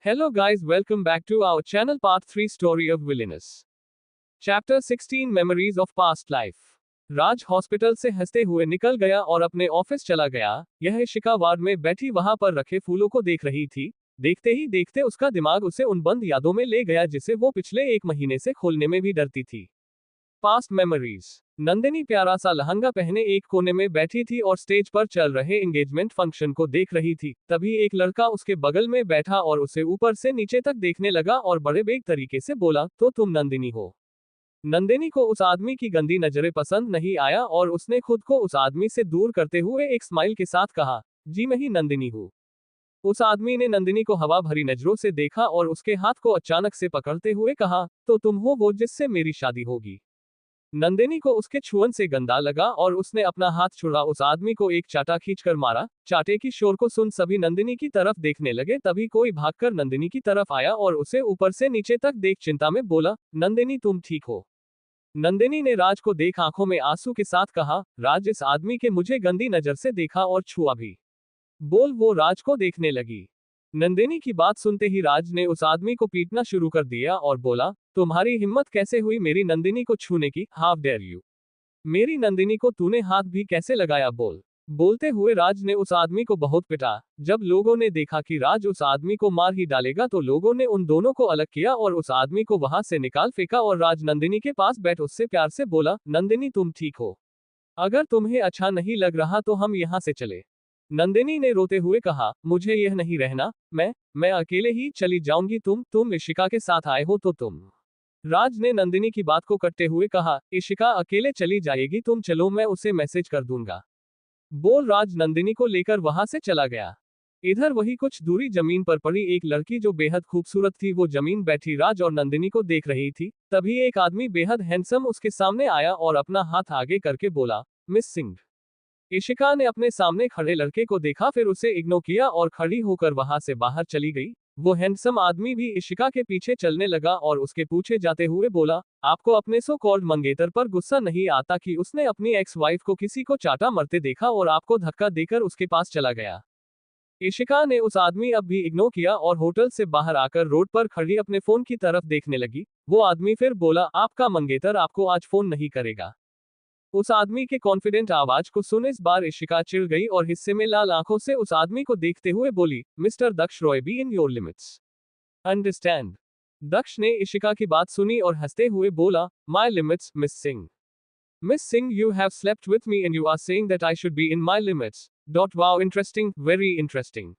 Hello guys, welcome back to our channel part 3 Story of Villainous. Chapter 16 Memories of Past Life. Raj hospital से हंसते हुए निकल गया और अपने ऑफिस चला गया। यह इशिका वार्ड में बैठी वहां पर रखे फूलों को देख रही थी। देखते ही देखते उसका दिमाग उसे उन बंद यादों में ले गया जिसे वो पिछले एक महीने से खोलने में भी डरती थी। Past memories. नंदिनी प्यारा सा लहंगा पहने एक कोने में बैठी थी और स्टेज पर चल रहे एंगेजमेंट फंक्शन को देख रही थी। तभी एक लड़का उसके बगल में बैठा और उसे ऊपर से नीचे तक देखने लगा और बड़े बेग तरीके से बोला, तो तुम नंदिनी हो। नंदिनी को उस आदमी की गंदी नजरें पसंद नहीं आया और उसने खुद को उस आदमी से दूर करते हुए एक स्माइल के साथ कहा, जी मैं ही नंदिनी हूँ। उस आदमी ने नंदिनी को हवा भरी नजरों से देखा और उसके हाथ को अचानक से पकड़ते हुए कहा, तो तुम हो वो जिससे मेरी शादी होगी। नंदिनी को उसके छुअन से गंदा लगा और उसने अपना हाथ छुड़ा उस आदमी को एक चाटा खींचकर मारा। चाटे की शोर को सुन सभी नंदिनी की तरफ देखने लगे। तभी कोई भागकर नंदिनी की तरफ आया और उसे ऊपर से नीचे तक देख चिंता में बोला, नंदिनी तुम ठीक हो। नंदिनी ने राज को देख आंखों में आंसू के साथ कहा, राज इस आदमी के मुझे गंदी नजर से देखा और छुआ भी। बोल वो राज को देखने लगी। नंदिनी की बात सुनते ही राज ने उस आदमी को पीटना शुरू कर दिया और बोला, तुम्हारी हिम्मत कैसे हुई मेरी नंदिनी को छूने की, हाउ डेयर यू। मेरी नंदिनी को तूने हाथ भी कैसे लगाया, बोल। बोलते हुए राज ने उस आदमी को बहुत पिटा। जब लोगों ने देखा कि राज उस आदमी को मार ही डालेगा तो लोगों ने उन दोनों को अलग किया और उस आदमी को वहां से निकाल फेंका और राज नंदिनी के पास बैठ उससे प्यार से बोला, नंदिनी तुम ठीक हो। अगर तुम्हें अच्छा नहीं लग रहा तो हम यहाँ से चले। नंदिनी ने रोते हुए कहा, मुझे यह नहीं रहना, मैं अकेले ही चली जाऊंगी। तुम इशिका के साथ आए हो तो तुम। राज ने नंदिनी की बात को कटते हुए कहा, इशिका अकेले चली जाएगी, तुम चलो मैं उसे मैसेज कर दूंगा। बोल राज नंदिनी को लेकर वहां से चला गया। इधर वही कुछ दूरी जमीन पर पड़ी एक लड़की जो बेहद खूबसूरत थी वो जमीन बैठी राज और नंदिनी को देख रही थी। तभी एक आदमी बेहद हैंडसम उसके सामने आया और अपना हाथ आगे करके बोला, मिस सिंह। इशिका ने अपने सामने खड़े लड़के को देखा, फिर उसे इग्नोर किया और खड़ी होकर वहां से बाहर चली गई। वो हैंडसम आदमी भी इशिका के पीछे चलने लगा और उसके पूछे जाते हुए बोला, आपको अपने सो कॉल्ड मंगेतर पर गुस्सा नहीं आता कि उसने अपनी एक्स वाइफ को किसी को चाटा मरते देखा और आपको धक्का देकर उसके पास चला गया। इशिका ने उस आदमी अब भी इग्नोर किया और होटल से बाहर आकर रोड पर खड़ी अपने फोन की तरफ देखने लगी। वो आदमी फिर बोला, आपका मंगेतर आपको आज फोन नहीं करेगा। उस आदमी के कॉन्फिडेंट आवाज को सुन इस बार इशिका चिढ़ गई और हिस्से में लाल आंखों से उस आदमी को देखते हुए बोली, mister Daksh Roy be in your limits. Understand. Daksh ने इशिका की बात सुनी और हंसते हुए बोला, my limits miss Singh. Miss Singh you have slept with me and you are saying that I should be in my limits. Dot wow interesting, very interesting.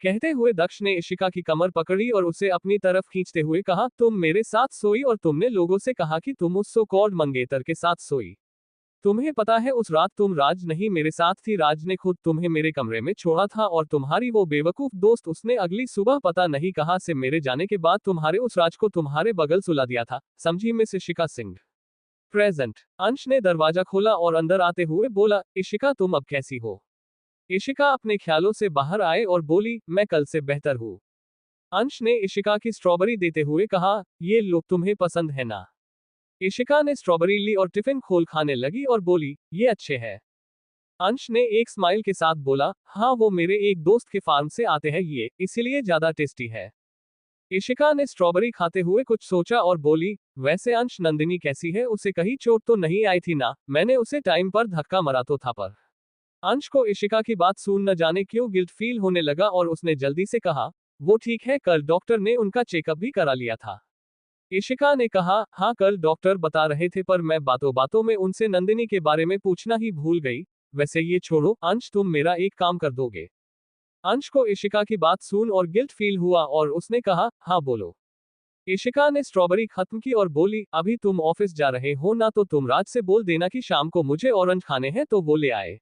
कहते हुए दक्ष ने इशिका की कमर पकड़ी और उसे अपनी तरफ खींचते हुए कहा, तुम मेरे साथ सोई और तुमने लोगों से कहा कि तुम उस सो कॉल्ड मंगेतर के साथ सोई। तुम्हें पता है उस रात तुम राज नहीं मेरे साथ थी। राज ने खुद तुम्हें मेरे कमरे में छोड़ा था और तुम्हारी वो बेवकूफ दोस्त उसने अगली सुबह पता नहीं कहां से मेरे जाने के बाद तुम्हारे उस राज को तुम्हारे बगल सुला दिया था। समझी मिस इशिका सिंह। प्रेजेंट। अंश ने दरवाजा खोला और अंदर आते हुए बोला, इशिका तुम अब कैसी हो। इशिका अपने ख्यालों से बाहर आए और बोली, मैं कल से बेहतर हूँ। अंश ने इशिका की स्ट्रॉबेरी देते हुए कहा, ये लो तुम्हें पसंद है ना। इशिका ने स्ट्रॉबेरी ली और टिफिन खोल खाने लगी और बोली, ये अच्छे हैं। अंश ने एक स्माइल के साथ बोला, हाँ वो मेरे एक दोस्त के फार्म से आते हैं ये इसीलिए ज्यादा टेस्टी है। इशिका ने स्ट्रॉबेरी खाते हुए कुछ सोचा और बोली, वैसे अंश नंदिनी कैसी है, उसे कहीं चोट तो नहीं आई थी ना। मैंने उसे टाइम पर धक्का मारा तो था पर। अंश को इशिका की बात सुन न जाने क्यों गिल्ट फील होने लगा और उसने जल्दी से कहा, वो ठीक है, कल डॉक्टर ने उनका चेकअप भी करा लिया था। इशिका ने कहा, हाँ कल डॉक्टर बता रहे थे पर मैं बातों बातों में उनसे नंदिनी के बारे में पूछना ही भूल गई। वैसे ये छोड़ो अंश, तुम मेरा एक काम कर दोगे। अंश को इशिका की बात सुन और गिल्ट फील हुआ और उसने कहा, हाँ बोलो। इशिका ने स्ट्रॉबेरी खत्म की और बोली, अभी तुम ऑफिस जा रहे हो ना तो तुम राज से बोल देना कि शाम को मुझे ऑरेंज खाने हैं तो वो ले आए।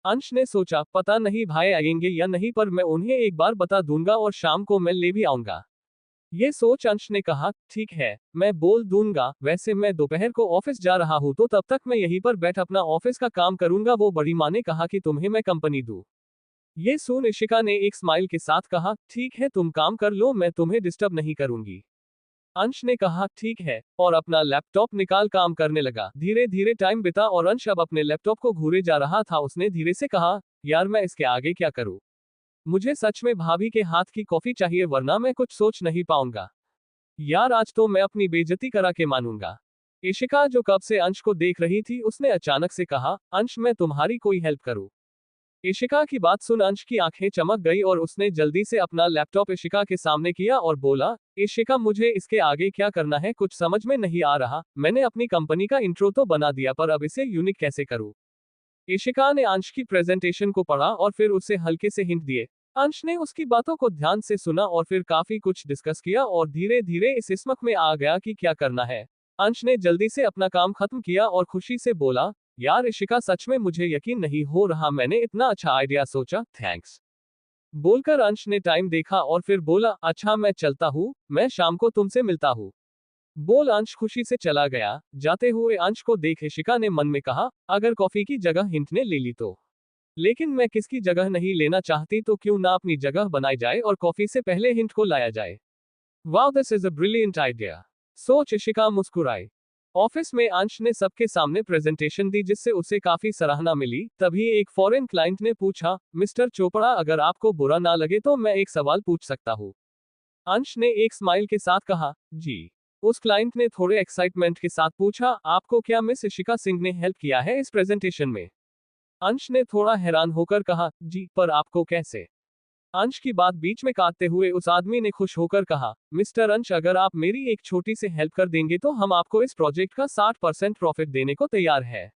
अंश ने सोचा, पता नहीं भाई आएंगे या नहीं पर मैं उन्हें एक बार बता दूंगा और शाम को मैं ले भी आऊंगा। ये सोच अंश ने कहा, ठीक है मैं बोल दूंगा। वैसे मैं दोपहर को ऑफिस जा रहा हूँ तो तब तक मैं यहीं पर बैठ अपना ऑफिस का काम करूंगा। वो बड़ी माँ ने कहा कि तुम्हें मैं कंपनी दूं। ये सुन इशिका ने एक स्माइल के साथ कहा, ठीक है तुम काम कर लो, मैं तुम्हें डिस्टर्ब नहीं करूंगी। अंश ने कहा, ठीक है, और अपना लैपटॉप निकाल काम करने लगा। धीरे धीरे टाइम बिता और अंश अब अपने लैपटॉप को घूरे जा रहा था। उसने धीरे से कहा, यार मैं इसके आगे क्या करूं। मुझे सच में भाभी के हाथ की कॉफी चाहिए वरना मैं कुछ सोच नहीं पाऊंगा। यार आज तो मैं अपनी बेइज्जती करा के मानूंगा। इशिका जो कब से अंश को देख रही थी उसने अचानक से कहा, अंश मैं तुम्हारी कोई हेल्प करूं? इशिका की बात सुन अंश की आंखें चमक गई और उसने जल्दी से अपना लैपटॉप इशिका के सामने किया और बोला, इशिका मुझे इसके आगे क्या करना है कुछ समझ में नहीं आ रहा, मैंने अपनी कंपनी का इंट्रो तो बना दिया पर अब इसे यूनिक कैसे करूं? इशिका ने अंश की प्रेजेंटेशन को पढ़ा और फिर उसे हल्के से हिंट दिए। अंश ने उसकी बातों को ध्यान से सुना और फिर काफी कुछ डिस्कस किया और धीरे धीरे इस इसमक में आ गया कि क्या करना है। अंश ने जल्दी से अपना काम खत्म किया और खुशी से बोला, यार इशिका सच में मुझे यकीन नहीं हो रहा मैंने इतना अच्छा आइडिया सोचा, थैंक्स। बोलकर अंश ने टाइम देखा और फिर बोला, अच्छा मैं चलता हूँ, मैं शाम को तुमसे मिलता हूँ। बोल अंश खुशी से चला गया। जाते हुए अंश को देख इशिका ने मन में कहा, अगर कॉफी की जगह हिंट ने ले ली तो। लेकिन मैं किसकी जगह नहीं लेना चाहती तो क्यों ना अपनी जगह बनाई जाए और कॉफी से पहले हिंट को लाया जाए। Wow this is a brilliant idea, सोच इशिका मुस्कुराई। ऑफिस में अंश ने सबके सामने प्रेजेंटेशन दी जिससे उसे काफी सराहना मिली। तभी एक फॉरेन क्लाइंट ने पूछा, मिस्टर चोपड़ा अगर आपको बुरा ना लगे तो मैं एक सवाल पूछ सकता हूँ? अंश ने एक स्माइल के साथ कहा, जी। उस क्लाइंट ने थोड़े एक्साइटमेंट के साथ पूछा, आपको क्या मिस इशिका सिंह ने हेल्प किया है इस प्रेजेंटेशन में? अंश ने थोड़ा हैरान होकर कहा, जी पर आपको कैसे? अंश की बात बीच में काटते हुए उस आदमी ने खुश होकर कहा, मिस्टर अंश अगर आप मेरी एक छोटी सी हेल्प कर देंगे तो हम आपको इस प्रोजेक्ट का 60% प्रॉफिट देने को तैयार है।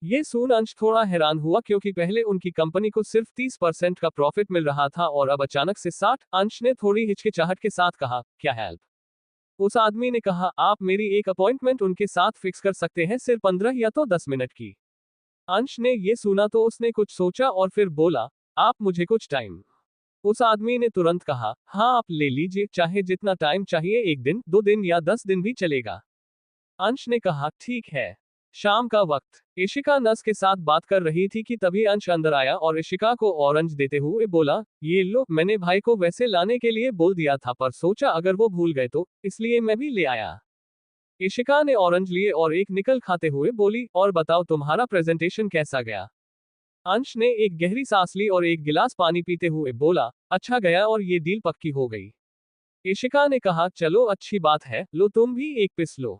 ये सुन अंश थोड़ा हैरान हुआ क्योंकि पहले उनकी कंपनी को सिर्फ 30% का प्रॉफिट मिल रहा था और अब अचानक से 60। अंश ने थोड़ी हिचकिचाहट के साथ कहा, क्या हेल्प? उस आदमी ने कहा, आप मेरी एक अपॉइंटमेंट उनके साथ फिक्स कर सकते हैं सिर्फ 15 या तो 10 मिनट की। अंश ने ये सुना तो उसने कुछ सोचा और फिर बोला, आप मुझे कुछ टाइम। उस आदमी ने तुरंत कहा, हाँ आप ले लीजिए, चाहे जितना टाइम चाहिए, 1 दिन 2 दिन या 10 दिन भी चलेगा। अंश ने कहा, ठीक है। शाम का वक्त इशिका नस के साथ बात कर रही थी कि तभी अंश अंदर आया और इशिका को ऑरेंज देते हुए बोला, ये लो, मैंने भाई को वैसे लाने के लिए बोल दिया था पर सोचा अगर वो भूल गए तो, इसलिए मैं भी ले आया। इशिका ने ऑरेंज लिए और एक निकल खाते हुए बोली, और बताओ तुम्हारा प्रेजेंटेशन कैसा गया? अंश ने एक गहरी सांस ली और एक गिलास पानी पीते हुए बोला, अच्छा गया और ये डील पक्की हो गई। इशिका ने कहा, चलो अच्छी बात है, लो तुम भी एक पिस लो।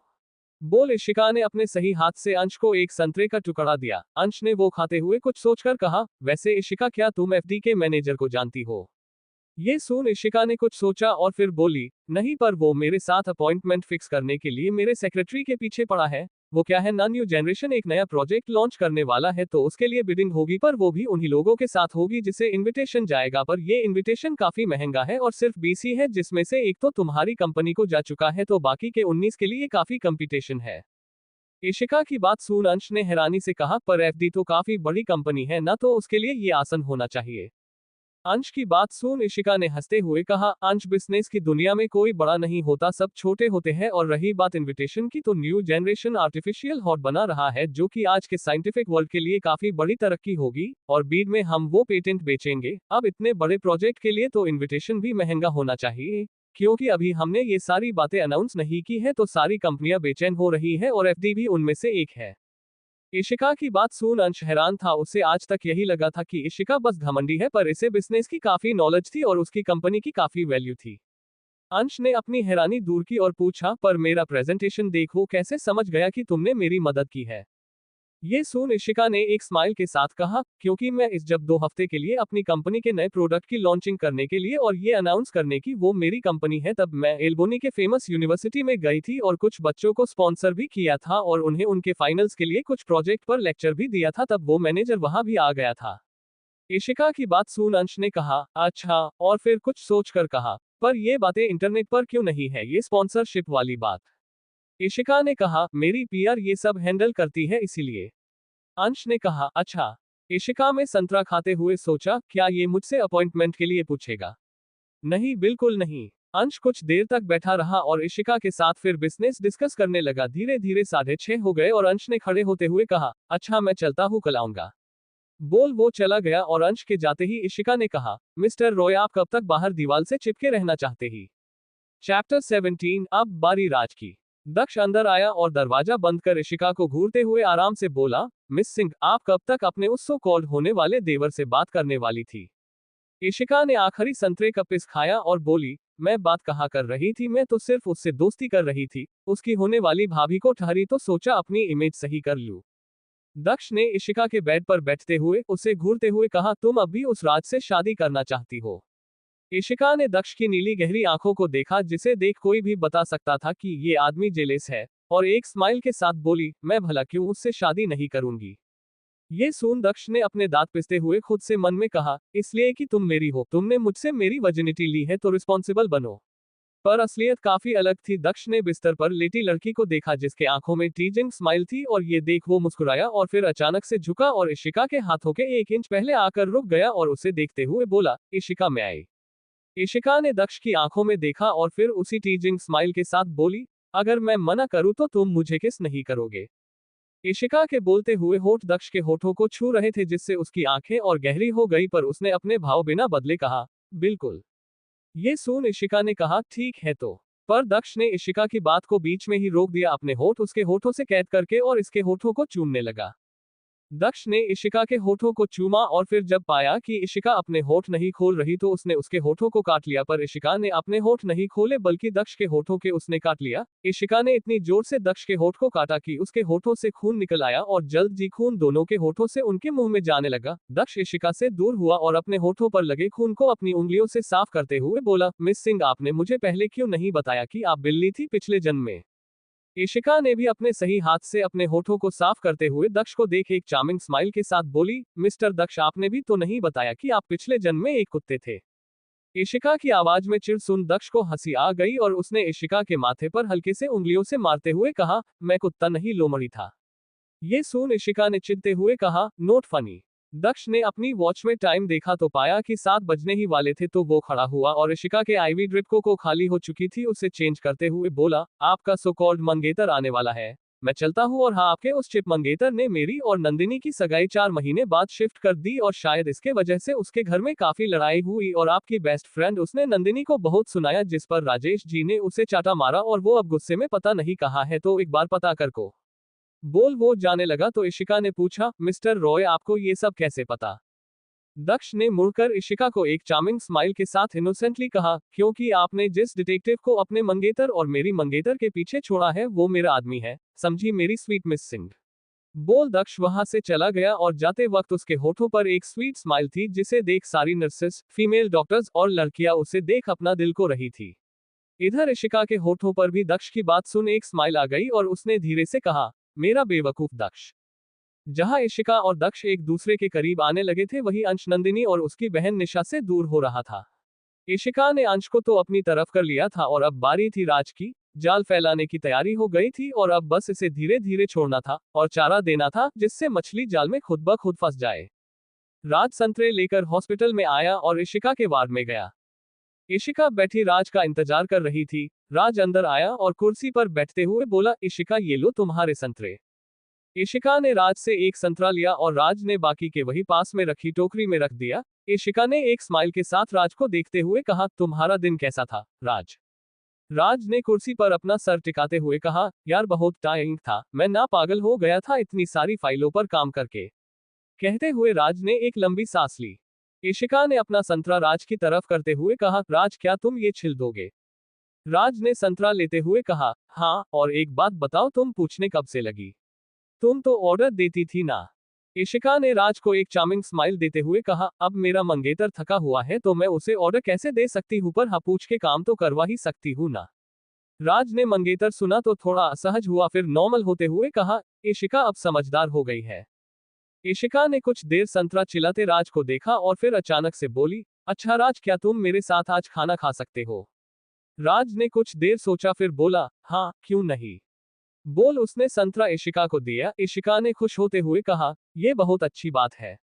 बोल इशिका ने अपने सही हाथ से अंश को एक संतरे का टुकड़ा दिया। अंश ने वो खाते हुए कुछ सोचकर कहा, वैसे इशिका क्या तुम एफडी के मैनेजर को जानती हो? ये सुन इशिका ने कुछ सोचा और फिर बोली, नहीं पर वो मेरे साथ अपॉइंटमेंट फिक्स करने के लिए मेरे सेक्रेटरी के पीछे पड़ा है। वो क्या है ना, न्यू जनरेशन एक नया प्रोजेक्ट लॉन्च करने वाला है तो उसके लिए बिडिंग होगी पर वो भी उन्हीं लोगों के साथ होगी जिसे इनविटेशन जाएगा, पर ये इनविटेशन काफी महंगा है और सिर्फ 20 ही है जिसमें से एक तो तुम्हारी कंपनी को जा चुका है तो बाकी के 19 के लिए काफी कंपटीशन है। इशिका की बात सुन अंश ने हैरानी से कहा, पर एफडी तो काफी बड़ी कंपनी है ना, तो उसके लिए ये आसान होना चाहिए। अंश की बात सुन इशिका ने हंसते हुए कहा, अंश बिजनेस की दुनिया में कोई बड़ा नहीं होता, सब छोटे होते हैं, और रही बात इनविटेशन की तो न्यू जनरेशन आर्टिफिशियल हॉट बना रहा है जो कि आज के साइंटिफिक वर्ल्ड के लिए काफी बड़ी तरक्की होगी, और बीड में हम वो पेटेंट बेचेंगे। अब इतने बड़े प्रोजेक्ट के लिए तो इन्विटेशन भी महंगा होना चाहिए, क्योंकि अभी हमने ये सारी बातें अनाउंस नहीं की है तो सारी कंपनियां बेचैन हो रही है और एफडी भी उनमें से एक है। इशिका की बात सुन अंश हैरान था, उसे आज तक यही लगा था कि इशिका बस घमंडी है, पर इसे बिजनेस की काफी नॉलेज थी और उसकी कंपनी की काफी वैल्यू थी। अंश ने अपनी हैरानी दूर की और पूछा, पर मेरा प्रेजेंटेशन देखो, कैसे समझ गया कि तुमने मेरी मदद की है? ये सुन इशिका ने एक स्माइल के साथ कहा, क्योंकि मैं इस जब 2 हफ्ते के लिए अपनी कंपनी के नए प्रोडक्ट की लॉन्चिंग करने के लिए और ये अनाउंस करने की वो मेरी कंपनी है, तब मैं एल्बोनी के फेमस यूनिवर्सिटी में गई थी और कुछ बच्चों को स्पॉन्सर भी किया था और उन्हें उनके फाइनल्स के लिए कुछ प्रोजेक्ट पर लेक्चर भी दिया था, तब वो मैनेजर वहां भी आ गया था। इशिका की बात सुन अंश ने कहा, अच्छा, और फिर कुछ सोचकर कहा, पर ये बातें इंटरनेट पर क्यों नहीं है, ये स्पॉन्सरशिप वाली बात? इशिका ने कहा, मेरी पीआर ये सब हैंडल करती है इसीलिए। अंश ने कहा, अच्छा। इशिका में संतरा खाते हुए सोचा, क्या ये मुझसे अपॉइंटमेंट के लिए पूछेगा? नहीं, बिल्कुल नहीं। अंश कुछ देर तक बैठा रहा और इशिका के साथ फिर बिजनेस डिस्कस करने लगा। धीरे धीरे 6:30 हो गए और अंश ने खड़े होते हुए कहा, अच्छा मैं चलता हूँ, कल आऊंगा। बोल वो चला गया और अंश के जाते ही इशिका ने कहा, मिस्टर रॉय आप कब तक बाहर दीवार से चिपके रहना चाहते ही? चैप्टर 17, अब बारी राज की। दक्ष अंदर आया और दरवाजा बंद कर इशिका को घूरते हुए आराम से बोला, मिस सिंह आप कब तक अपने उस सो कॉल्ड होने वाले देवर से बात करने वाली थी? इशिका ने आखिरी संतरे का पिस खाया और बोली, मैं बात कहाँ कर रही थी, मैं तो सिर्फ उससे दोस्ती कर रही थी, उसकी होने वाली भाभी को ठहरी तो सोचा अपनी इमेज सही कर लूं। दक्ष ने इशिका के बेड पर बैठते हुए उसे घूरते हुए कहा, तुम अब भी उस राज से शादी करना चाहती हो। इशिका ने दक्ष की नीली गहरी आंखों को देखा, जिसे देख कोई भी बता सकता था कि ये आदमी जेलेस है, और एक स्माइल के साथ बोली, मैं भला क्यों उससे शादी नहीं करूंगी। ये सुन दक्ष ने अपने दांत पिसते हुए खुद से मन में कहा, इसलिए कि तुम मेरी हो, तुमने मुझसे मेरी वर्जिनिटी ली है तो रिस्पॉन्सिबल बनो। पर असलियत काफी अलग थी। दक्ष ने बिस्तर पर लेटी लड़की को देखा जिसके आंखों में टीजिंग स्माइल थी, और ये देख वो मुस्कुराया और फिर अचानक से झुका और इशिका के हाथों के 1 इंच पहले आकर रुक गया और उसे देखते हुए बोला, इशिका मैं आई। इशिका ने दक्ष की आंखों में देखा और फिर उसी टीजिंग स्माइल के साथ बोली, अगर मैं मना करूं तो तुम मुझे किस नहीं करोगे। इशिका के बोलते हुए होठ दक्ष के होठों को छू रहे थे, जिससे उसकी आंखें और गहरी हो गई, पर उसने अपने भाव बिना बदले कहा, बिल्कुल। ये सुन इशिका ने कहा, ठीक है तो। पर दक्ष ने इशिका की बात को बीच में ही रोक दिया, अपने होठ उसके होठों से कैद करके और इसके होठों को चूमने लगा। दक्ष ने इशिका के होठों को चूमा और फिर जब पाया कि इशिका अपने होठ नहीं खोल रही तो उसने उसके होठों को काट लिया, पर इशिका ने अपने होठ नहीं खोले बल्कि दक्ष के होठों के उसने काट लिया। इशिका ने इतनी जोर से दक्ष के होठ को काटा कि उसके होठों से खून निकल आया और जल्द जी खून दोनों के होठों से उनके मुंह में जाने लगा। दक्ष इशिका से दूर हुआ और अपने होठों पर लगे खून को अपनी उंगलियों से साफ करते हुए बोला, मिस सिंह, आपने मुझे पहले क्यों नहीं बताया कि आप बिल्ली थी पिछले जन्म में। इशिका ने भी अपने सही हाथ से अपने होठों को साफ करते हुए दक्ष को देख एक चार्मिंग स्माइल के साथ बोली, मिस्टर दक्ष, आपने भी तो नहीं बताया कि आप पिछले जन्म में एक कुत्ते थे। इशिका की आवाज में चिढ़ सुन दक्ष को हंसी आ गई और उसने इशिका के माथे पर हल्के से उंगलियों से मारते हुए कहा, मैं कुत्ता नहीं लोमड़ी था। ये सुन इशिका ने चिढ़ते हुए कहा, नोट फनी। दक्ष ने अपनी वॉच में टाइम देखा तो पाया कि 7 बजने ही वाले थे, तो वो खड़ा हुआ और इशिका के आईवी ड्रिप को खाली हो चुकी थी उसे चेंज करते हुए बोला, आपका सो कॉल्ड मंगेतर आने वाला है, मैं चलता हूँ। और हाँ, आपके उस चिप मंगेतर ने मेरी और नंदिनी की सगाई 4 महीने बाद शिफ्ट कर दी और शायद इसके वजह से उसके घर में काफी लड़ाई हुई और आपकी बेस्ट फ्रेंड उसने नंदिनी को बहुत सुनाया, जिस पर राजेश जी ने उसे चाटा मारा और वो अब गुस्से में पता नहीं कहाँ है, तो एक बार पता कर को बोल। वो जाने लगा तो इशिका ने पूछा, मिस्टर रॉय, आपको ये सब कैसे पता। दक्ष ने मुड़कर इशिका को एक चार्मिंग स्माइल के साथ इनोसेंटली कहा, क्योंकि आपने जिस डिटेक्टिव को अपने मंगेतर और मेरी मंगेतर के पीछे छोड़ा है वो मेरा आदमी है, समझी मेरी स्वीट मिस सिंह। बोल दक्ष वहां से चला गया और जाते वक्त उसके होठों पर एक स्वीट स्माइल थी, जिसे देख सारी नर्सेस, फीमेल डॉक्टर्स और लड़कियां उसे देख अपना दिल को रही थी। इधर इशिका के होठों पर भी दक्ष की बात सुन एक स्माइल आ गई और उसने धीरे से कहा, मेरा बेवकूफ दक्ष। जहां इशिका और दक्ष एक दूसरे के करीब आने लगे थे, वहीं अंश नंदिनी और उसकी बहन निशा से दूर हो रहा था। इशिका ने अंश को तो अपनी तरफ कर लिया था और अब बारी थी राज की। जाल फैलाने की तैयारी हो गई थी और अब बस इसे धीरे धीरे छोड़ना था और चारा देना था, जिससे मछली जाल में खुद ब खुद फंस जाए। राज संतरे लेकर हॉस्पिटल में आया और इशिका के वार्ड में गया। इशिका बैठी राज का इंतजार कर रही थी। राज अंदर आया और कुर्सी पर बैठते हुए बोला, इशिका, ये लो तुम्हारे संतरे। इशिका ने राज से एक संतरा लिया और राज ने बाकी के वही पास में रखी टोकरी में रख दिया। इशिका ने एक स्माइल के साथ राज को देखते हुए कहा, तुम्हारा दिन कैसा था राज। राज ने कुर्सी पर अपना सर टिकाते हुए कहा, यार बहुत टायरिंग था, मैं ना पागल हो गया था इतनी सारी फाइलों पर काम करके। कहते हुए राज ने एक लंबी सांस ली। इशिका ने अपना संतरा राज की तरफ करते हुए कहा, राज, क्या तुम ये छिल दोगे। राज ने संतरा लेते हुए कहा, हाँ, और एक बात बताओ, तुम पूछने कब से लगी, तुम तो ऑर्डर देती थी ना। इशिका ने राज को एक चार्मिंग स्माइल देते हुए कहा, अब मेरा मंगेतर थका हुआ है तो मैं उसे ऑर्डर कैसे दे सकती हूँ, पर हाँ, पूछ के काम तो करवा ही सकती हूँ ना। राज ने मंगेतर सुना तो थोड़ा असहज हुआ, फिर नॉर्मल होते हुए कहा, इशिका अब समझदार हो गई है। इशिका ने कुछ देर संतरा चिल्लाते राज को देखा और फिर अचानक से बोली, अच्छा राज, क्या तुम मेरे साथ आज खाना खा सकते हो। राज ने कुछ देर सोचा फिर बोला, हाँ, क्यों नहीं। बोल उसने संतरा इशिका को दिया। इशिका ने खुश होते हुए कहा, यह बहुत अच्छी बात है।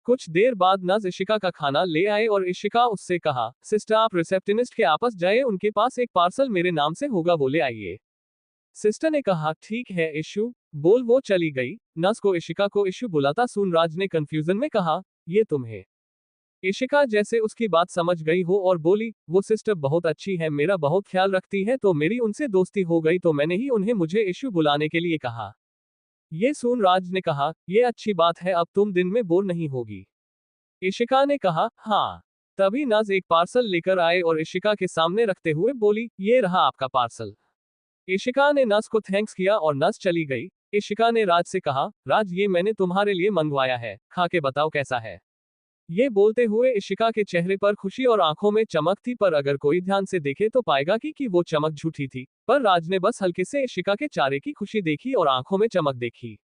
कुछ देर बाद नज इशिका का खाना ले आए और इशिका उससे कहा, सिस्टर, आप रिसेप्शनिस्ट के आपस जाए, उनके पास एक पार्सल मेरे नाम से होगा, वो ले आइए। सिस्टर ने कहा, ठीक है इशू। बोल वो चली गई। नस को इशिका को इशू बुलाता सुन राज ने कंफ्यूजन में कहा, ये तुम्हें। इशिका जैसे उसकी बात समझ गई हो और बोली, वो सिस्टर बहुत अच्छी है, मेरा बहुत ख्याल रखती है, तो मेरी उनसे दोस्ती हो गई तो मैंने ही उन्हें मुझे इशू बुलाने के लिए कहा। ये सुन राज ने कहा, ये अच्छी बात है, अब तुम दिन में बोर नहीं होगी। इशिका ने कहा, हाँ। तभी नज एक पार्सल लेकर आए और इशिका के सामने रखते हुए बोली, ये रहा आपका पार्सल। इशिका ने नज को थैंक्स किया और नज चली गई। इशिका ने राज से कहा, राज ये मैंने तुम्हारे लिए मंगवाया है, खा के बताओ कैसा है। ये बोलते हुए इशिका के चेहरे पर खुशी और आंखों में चमक थी, पर अगर कोई ध्यान से देखे तो पाएगा कि वो चमक झूठी थी। पर राज ने बस हल्के से इशिका के चेहरे की खुशी देखी और आंखों में चमक देखी।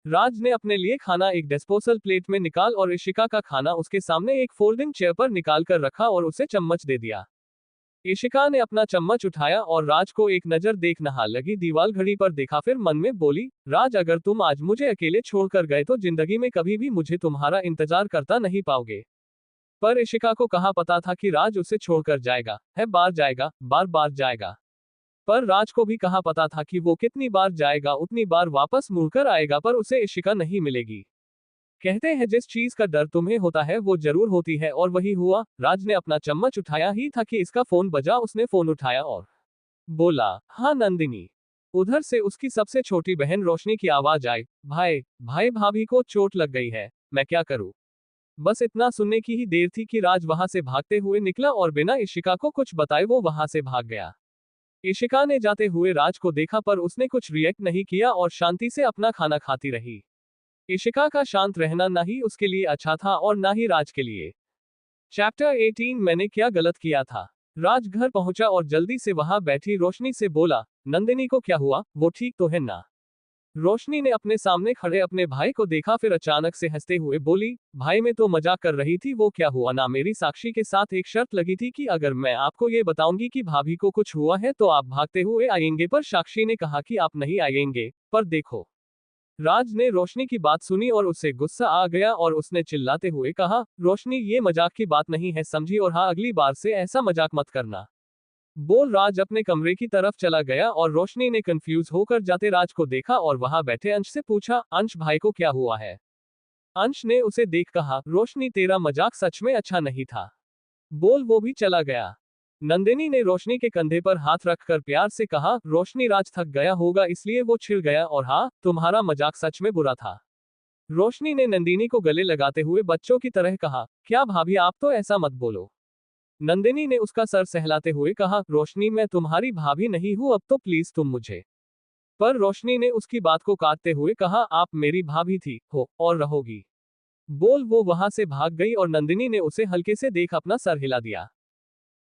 राज ने अपने लिए खाना एक डिस्पोजल प्लेट में निकाल और इशिका का खाना उसके सामने एक फोल्डिंग चेयर पर निकाल कर रखा और उसे चम्मच दे दिया। इशिका ने अपना चम्मच उठाया और राज को एक नजर देख नहा लगी दीवार घड़ी पर देखा, फिर मन में बोली, राज अगर तुम आज मुझे अकेले छोड़कर गए तो जिंदगी में कभी भी मुझे तुम्हारा इंतजार करता नहीं पाओगे। पर इशिका को कहाँ पता था कि राज उसे छोड़कर जाएगा, है बार जाएगा, बार बार जाएगा। पर राज को भी कहाँ पता था कि वो कितनी बार जाएगा उतनी बार वापस मुड़कर आएगा, पर उसे इशिका नहीं मिलेगी। कहते हैं जिस चीज का डर तुम्हें होता है वो जरूर होती है, और वही हुआ। राज ने अपना चम्मच उठाया ही था कि इसका फोन बजा। उसने फोन उठाया और बोला, हाँ नंदिनी। उधर से उसकी सबसे छोटी बहन रोशनी की आवाज आई, भाई भाई भाभी को चोट लग गई है, मैं क्या करूं। बस इतना सुनने की ही देर थी कि राज वहां से भागते हुए निकला और बिना इशिका को कुछ बताए वो वहां से भाग गया। इशिका ने जाते हुए राज को देखा, पर उसने कुछ रिएक्ट नहीं किया और शांति से अपना खाना खाती रही। इशिका का शांत रहना ना ही उसके लिए अच्छा था और ना ही राज के लिए। चैप्टर 18 मैंने क्या गलत किया था। राज घर पहुंचा और जल्दी से वहां बैठी रोशनी से बोला, नंदिनी को क्या हुआ, वो ठीक तो है ना। रोशनी ने अपने सामने खड़े अपने भाई को देखा, फिर अचानक से हंसते हुए बोली, भाई मैं तो मजाक कर रही थी, वो क्या हुआ ना। मेरी साक्षी के साथ एक शर्त लगी थी कि अगर मैं आपको ये बताऊंगी कि भाभी को कुछ हुआ है तो आप भागते हुए आएंगे, पर साक्षी ने कहा कि आप नहीं आएंगे। पर देखो। राज ने रोशनी की बात सुनी और उसे गुस्सा आ गया और उसने चिल्लाते हुए कहा, रोशनी ये मजाक की बात नहीं है समझी, और हाँ अगली बार से ऐसा मजाक मत करना। बोल राज अपने कमरे की तरफ चला गया और रोशनी ने कंफ्यूज होकर जाते राज को देखा और वहां बैठे अंश से पूछा, अंश भाई को क्या हुआ है। अंश ने उसे देख कहा, रोशनी तेरा मजाक सच में अच्छा नहीं था। बोल वो भी चला गया। नंदिनी ने रोशनी के कंधे पर हाथ रखकर प्यार से कहा, रोशनी राज थक गया होगा इसलिए वो छिड़ गया, और हाँ तुम्हारा मजाक सच में बुरा था। रोशनी ने नंदिनी को गले लगाते हुए बच्चों की तरह कहा, क्या भाभी आप तो ऐसा मत बोलो। नंदिनी ने उसका सर सहलाते हुए कहा, रोशनी मैं तुम्हारी भाभी नहीं हूं, अब तो प्लीज तुम मुझे। पर रोशनी ने उसकी बात को काटते हुए कहा, आप मेरी भाभी थी, हो और रहोगी। बोल वो वहां से भाग गई और नंदिनी ने उसे हल्के से देख अपना सर हिला दिया।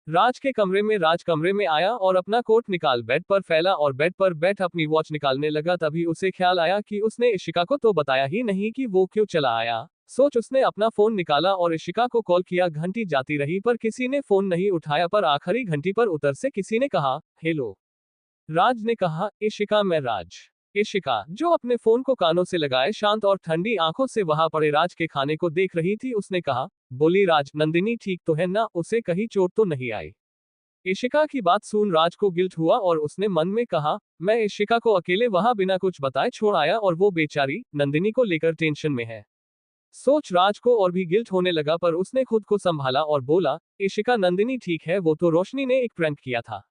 राज कमरे में आया और अपना कोट निकाल बेड पर फैला और बेड पर बैठ अपनी वॉच निकालने लगा। तभी उसे ख्याल आया कि उसने इशिका को तो बताया ही नहीं कि वो क्यों चला आया। सोच उसने अपना फोन निकाला और इशिका को कॉल किया। घंटी जाती रही पर किसी ने फोन नहीं उठाया, पर आखिरी घंटी पर उतर से किसी ने कहा, हेलो। राज ने कहा, इशिका मैं राज। इशिका, जो अपने फोन को कानों से लगाए शांत और ठंडी आंखों से वहां पड़े राज के खाने को देख रही थी, उसने कहा, बोली राज नंदिनी ठीक तो है ना, उसे कहीं चोट तो नहीं आई। इशिका की बात सुन राज को गिल्ट हुआ और उसने मन में कहा, मैं इशिका को अकेले वहां बिना कुछ बताए छोड़ आया और वो बेचारी नंदिनी को लेकर टेंशन में है। सोच राज को और भी गिल्ट होने लगा, पर उसने खुद को संभाला और बोला, इशिका नंदिनी ठीक है, वो तो रोशनी ने एक प्रैंक किया था।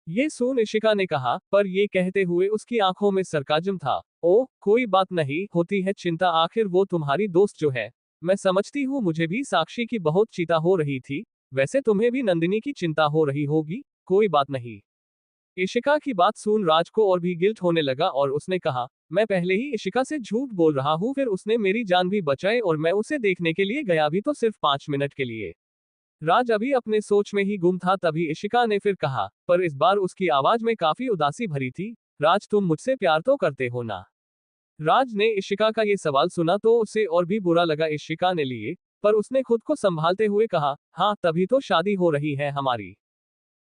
ये सुन इशिका ने कहा, पर ये कहते हुए उसकी आंखों में सरकाजम था। ओ कोई बात नहीं, होती है चिंता, आखिर वो तुम्हारी दोस्त जो है। मैं समझती हूँ मुझे भी साक्षी की बहुत चिंता हो रही थी, वैसे तुम्हें भी नंदिनी की चिंता हो रही होगी, कोई बात नहीं। इशिका की बात सुन राज को और भी गिल्ट होने लगा और उसने कहा, मैं पहले ही इशिका से झूठ बोल रहा हूँ, फिर उसने मेरी जान भी बचाई और मैं उसे देखने के लिए गया भी तो सिर्फ 5 मिनट के लिए। राज अभी अपने सोच में ही गुम था, तभी इशिका ने फिर कहा, पर इस बार उसकी आवाज में काफी उदासी भरी थी, राज तुम मुझसे प्यार तो करते हो ना। राज ने इशिका का ये सवाल सुना तो उसे और भी बुरा लगा इशिका ने लिए, पर उसने खुद को संभालते हुए कहा, हाँ तभी तो शादी हो रही है हमारी।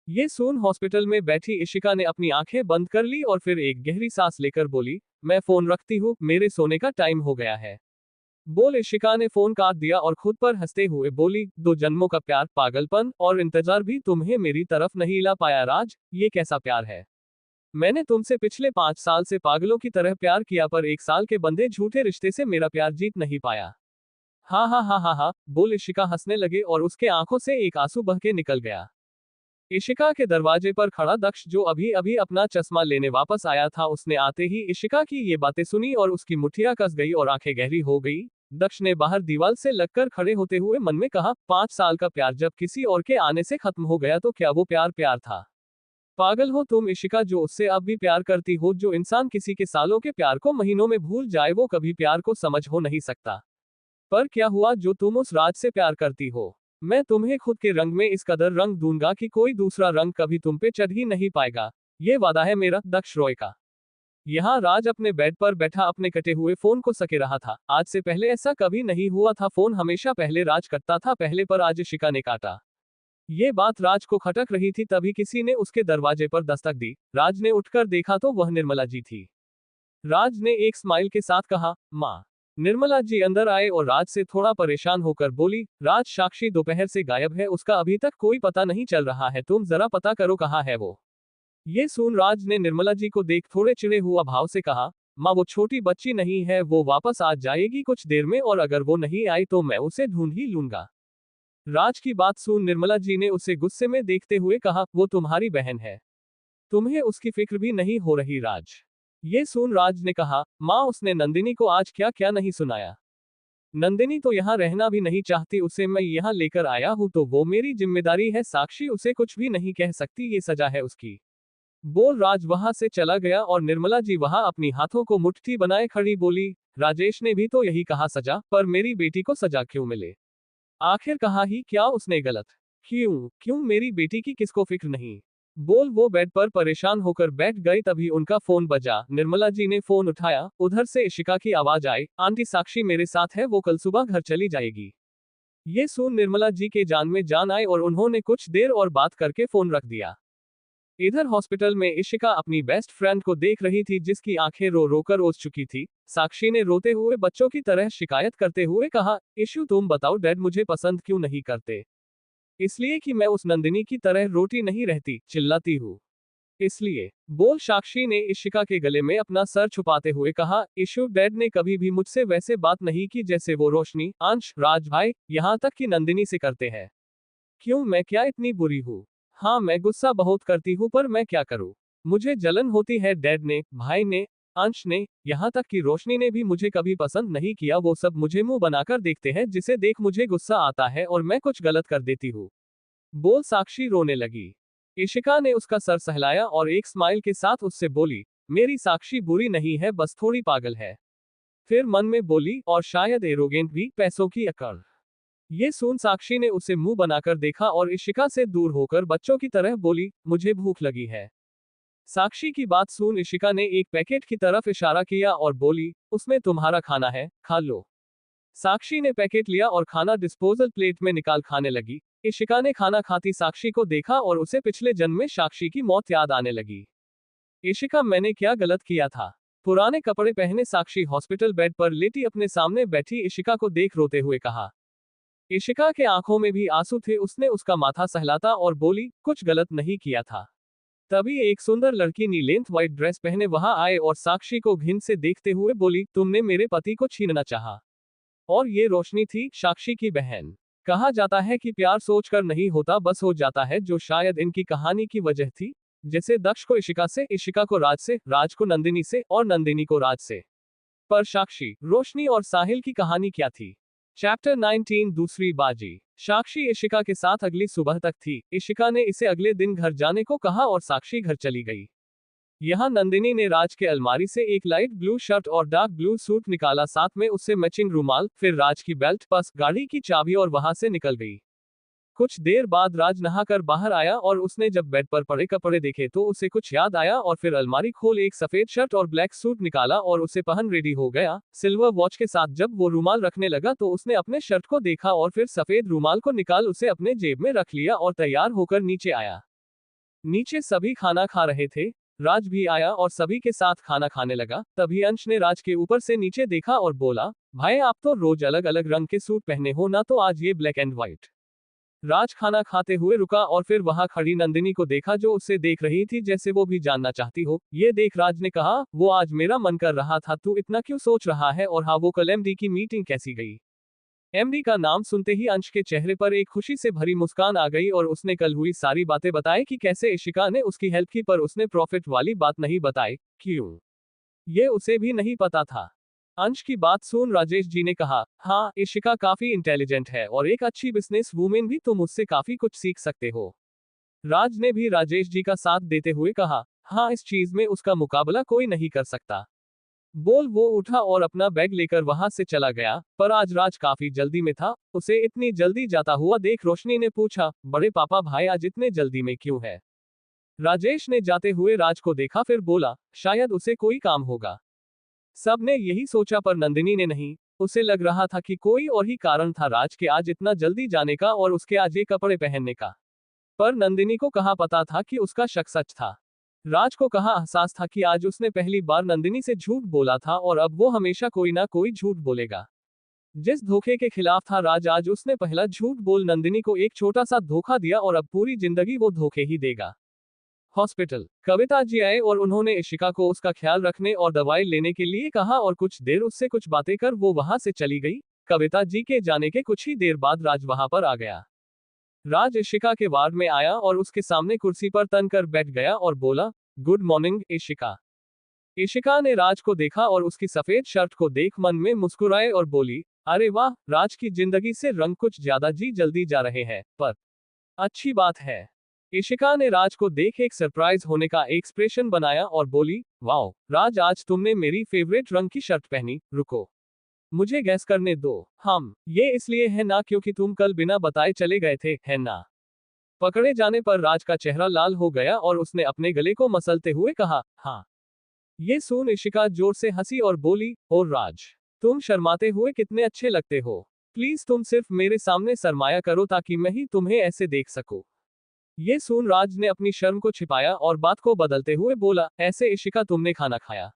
ये सुन हॉस्पिटल में बैठी इशिका ने अपनी आंखें बंद कर ली और फिर एक गहरी सांस लेकर बोली, मैं फोन रखती हूँ, मेरे सोने का टाइम हो गया है। बोल इशिका ने फोन काट दिया और खुद पर हंसते हुए बोली, 2 जन्मों का प्यार, पागलपन और इंतजार भी तुम्हें मेरी तरफ नहीं ला पाया राज, ये कैसा प्यार है। मैंने तुमसे पिछले 5 साल से पागलों की तरह प्यार किया, पर 1 साल के बंधे झूठे रिश्ते से मेरा प्यार जीत नहीं पाया। हाँ हाँ हाँ हाँ हाँ, बोल इशिका हंसने लगे और उसके आंखों से एक आंसू बह के निकल गया। इशिका के दरवाजे पर खड़ा दक्ष, जो अभी अभी अपना चश्मा लेने वापस आया था, उसने आते ही इशिका की ये बातें सुनी और उसकी मुठ्ठियां कस गई और आंखें गहरी हो गई। दक्ष ने बाहर दीवार से लगकर खड़े होते हुए मन में कहा, 5 साल का प्यार जब किसी और के आने से खत्म हो गया तो क्या वो प्यार प्यार था? पागल हो तुम इशिका, जो उससे अब भी प्यार करती हो। जो इंसान किसी के सालों के प्यार को महीनों में भूल जाए वो कभी प्यार को समझ हो नहीं सकता। पर क्या हुआ जो तुम उस राज से प्यार करती हो? मैं तुम्हें खुद के रंग में इस कदर रंग दूंगा कि कोई दूसरा रंग कभी तुम पे चढ़ ही नहीं पाएगा। ये वादा है मेरा, दक्ष रॉय का। यहाँ राज अपने बेड पर बैठा अपने कटे हुए फोन को सके रहा था। आज से पहले ऐसा कभी नहीं हुआ था। फोन हमेशा पहले राज कटता था पहले, पर आज इशिका ने काटा। ये बात राज को खटक रही थी, तभी किसी ने उसके दरवाजे पर दस्तक दी। राज ने उठकर देखा तो वह निर्मला जी थी। राज ने एक स्माइल के साथ कहा, माँ। निर्मला जी अंदर आए और राज से थोड़ा परेशान होकर बोली, राज, साक्षी दोपहर से गायब है, उसका अभी तक कोई पता नहीं चल रहा है, तुम जरा पता करो कहाँ है वो। ये सुन राज ने निर्मला जी को देख थोड़े चिढ़े हुआ भाव से कहा, माँ वो छोटी बच्ची नहीं है, वो वापस आ जाएगी कुछ देर में, और अगर वो नहीं आई तो मैं उसे ढूंढ ही लूंगा। राज की बात सुन निर्मला जी ने उसे गुस्से में देखते हुए कहा, वो तुम्हारी बहन है, तुम्हें उसकी फिक्र भी नहीं हो रही? राज। ये सुन राज ने कहा, माँ उसने नंदिनी को आज क्या क्या नहीं सुनाया। नंदिनी तो यहाँ रहना भी नहीं चाहती, उसे मैं यहाँ लेकर आया हूँ तो वो मेरी जिम्मेदारी है। साक्षी उसे कुछ भी नहीं कह सकती, ये सजा है उसकी। बोल राज वहां से चला गया और निर्मला जी वहां अपनी हाथों को मुट्ठी बनाए खड़ी बोली, राजेश ने भी तो यही कहा, सजा, पर मेरी बेटी को सजा क्यों मिले? आखिर कहा ही क्या उसने गलत? क्यों क्यों मेरी बेटी की किसको फिक्र नहीं? बोल। वो बेड पर परेशान होकर बैठ गए, तभी उनका फोन बजा। निर्मला जी ने फोन उठाया। उधर से इशिका की आवाज आई, आंटी साक्षी मेरे साथ है, वो कल सुबह घर चली जाएगी। ये सुन निर्मला जी के जान में जान आई और उन्होंने कुछ देर और बात करके फोन रख दिया। इधर हॉस्पिटल में इशिका अपनी बेस्ट फ्रेंड को देख रही थी जिसकी आंखें रो रो कर ओस चुकी थी। साक्षी ने रोते हुए बच्चों की तरह शिकायत करते हुए कहा, इशू तुम बताओ डैड मुझे पसंद क्यों नहीं करते? इसलिए कि मैं उस नंदिनी की तरह रोटी नहीं रहती, चिल्लाती हूँ इसलिए। बोल। साक्षी ने इशिका के गले में अपना सर छुपाते हुए कहा, इशू डैड ने कभी भी मुझसे वैसे बात नहीं की जैसे वो रोशनी, अंश, राज भाई, यहाँ तक कि नंदिनी से करते हैं। क्यों मैं क्या इतनी बुरी हूँ? हाँ मैं गुस्सा बहुत करती हूँ, पर मैं क्या करूँ? मुझे जलन होती है। डैड ने, भाई ने, अंश ने, यहाँ तक कि रोशनी ने भी मुझे कभी पसंद नहीं किया। वो सब मुझे मुंह बनाकर देखते हैं जिसे देख मुझे गुस्सा आता है और मैं कुछ गलत कर देती हूँ। बोल। साक्षी रोने लगी। इशिका ने उसका सर सहलाया और एक स्माइल के साथ उससे बोली, मेरी साक्षी बुरी नहीं है, बस थोड़ी पागल है। फिर मन में बोली, और शायद एरोगेंट भी, पैसों की अकड़। ये सुन साक्षी ने उसे मुंह बनाकर देखा और इशिका से दूर होकर बच्चों की तरह बोली, मुझे भूख लगी है। साक्षी की बात सुन इशिका ने एक पैकेट की तरफ इशारा किया और बोली, उसमें तुम्हारा खाना है, खा लो। साक्षी ने पैकेट लिया और खाना डिस्पोजल प्लेट में निकाल खाने लगी। इशिका ने खाना खाती साक्षी को देखा और उसे पिछले जन्म में साक्षी की मौत याद आने लगी। इशिका, मैंने क्या गलत किया था? पुराने कपड़े पहने साक्षी हॉस्पिटल बेड पर लेटी अपने सामने बैठी इशिका को देख रोते हुए कहा। इशिका के आंखों में भी आंसू थे। उसने उसका माथा सहलाता और बोली, कुछ गलत नहीं किया था। तभी एक सुंदर लड़की नीलेंथ व्हाइट ड्रेस पहने वहां आए और साक्षी को घिन से देखते हुए बोली, तुमने मेरे पति को छीनना चाहा। और ये रोशनी थी, साक्षी की बहन। कहा जाता है कि प्यार सोचकर नहीं होता, बस हो जाता है, जो शायद इनकी कहानी की वजह थी। जैसे दक्ष को इशिका से, इशिका को राज से, राज को नंदिनी से और नंदिनी को राज से। पर साक्षी, रोशनी और साहिल की कहानी क्या थी? चैप्टर 19 दूसरी बाजी। साक्षी इशिका के साथ अगली सुबह तक थी। इशिका ने इसे अगले दिन घर जाने को कहा और साक्षी घर चली गई। यहाँ नंदिनी ने राज के अलमारी से एक लाइट ब्लू शर्ट और डार्क ब्लू सूट निकाला, साथ में उससे मैचिंग रुमाल, फिर राज की बेल्ट, पर्स, गाड़ी की चाबी और वहां से निकल गई। कुछ देर बाद राज नहाकर बाहर आया और उसने जब बेड पर पड़े कपड़े देखे तो उसे कुछ याद आया और फिर अलमारी खोल एक सफेद शर्ट और ब्लैक सूट निकाला और उसे पहन रेडी हो गया। सिल्वर वॉच के साथ जब वो रुमाल रखने लगा तो उसने अपने शर्ट को देखा और फिर सफेद रुमाल को निकाल उसे अपने जेब में रख लिया और तैयार होकर नीचे आया। नीचे सभी खाना खा रहे थे। राज भी आया और सभी के साथ खाना खाने लगा। तभी अंश ने राज के ऊपर से नीचे देखा और बोला, भाई आप तो रोज अलग अलग रंग के सूट पहने हो ना, तो आज ये ब्लैक एंड व्हाइट। राज खाना खाते हुए रुका और फिर वहां खड़ी नंदिनी को देखा जो उससे देख रही थी जैसे वो भी जानना चाहती हो। ये देख राज ने कहा, वो आज मेरा मन कर रहा था, तू इतना क्यों सोच रहा है? और हाँ, वो कल एमडी की मीटिंग कैसी गई? एमडी का नाम सुनते ही अंश के चेहरे पर एक खुशी से भरी मुस्कान आ गई और उसने कल हुई सारी बातें बताई कि कैसे इशिका ने उसकी हेल्प की, पर उसने प्रॉफिट वाली बात नहीं बताई। क्यों? ये उसे भी नहीं पता था। अंश की बात सुन राजेश जी ने कहा, हाँ, इशिका काफी इंटेलिजेंट है और एक अच्छी बिजनेस वूमेन भी, तुम उससे काफी कुछ सीख सकते हो। राज ने भी राजेश जी का साथ देते हुए कहा, हाँ, इस चीज में उसका मुकाबला कोई नहीं कर सकता। बोल वो उठा और अपना बैग लेकर वहां से चला गया, पर आज राज काफी जल्दी में था। उसे इतनी जल्दी जाता हुआ देख रोशनी ने पूछा, बड़े पापा, भाई आज इतने जल्दी में क्यों है? राजेश ने जाते हुए राज को देखा, फिर बोला, शायद उसे कोई काम होगा। सबने यही सोचा पर नंदिनी ने नहीं। उसे लग रहा था कि कोई और ही कारण था राज के आज इतना जल्दी जाने का और उसके आज ये कपड़े पहनने का। पर नंदिनी को कहाँ पता था कि उसका शक सच था। राज को कहाँ एहसास था कि आज उसने पहली बार नंदिनी से झूठ बोला था और अब वो हमेशा कोई ना कोई झूठ बोलेगा। जिस धोखे के खिलाफ था राज, आज उसने पहला झूठ बोल नंदिनी को एक छोटा सा धोखा दिया और अब पूरी जिंदगी वो धोखे ही देगा। हॉस्पिटल कविता जी आए और उन्होंने इशिका को उसका ख्याल रखने और दवाई लेने के लिए कहा और कुछ देर उससे कुछ बातें कर वो वहां से चली गई। कविता जी के जाने के कुछ ही देर बाद राज वहां पर आ गया। राज इशिका के वार्ड में आया और उसके सामने कुर्सी पर तन कर बैठ गया और बोला, गुड मॉर्निंग इशिका। इशिका ने राज को देखा और उसकी सफेद शर्ट को देख मन में मुस्कुराए और बोली, अरे वाह, राज की जिंदगी से रंग कुछ ज्यादा जी जल्दी जा रहे हैं, पर अच्छी बात है। इशिका ने राज को देख एक सरप्राइज होने का एक्सप्रेशन बनाया और बोली, वाओ राज, आज तुमने मेरी फेवरेट रंग की शर्ट पहनी। रुको, मुझे गैस करने दो। हम ये इसलिए है ना क्योंकि तुम कल बिना बताए चले गए थे, है ना? पकड़े जाने पर राज का चेहरा लाल हो गया और उसने अपने गले को मसलते हुए कहा, हाँ। ये सुन इशिका जोर से हंसी और बोली, ओ राज, तुम शर्माते हुए कितने अच्छे लगते हो। प्लीज तुम सिर्फ मेरे सामने सरमाया करो ताकि मैं ही तुम्हें ऐसे देख सकूं। ये सुन राज ने अपनी शर्म को छिपाया और बात को बदलते हुए बोला, ऐसे इशिका तुमने खाना खाया?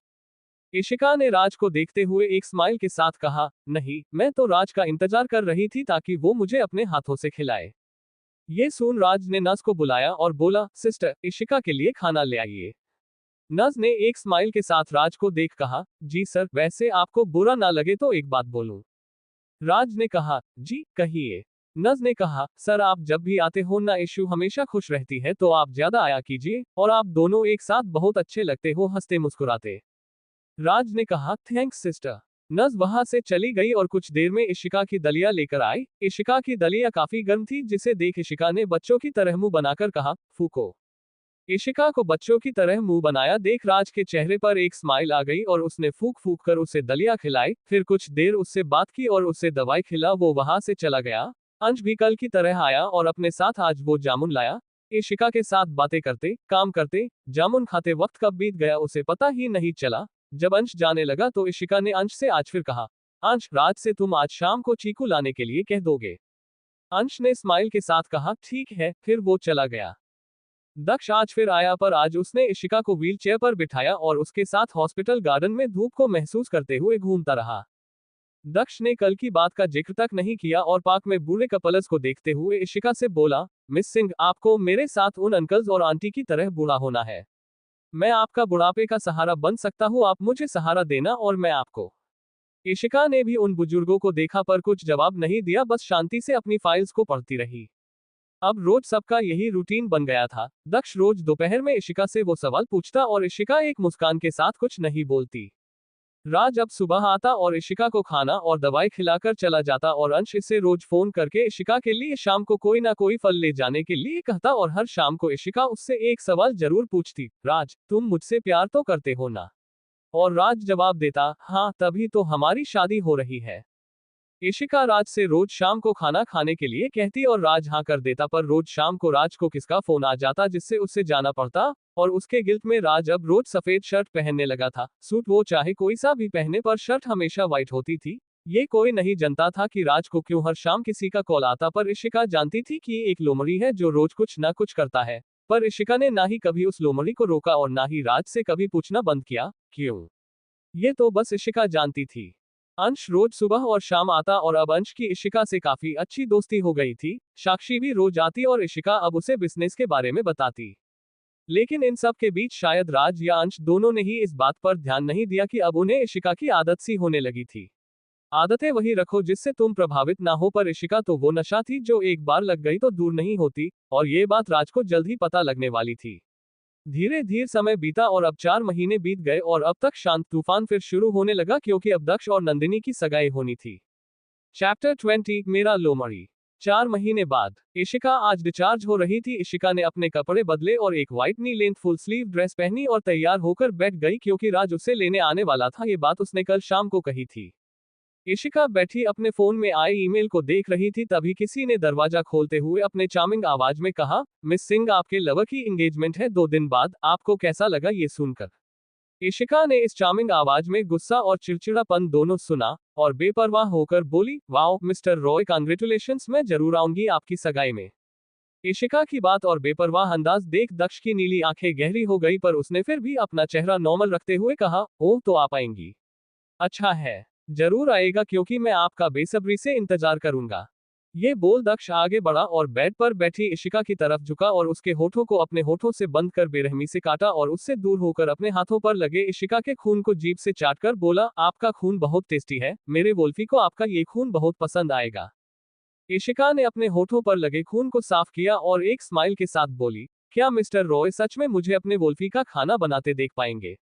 इशिका ने राज को देखते हुए एक स्माइल के साथ कहा, नहीं, मैं तो राज का इंतजार कर रही थी ताकि वो मुझे अपने हाथों से खिलाए। ये सुन राज ने नज को बुलाया और बोला, सिस्टर, इशिका के लिए खाना ले आइए। नज ने एक स्माइल के साथ राज को देख कहा, जी सर, वैसे आपको बुरा ना लगे तो एक बात बोलूं? राज ने कहा, जी कहिए। नज ने कहा, सर आप जब भी आते हो ना इशू हमेशा खुश रहती है, तो आप ज्यादा आया कीजिए, और आप दोनों एक साथ बहुत अच्छे लगते हो हंसते मुस्कुराते। राज ने कहा, थैंक्स सिस्टर। नज वहां से चली गई और कुछ देर में इशिका की दलिया लेकर आई। इशिका की दलिया काफी गर्म थी, जिसे देख इशिका ने बच्चों की तरह मुंह बनाकर कहा, फूको। इशिका को बच्चों की तरह मुंह बनाया देख राज के चेहरे पर एक स्माइल आ गई और उसने फूक फूक कर उसे दलिया खिलाई, फिर कुछ देर उससे बात की और उसे दवाई खिला वो वहां से चला गया। अंश भी कल की तरह आया और अपने साथ आज वो जामुन लाया। इशिका के साथ बातें करते, काम करते, जामुन खाते वक्त कब बीत गया उसे पता ही नहीं चला। जब अंश जाने लगा तो इशिका ने अंश से आज फिर कहा, अंश, राज से तुम आज शाम को चीकू लाने के लिए कह दोगे? अंश ने स्माइल के साथ कहा, ठीक है, फिर वो चला गया। दक्ष आज फिर आया, पर आज उसने इशिका को व्हीलचेयर पर बिठाया और उसके साथ हॉस्पिटल गार्डन में धूप को महसूस करते हुए घूमता रहा। दक्ष ने कल की बात का जिक्र तक नहीं किया और पार्क में बूढ़े कपल्स को देखते हुए इशिका से बोला, मिस सिंह, आपको मेरे साथ उन अंकल्स और आंटी की तरह बूढ़ा होना है। मैं आपका बुढ़ापे का सहारा बन सकता हूँ, आप मुझे सहारा देना और मैं आपको। इशिका ने भी उन बुजुर्गों को देखा पर कुछ जवाब नहीं दिया, बस शांति से अपनी फाइल्स को पढ़ती रही। अब रोज सबका यही रूटीन बन गया था। दक्ष रोज दोपहर में इशिका से वो सवाल पूछता और इशिका एक मुस्कान के साथ कुछ नहीं बोलती। राज अब सुबह आता और इशिका को खाना और दवाई खिलाकर चला जाता और अंश इसे रोज फोन करके इशिका के लिए शाम को कोई ना कोई फल ले जाने के लिए कहता और हर शाम को इशिका उससे एक सवाल जरूर पूछती, राज, तुम मुझसे प्यार तो करते हो ना? और राज जवाब देता, हाँ, तभी तो हमारी शादी हो रही है। इशिका राज से रोज शाम को खाना खाने के लिए कहती और राज हाँ कर देता, पर रोज शाम को राज को किसका फोन आ जाता जिससे उसे जाना पड़ता, और उसके गिल्ट में राज अब रोज सफेद शर्ट पहनने लगा था। सूट वो चाहे कोई सा भी पहने, पर शर्ट हमेशा व्हाइट होती थी। ये कोई नहीं जानता था कि राज को क्यों हर शाम किसी का कॉल आता, पर इशिका जानती थी कि ये एक लोमड़ी है जो रोज कुछ ना कुछ करता है। पर इशिका ने ना ही कभी उस लोमड़ी को रोका और ना ही राज से कभी पूछना बंद किया, क्यों? ये तो बस इशिका जानती थी। अंश रोज सुबह और शाम आता और अब अंश की इशिका से काफी अच्छी दोस्ती हो गई थी। साक्षी भी रोज आती और इशिका अब उसे बिजनेस के बारे में बताती। लेकिन इन सब के बीच शायद राज या अंश दोनों ने ही इस बात पर ध्यान नहीं दिया कि अब उन्हें इशिका की आदत सी होने लगी थी। आदतें वही रखो जिससे तुम प्रभावित ना हो, पर इशिका तो वो नशा थी जो एक बार लग गई तो दूर नहीं होती, और ये बात राज को जल्द ही पता लगने वाली थी। धीरे धीरे समय बीता और अब 4 महीने बीत गए और अब तक शांत तूफान फिर शुरू होने लगा क्योंकि अब दक्ष और नंदिनी की सगाई होनी थी। चैप्टर 20 मेरा लोमड़ी। 4 महीने बाद इशिका आज डिस्चार्ज हो रही थी। इशिका ने अपने कपड़े बदले और एक व्हाइट नी लेंथ फुल स्लीव ड्रेस पहनी और तैयार होकर बैठ गई क्योंकि राज उसे लेने आने वाला था। ये बात उसने कल शाम को कही थी। इशिका बैठी अपने फोन में आए ईमेल को देख रही थी, तभी किसी ने दरवाजा खोलते हुए अपने चार्मिंग आवाज में कहा, मिस सिंह आपके लवर की एंगेजमेंट है 2 दिन बाद, आपको कैसा लगा ये सुनकर। इशिका ने इस चार्मिंग आवाज में गुस्सा और चिड़चिड़ापन दोनों सुना और बेपरवाह होकर बोली, वाओ मिस्टर रॉय, कांग्रेचुलेशंस, मैं जरूर आऊंगी आपकी सगाई में। इशिका की बात और बेपरवाह अंदाज देख दक्ष की नीली आंखें गहरी हो गई, पर उसने फिर भी अपना चेहरा नॉर्मल रखते हुए कहा, ओह तो आप आएंगी, अच्छा है, जरूर आएगा क्योंकि मैं आपका बेसब्री से इंतजार करूंगा। ये बोल दक्ष आगे बढ़ा और बेड पर बैठी इशिका की तरफ झुका और उसके होठों को अपने होठों से बंद कर बेरहमी से काटा और उससे दूर होकर अपने हाथों पर लगे इशिका के खून को जीभ से चाटकर बोला, आपका खून बहुत टेस्टी है, मेरे वोल्फी को आपका ये खून बहुत पसंद आएगा। इशिका ने अपने होठों पर लगे खून को साफ किया और एक स्माइल के साथ बोली, क्या मिस्टर रॉय सच में मुझे अपने वोल्फी का खाना बनाते देख पाएंगे।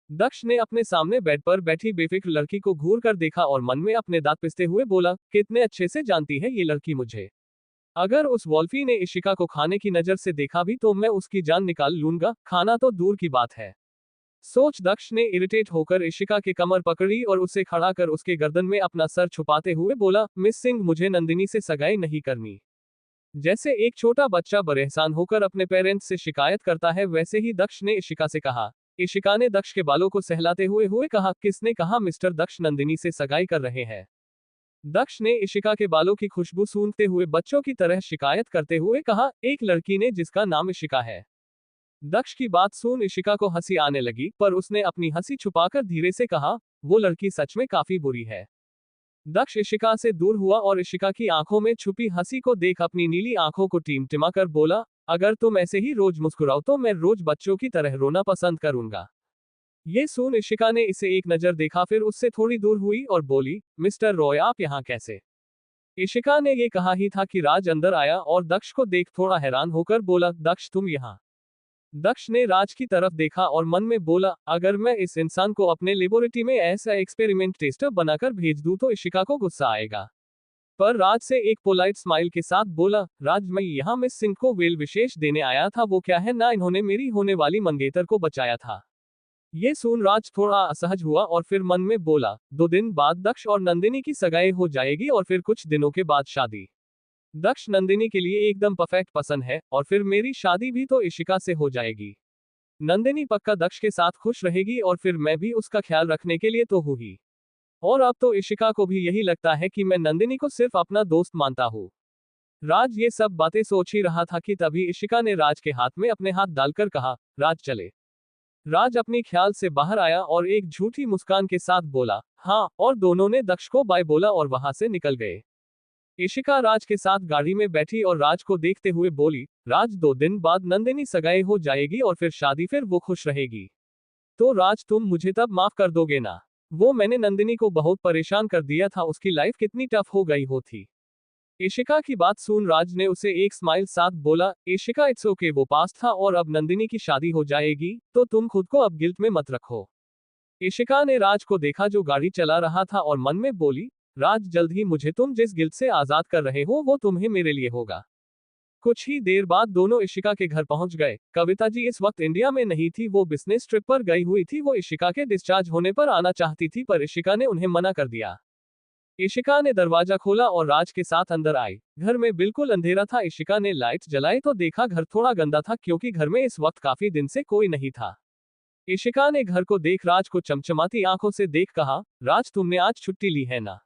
दक्ष ने अपने सामने बेड पर बैठी बेफिक्र लड़की को घूर कर देखा और मन में अपने दांत पिसते हुए बोला, कितने अच्छे से जानती है ये लड़की मुझे। अगर उस वोल्फी ने इशिका को खाने की नजर से देखा भी तो मैं उसकी जान निकाल लूंगा, खाना तो दूर की बात है। सोच दक्ष ने इरिटेट होकर इशिका के कमर पकड़ी और उसे खड़ा कर उसके गर्दन में अपना सर छुपाते हुए बोला, मिस सिंह मुझे नंदिनी से सगाई नहीं करनी। जैसे एक छोटा बच्चा बरहसान होकर अपने पेरेंट्स से शिकायत करता है, वैसे ही दक्ष ने इशिका से कहा। इशिका ने दक्ष के बालों को सहलाते हुए कहा, किसने कहा मिस्टर दक्ष नंदिनी से सगाई कर रहे हैं। दक्ष ने इशिका के बालों की खुशबू सूंघते हुए बच्चों की तरह शिकायत करते हुए कहा, एक लड़की ने जिसका नाम इशिका है। दक्ष की बात सुन इशिका को हंसी आने लगी, पर उसने अपनी हंसी छुपाकर धीरे से कहा, वो लड़की सच में काफी बुरी है। दक्ष इशिका से दूर हुआ और इशिका की आंखों में छुपी हंसी को देख अपनी नीली आंखों को टिमटिमाकर बोला, अगर तुम ऐसे ही रोज मुस्कुराओ तो मैं रोज बच्चों की तरह रोना पसंद करूंगा। ये सुन इशिका ने इसे एक नजर देखा, फिर उससे थोड़ी दूर हुई और बोली, मिस्टर रॉय आप यहाँ कैसे। इशिका ने ये कहा ही था कि राज अंदर आया और दक्ष को देख थोड़ा हैरान होकर बोला, दक्ष तुम यहाँ। दक्ष ने राज की तरफ देखा और मन में बोला, अगर मैं इस इंसान को अपने लेबोरेटरी में ऐसा एक्सपेरिमेंट टेस्टर बनाकर भेज दूं तो इशिका को गुस्सा आएगा। पर राज से एक पोलाइट स्माइल के साथ बोला, राज मैं यहाँ मिस सिंह को वेल विशेष देने आया था, वो क्या है ना इन्होंने मेरी होने वाली मंगेतर को बचाया था। ये सुन राज थोड़ा असहज हुआ और फिर मन में बोला, 2 दिन बाद दक्ष और नंदिनी की सगाई हो जाएगी और फिर कुछ दिनों के बाद शादी। दक्ष नंदिनी के लिए एकदम परफेक्ट पसंद है और फिर मेरी शादी भी तो इशिका से हो जाएगी। नंदिनी पक्का दक्ष के साथ खुश रहेगी और फिर मैं भी उसका ख्याल रखने के लिए तो हूँ ही। और अब तो इशिका को भी यही लगता है कि मैं नंदिनी को सिर्फ अपना दोस्त मानता हूँ। राज ये सब बातें सोच ही रहा था कि तभी इशिका ने राज के हाथ में अपने हाथ डालकर कहा, राज चले। राज अपनी ख्याल से बाहर आया और एक झूठी मुस्कान के साथ बोला, हाँ, और दोनों ने दक्ष को बाय बोला और वहां से निकल गए। इशिका राज के साथ गाड़ी में बैठी और राज को देखते हुए बोली, राज 2 दिन बाद नंदिनी सगाई हो जाएगी और फिर शादी, फिर वो खुश रहेगी। तो राज तुम मुझे तब माफ कर दोगे ना। वो मैंने नंदिनी को बहुत परेशान कर दिया था, उसकी लाइफ कितनी टफ हो गई हो थी। इशिका की बात सुन राज ने उसे एक स्माइल साथ बोला, इशिका इट्स ओके, वो पास था और अब नंदिनी की शादी हो जाएगी, तो तुम खुद को अब गिल्ट में मत रखो। इशिका ने राज को देखा जो गाड़ी चला रहा था और मन में बोली, राज जल्द ही मुझे तुम जिस गिल्ट से आजाद कर रहे हो वो तुम्हें मेरे लिए होगा। कुछ ही देर बाद दोनों इशिका के घर पहुंच गए। कविता जी इस वक्त इंडिया में नहीं थी, वो बिजनेस ट्रिप पर गई हुई थी। वो इशिका के डिस्चार्ज होने पर आना चाहती थी, पर इशिका ने उन्हें मना कर दिया। इशिका ने दरवाजा खोला और राज के साथ अंदर आई। घर में बिल्कुल अंधेरा था। इशिका ने लाइट्स जलाई तो देखा घर थोड़ा गंदा था क्योंकि घर में इस वक्त काफी दिन से कोई नहीं था। इशिका ने घर को देख राज को चमचमाती आंखों से देख कहा, राज तुमने आज छुट्टी ली है ना।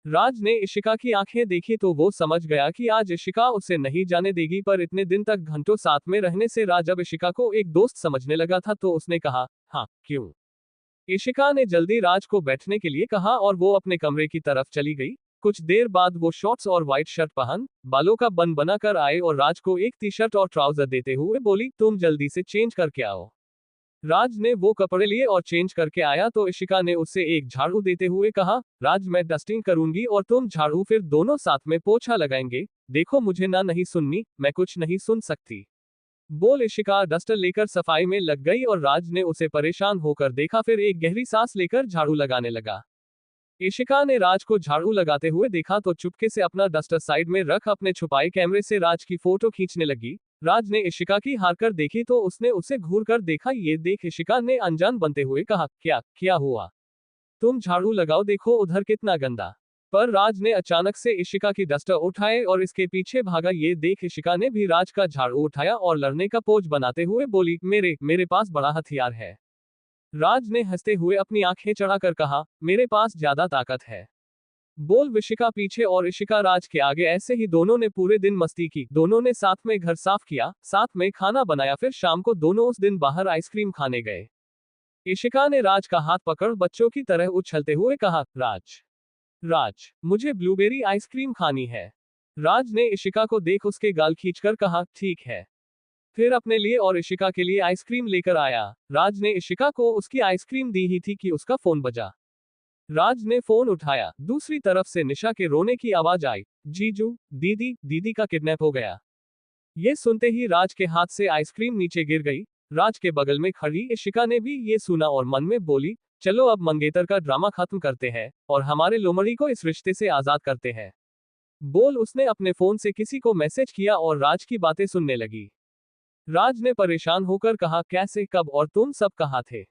राज ने इशिका की आंखें देखी तो वो समझ गया कि आज इशिका उसे नहीं जाने देगी, पर इतने दिन तक घंटों साथ में रहने से राज अब इशिका को एक दोस्त समझने लगा था, तो उसने कहा, हाँ क्यों। इशिका ने जल्दी राज को बैठने के लिए कहा और वो अपने कमरे की तरफ चली गई। कुछ देर बाद वो शॉर्ट्स और व्हाइट शर्ट पहन बालों का बन बनाकर आए और राज को एक टी शर्ट और ट्राउजर देते हुए बोली, तुम जल्दी से चेंज करके आओ। राज ने वो कपड़े लिए और चेंज करके आया तो इशिका ने उसे एक झाड़ू देते हुए कहा, राज मैं डस्टिंग करूंगी और तुम झाड़ू, फिर दोनों साथ में पोछा लगाएंगे। देखो मुझे ना नहीं सुननी, मैं कुछ नहीं सुन सकती। बोल इशिका डस्टर लेकर सफाई में लग गई और राज ने उसे परेशान होकर देखा, फिर एक गहरी सांस लेकर झाड़ू लगाने लगा। इशिका ने राज को झाड़ू लगाते हुए देखा तो चुपके से अपना डस्टर साइड में रख अपने छुपाए कैमरे से राज की फोटो खींचने लगी। राज ने इशिका की हारकर देखी तो उसने उसे घूर कर देखा। ये देख इशिका ने अनजान बनते हुए कहा, क्या क्या हुआ? तुम झाड़ू लगाओ, देखो उधर कितना गंदा। पर राज ने अचानक से इशिका की डस्टर उठाए और इसके पीछे भागा। ये देख इशिका ने भी राज का झाड़ू उठाया और लड़ने का पोज बनाते हुए बोली, मेरे मेरे पास बड़ा हथियार है। राज ने हंसते हुए अपनी आंखें चढ़ाकर कहा, मेरे पास ज्यादा ताकत है। बोल विशिका पीछे और इशिका राज के आगे। ऐसे ही दोनों ने पूरे दिन मस्ती की। दोनों ने साथ में घर साफ किया, साथ में खाना बनाया, फिर शाम को दोनों उस दिन बाहर आइसक्रीम खाने गए। इशिका ने राज का हाथ पकड़ बच्चों की तरह उछलते हुए कहा, राज राज मुझे ब्लूबेरी आइसक्रीम खानी है। राज ने इशिका को देख उसके गाल खींचकर कहा, ठीक है। फिर अपने लिए और इशिका के लिए आइसक्रीम लेकर आया। राज ने इशिका को उसकी आइसक्रीम दी ही थी कि उसका फोन बजा। राज ने फोन उठाया। दूसरी तरफ से निशा के रोने की आवाज आई, जीजू, दीदी दीदी का किडनैप हो गया। ये सुनते ही राज के हाथ से आइसक्रीम नीचे गिर गई। राज के बगल में खड़ी इशिका ने भी ये सुना और मन में बोली, चलो अब मंगेतर का ड्रामा खत्म करते हैं और हमारे लोमड़ी को इस रिश्ते से आजाद करते हैं। बोल उसने अपने फोन से किसी को मैसेज किया और राज की बातें सुनने लगी। राज ने परेशान होकर कहा, कैसे, कब और तुम सब कहाँ थे?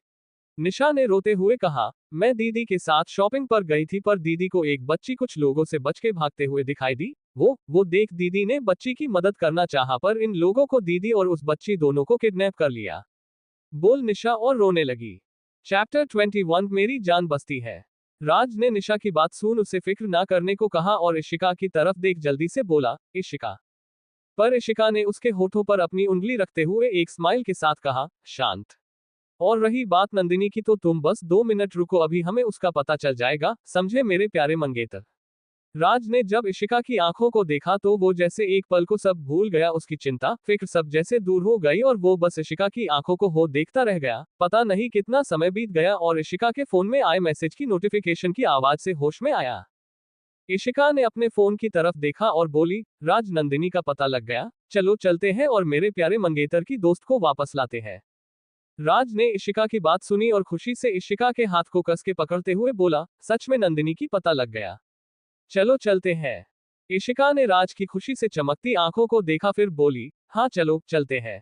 निशा ने रोते हुए कहा, मैं दीदी के साथ शॉपिंग पर गई थी पर दीदी को एक बच्ची कुछ लोगों से बच के भागते हुए दिखाई दी। वो देख दीदी ने बच्ची की मदद करना चाहा पर इन लोगों को दीदी और उस बच्ची दोनों को किडनैप कर लिया। बोल निशा और रोने लगी। चैप्टर 21 मेरी जान बसती है। राज ने निशा की बात सुन उसे फिक्र ना करने को कहा और इशिका की तरफ देख जल्दी से बोला, इशिका। पर इशिका ने उसके होठों पर अपनी उंगली रखते हुए एक स्माइल के साथ कहा, शांत। और रही बात नंदिनी की तो तुम बस 2 मिनट रुको, अभी हमें उसका पता चल जाएगा, समझे मेरे प्यारे मंगेतर। राज ने जब इशिका की आंखों को देखा तो वो जैसे एक पल को सब भूल गया। उसकी चिंता फिक्र सब जैसे दूर हो गई और वो बस इशिका की आंखों को हो देखता रह गया। पता नहीं कितना समय बीत गया और इशिका के फोन में आए मैसेज की नोटिफिकेशन की आवाज से होश में आया। इशिका ने अपने फोन की तरफ देखा और बोली, राज, नंदिनी का पता लग गया, चलो चलते हैं और मेरे प्यारे मंगेतर की दोस्त को वापस लाते हैं। राज ने इशिका की बात सुनी और खुशी से इशिका के हाथ को कस के पकड़ते हुए बोला, सच में नंदिनी की पता लग गया, चलो चलते हैं। इशिका ने राज की खुशी से चमकती आंखों को देखा, फिर बोली, हाँ चलो चलते हैं।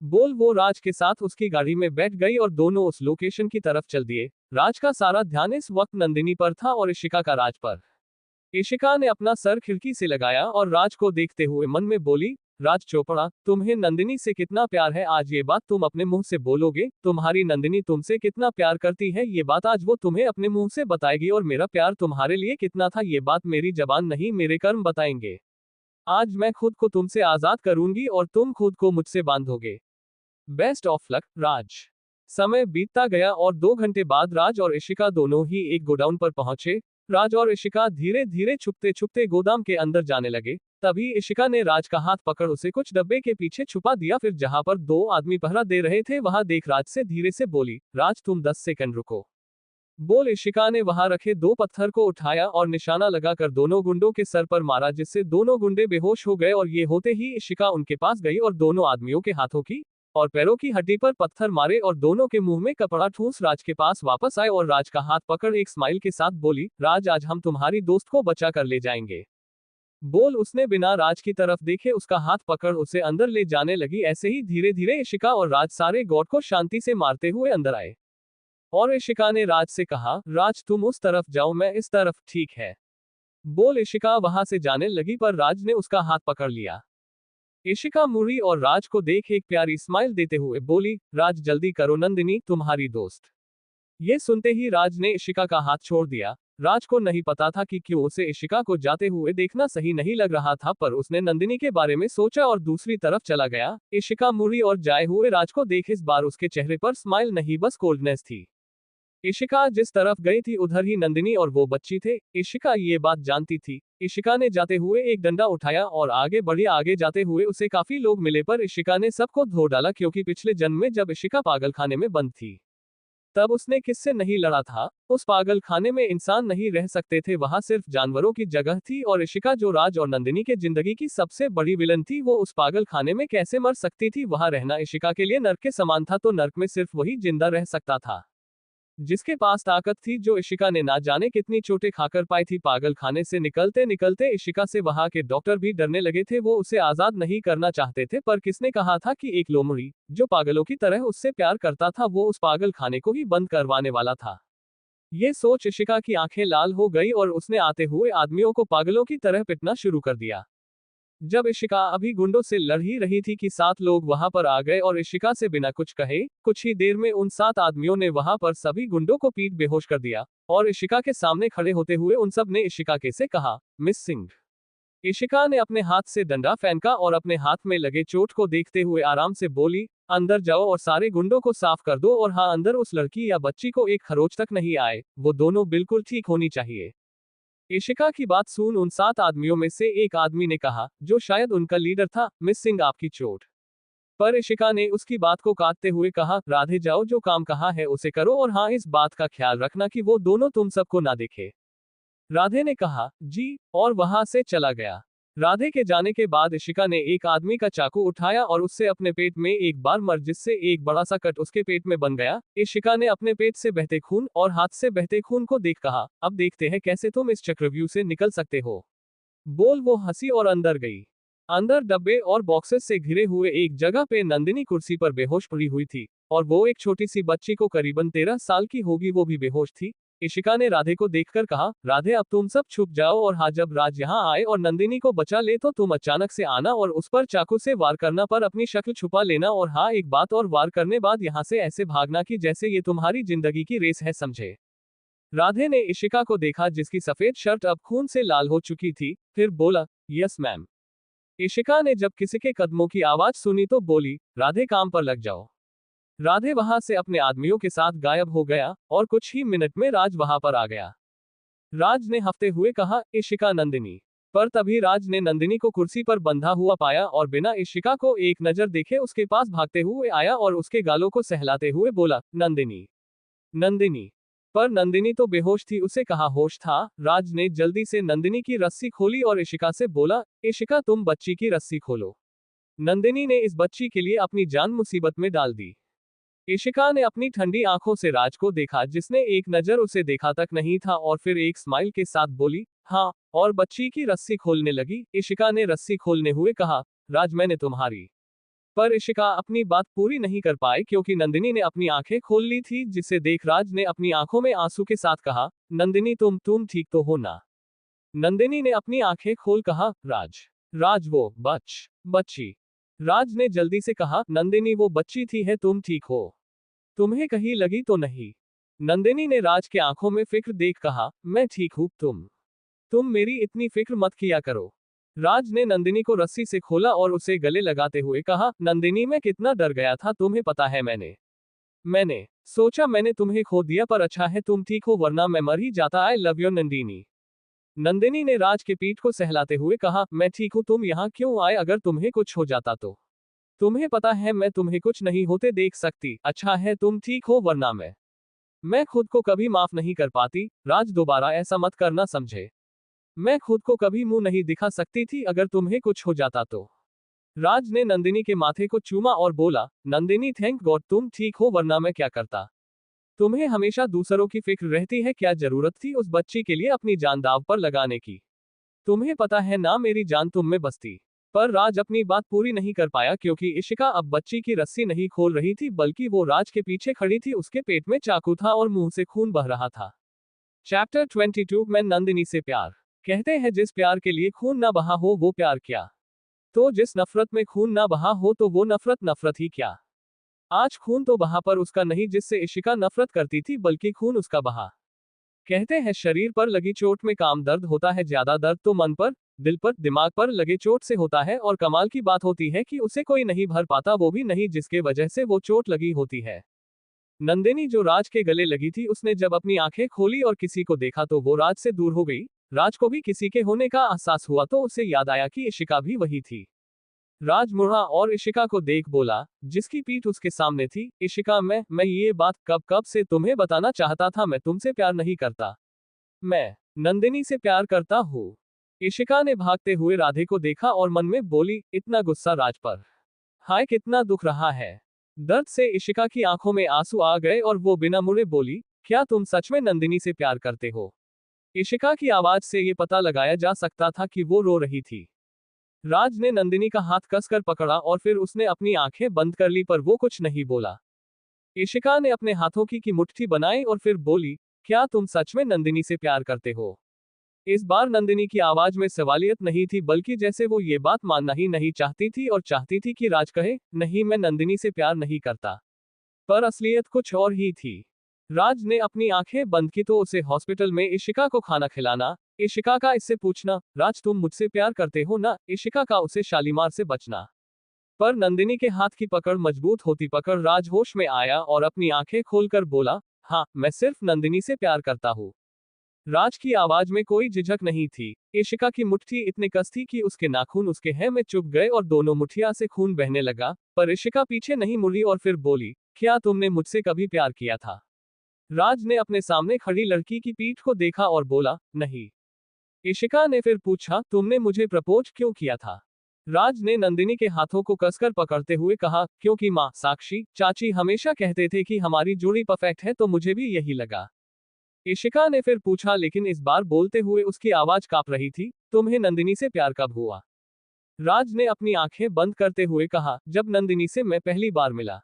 बोल वो राज के साथ उसकी गाड़ी में बैठ गई और दोनों उस लोकेशन की तरफ चल दिए। राज का सारा ध्यान इस वक्त नंदिनी पर था और इशिका का राज पर। इशिका ने अपना सर खिड़की से लगाया और राज को देखते हुए मन में बोली, राज चोपड़ा, तुम्हें नंदिनी से कितना प्यार है, आज ये बात तुम अपने मुंह से बोलोगे। तुम्हारी नंदिनी तुमसे कितना प्यार करती है, ये बात आज वो तुम्हें अपने मुंह से बताएगी। और मेरा प्यार तुम्हारे लिए कितना था, ये बात मेरी जबान नहीं मेरे कर्म बताएंगे। आज मैं खुद को तुमसे आजाद करूंगी और तुम खुद को मुझसे बांधोगे। बेस्ट ऑफ लक, राज। समय बीतता गया और 2 घंटे बाद राज और इशिका दोनों ही एक गोडाउन पर पहुंचे। राज और इशिका धीरे धीरे छुपते छुपते गोदाम के अंदर जाने लगे। तभी इशिका ने राज का हाथ पकड़ उसे कुछ डब्बे के पीछे छुपा दिया। फिर जहां पर 2 आदमी पहरा दे रहे थे वहां देख राज से धीरे से बोली, राज तुम 10 सेकंड रुको। बोल इशिका ने वहां रखे 2 पत्थर को उठाया और निशाना लगाकर दोनों गुंडों के सर पर मारा, जिससे दोनों गुंडे बेहोश हो गए। और ये होते ही इशिका उनके पास गई और दोनों आदमियों के हाथों की और पैरों की हड्डी पर पत्थर मारे और दोनों के मुंह में कपड़ा ठूंस राज के पास वापस आए और राज का हाथ पकड़ एक स्माइल के साथ बोली, राज आज हम तुम्हारी दोस्त को बचा कर ले जाएंगे। बोल उसने बिना राज की तरफ देखे उसका हाथ पकड़ उसे अंदर ले जाने लगी। ऐसे ही धीरे धीरे इशिका और राज सारे गॉड को शांति से मारते हुए अंदर आए। और इशिका ने राज से कहा, राज तुम उस तरफ जाओ, मैं इस तरफ, ठीक है। बोल इशिका वहां से जाने लगी पर राज ने उसका हाथ पकड़ लिया। इशिका मुड़ी और राज को देख एक प्यारी स्माइल देते हुए बोली, राज जल्दी करो, नंदिनी तुम्हारी दोस्त। ये सुनते ही राज ने इशिका का हाथ छोड़ दिया। राज को नहीं पता था कि क्यों उसे इशिका को जाते हुए देखना सही नहीं लग रहा था, पर उसने नंदिनी के बारे में सोचा और दूसरी तरफ चला गया। इशिका मुड़ी और जाए हुए राज को देख इस बार उसके चेहरे पर स्माइल नहीं बस कोल्डनेस थी। इशिका जिस तरफ गई थी उधर ही नंदिनी और वो बच्ची थे। इशिका ये बात जानती थी। इशिका ने जाते हुए एक डंडा उठाया और आगे बढ़ी। आगे जाते हुए उसे काफी लोग मिले पर इशिका ने सबको धो डाला, क्योंकि पिछले जन्म में जब इशिका पागलखाने में बंद थी तब उसने किससे नहीं लड़ा था? उस पागल खाने में इंसान नहीं रह सकते थे, वहां सिर्फ जानवरों की जगह थी। और इशिका जो राज और नंदिनी के जिंदगी की सबसे बड़ी विलन थी, वो उस पागल खाने में कैसे मर सकती थी? वहां रहना इशिका के लिए नर्क के समान था, तो नर्क में सिर्फ वही जिंदा रह सकता था जिसके पास ताकत थी, जो इशिका ने ना जाने कितनी चोटें खाकर पाई थी। पागल खाने से निकलते निकलते इशिका से वहां के डॉक्टर भी डरने लगे थे। वो उसे आजाद नहीं करना चाहते थे, पर किसने कहा था कि एक लोमड़ी जो पागलों की तरह उससे प्यार करता था, वो उस पागल खाने को ही बंद करवाने वाला था। ये सोच इशिका की आंखें लाल हो गई और उसने आते हुए आदमियों को पागलों की तरह पिटना शुरू कर दिया। जब इशिका अभी गुंडों से लड़ ही रही थी कि 7 लोग वहां पर आ गए और इशिका से बिना कुछ कहे कुछ ही देर में उन 7 आदमियों ने वहां पर सभी गुंडों को पीट बेहोश कर दिया। और इशिका के सामने खड़े होते हुए उन सब ने इशिका के से कहा, मिस सिंह। इशिका ने अपने हाथ से डंडा फेंका और अपने हाथ में लगे चोट को देखते हुए आराम से बोली, अंदर जाओ और सारे गुंडों को साफ कर दो। और हाँ, अंदर उस लड़की या बच्ची को एक खरोच तक नहीं आए, वो दोनों बिल्कुल ठीक होनी चाहिए। इशिका की बात सुन उन 7 आदमियों में से एक आदमी ने कहा, जो शायद उनका लीडर था, मिस सिंह आपकी चोट। पर इशिका ने उसकी बात को काटते हुए कहा, राधे जाओ, जो काम कहा है उसे करो, और हाँ, इस बात का ख्याल रखना कि वो दोनों तुम सबको ना देखे। राधे ने कहा, जी, और वहां से चला गया। राधे के जाने के बाद इशिका ने एक आदमी का चाकू उठाया और उससे अपने पेट में एक बार मर, जिससे एक बड़ा सा कट उसके पेट में बन गया। इशिका ने अपने पेट से बहते खून और हाथ से बहते खून को देख कहा, अब देखते हैं कैसे तुम इस चक्रव्यूह से निकल सकते हो। बोल वो हंसी और अंदर गई। अंदर डब्बे और बॉक्सेस से घिरे हुए एक जगह पे नंदिनी कुर्सी पर बेहोश पड़ी हुई थी, और वो एक छोटी सी बच्ची को करीबन 13 साल की होगी, वो भी बेहोश थी। इशिका ने राधे को देखकर कहा, राधे अब तुम सब छुप जाओ, और हाँ, जब राज यहाँ आए और नंदिनी को बचा ले तो तुम अचानक से आना और उस पर चाकू से वार करना, पर अपनी शक्ल छुपा लेना। और हाँ, एक बात और, वार करने बाद यहाँ से ऐसे भागना कि जैसे ये तुम्हारी जिंदगी की रेस है, समझे? राधे ने इशिका को देखा, जिसकी सफेद शर्ट अब खून से लाल हो चुकी थी, फिर बोला, यस मैम। इशिका ने जब किसी के कदमों की आवाज सुनी तो बोली, राधे काम पर लग जाओ। राधे वहां से अपने आदमियों के साथ गायब हो गया और कुछ ही मिनट में राज वहां पर आ गया। राज ने हंसते हुए कहा, इशिका नंदिनी। पर तभी राज ने नंदिनी को कुर्सी पर बंधा हुआ पाया और बिना इशिका को एक नजर देखे उसके पास भागते हुए आया और उसके गालों को सहलाते हुए बोला, नंदिनी, नंदिनी। पर नंदिनी तो बेहोश थी, उसे कहाँ होश था। राज ने जल्दी से नंदिनी की रस्सी खोली और इशिका से बोला, इशिका तुम बच्ची की रस्सी खोलो। नंदिनी ने इस बच्ची के लिए अपनी जान मुसीबत में डाल दी। इशिका ने अपनी ठंडी आंखों से राज को देखा, जिसने एक नजर उसे देखा तक नहीं था, और फिर एक स्माइल के साथ बोली, हाँ, और बच्ची की रस्सी खोलने लगी। इशिका ने रस्सी खोलने हुए कहा, राज मैंने तुम्हारी। पर इशिका अपनी बात पूरी नहीं कर पाई, क्योंकि नंदिनी ने अपनी आंखें खोल ली थी, जिसे देख राज ने अपनी आंखों में आंसू के साथ कहा, नंदिनी तुम ठीक तो हो ना? नंदिनी ने अपनी आंखें खोल कहा, राज। राज वो बच्ची। राज ने जल्दी से कहा, नंदिनी वो बच्ची थी, है तुम ठीक हो? तुम्हें कहीं लगी तो नहीं? नंदिनी ने राज के आंखों में फिक्र देख कहा, मैं ठीक हूं, तुम मेरी इतनी फिक्र मत किया करो। राज ने नंदिनी को रस्सी से खोला और उसे गले लगाते हुए कहा, नंदिनी मैं कितना डर गया था, तुम्हें पता है? मैंने सोचा मैंने तुम्हें खो दिया, पर अच्छा है तुम ठीक हो, वरना मैं मर ही जाता। I love you Nandini. Nandini ने राज के पीठ को सहलाते हुए कहा, मैं ठीक हूं, तुम यहाँ क्यों आए? अगर तुम्हें कुछ हो जाता तो? तुम्हें पता है मैं तुम्हें कुछ नहीं होते देख सकती। अच्छा है तुम ठीक हो, वरना मैं खुद को कभी माफ नहीं कर पाती। राज दोबारा ऐसा मत करना, समझे? मैं खुद को कभी मुंह नहीं दिखा सकती थी अगर तुम्हें कुछ हो जाता तो। राज ने नंदिनी के माथे को चूमा और बोला, नंदिनी थैंक गॉड तुम ठीक हो, वरना मैं क्या करता? तुम्हें हमेशा दूसरों की फिक्र रहती है, क्या जरूरत थी उस बच्ची के लिए अपनी जान दांव पर लगाने की? तुम्हें पता है ना मेरी जान तुम में बसती। पर राज अपनी बात पूरी नहीं कर पाया, क्योंकि इशिका अब बच्ची की रस्सी नहीं खोल रही थी, बल्कि वो राज के पीछे खड़ी थी। उसके पेट में चाकू था और मुंह से खून बह रहा था। चैप्टर 22 में नंदिनी से प्यार। कहते हैं जिस प्यार के लिए खून ना बहा हो वो प्यार क्या, तो जिस नफरत में खून ना बहा हो तो वो नफरत ही क्या। आज खून तो बहा, पर उसका नहीं जिससे इशिका नफरत करती थी, बल्कि खून उसका बहा। कहते हैं शरीर पर लगी चोट में काम दर्द होता है, ज्यादा दर्द तो मन पर, दिल पर, दिमाग पर लगे चोट से होता है। और कमाल की बात होती है कि उसे कोई नहीं भर पाता, वो भी नहीं जिसके वजह से वो चोट लगी होती है। नंदिनी जो राज के गले लगी थी, उसने जब अपनी आंखें खोली और किसी को देखा तो वो राज से दूर हो गई। राज को भी किसी के होने का एहसास हुआ तो उसे याद आया कि इशिका भी वही थी। राज मुड़ा और इशिका को देख बोला, जिसकी पीठ उसके सामने थी, इशिका मैं ये बात कब कब से तुम्हें बताना चाहता था, मैं तुमसे प्यार नहीं करता। मैं नंदिनी से प्यार करता हूँ। इशिका ने भागते हुए राधे को देखा और मन में बोली, इतना गुस्सा राज पर। हाय कितना दुख रहा है। दर्द से इशिका की आंखों में आंसू आ गए और वो बिना मुड़े बोली, क्या तुम सच में नंदिनी से प्यार करते हो? इशिका की आवाज से ये पता लगाया जा सकता था कि वो रो रही थी। राज ने नंदिनी का हाथ कसकर पकड़ा और फिर उसने अपनी आंखें बंद कर ली, पर वो कुछ नहीं बोला। इशिका ने अपने हाथों की मुट्ठी बनाई और फिर बोली, क्या तुम सच में नंदिनी से प्यार करते हो? इस बार नंदिनी की आवाज में सवालियत नहीं थी, बल्कि जैसे वो ये बात मानना ही नहीं चाहती थी और चाहती थी कि राज कहे, नहीं मैं नंदिनी से प्यार नहीं करता। पर असलियत कुछ और ही थी। राज ने अपनी आंखें बंद की तो उसे हॉस्पिटल में इशिका को खाना खिलाना, इशिका का इससे पूछना, राज तुम मुझसे प्यार करते हो ना, इशिका का उसे शालीमार से बचना। पर नंदिनी के हाथ की पकड़ मजबूत होती पकड़ राज होश में आया और अपनी आंखें खोलकर बोला, हाँ मैं सिर्फ नंदिनी से प्यार करता हूँ। राज की आवाज में कोई झिझक नहीं थी। इशिका की मुट्ठी इतनी कस थी कि उसके नाखून उसके हैं में चुभ गए और दोनों मुठ्ठियां से खून बहने लगा, पर इशिका पीछे नहीं मुड़ी और फिर बोली, क्या तुमने मुझसे कभी प्यार किया था? राज ने अपने सामने खड़ी लड़की की पीठ को देखा और बोला, नहीं। इशिका ने फिर पूछा, तुमने मुझे प्रपोज क्यों किया था? राज ने नंदिनी के हाथों को कसकर पकड़ते हुए कहा, क्योंकि माँ, साक्षी, चाची हमेशा कहते थे कि हमारी जोड़ी परफेक्ट है, तो मुझे भी यही लगा। इशिका ने फिर पूछा, लेकिन इस बार बोलते हुए उसकी आवाज कांप रही थी, तुम्हें नंदिनी से प्यार कब हुआ? राज ने अपनी आंखें बंद करते हुए कहा, जब नंदिनी से मैं पहली बार मिला।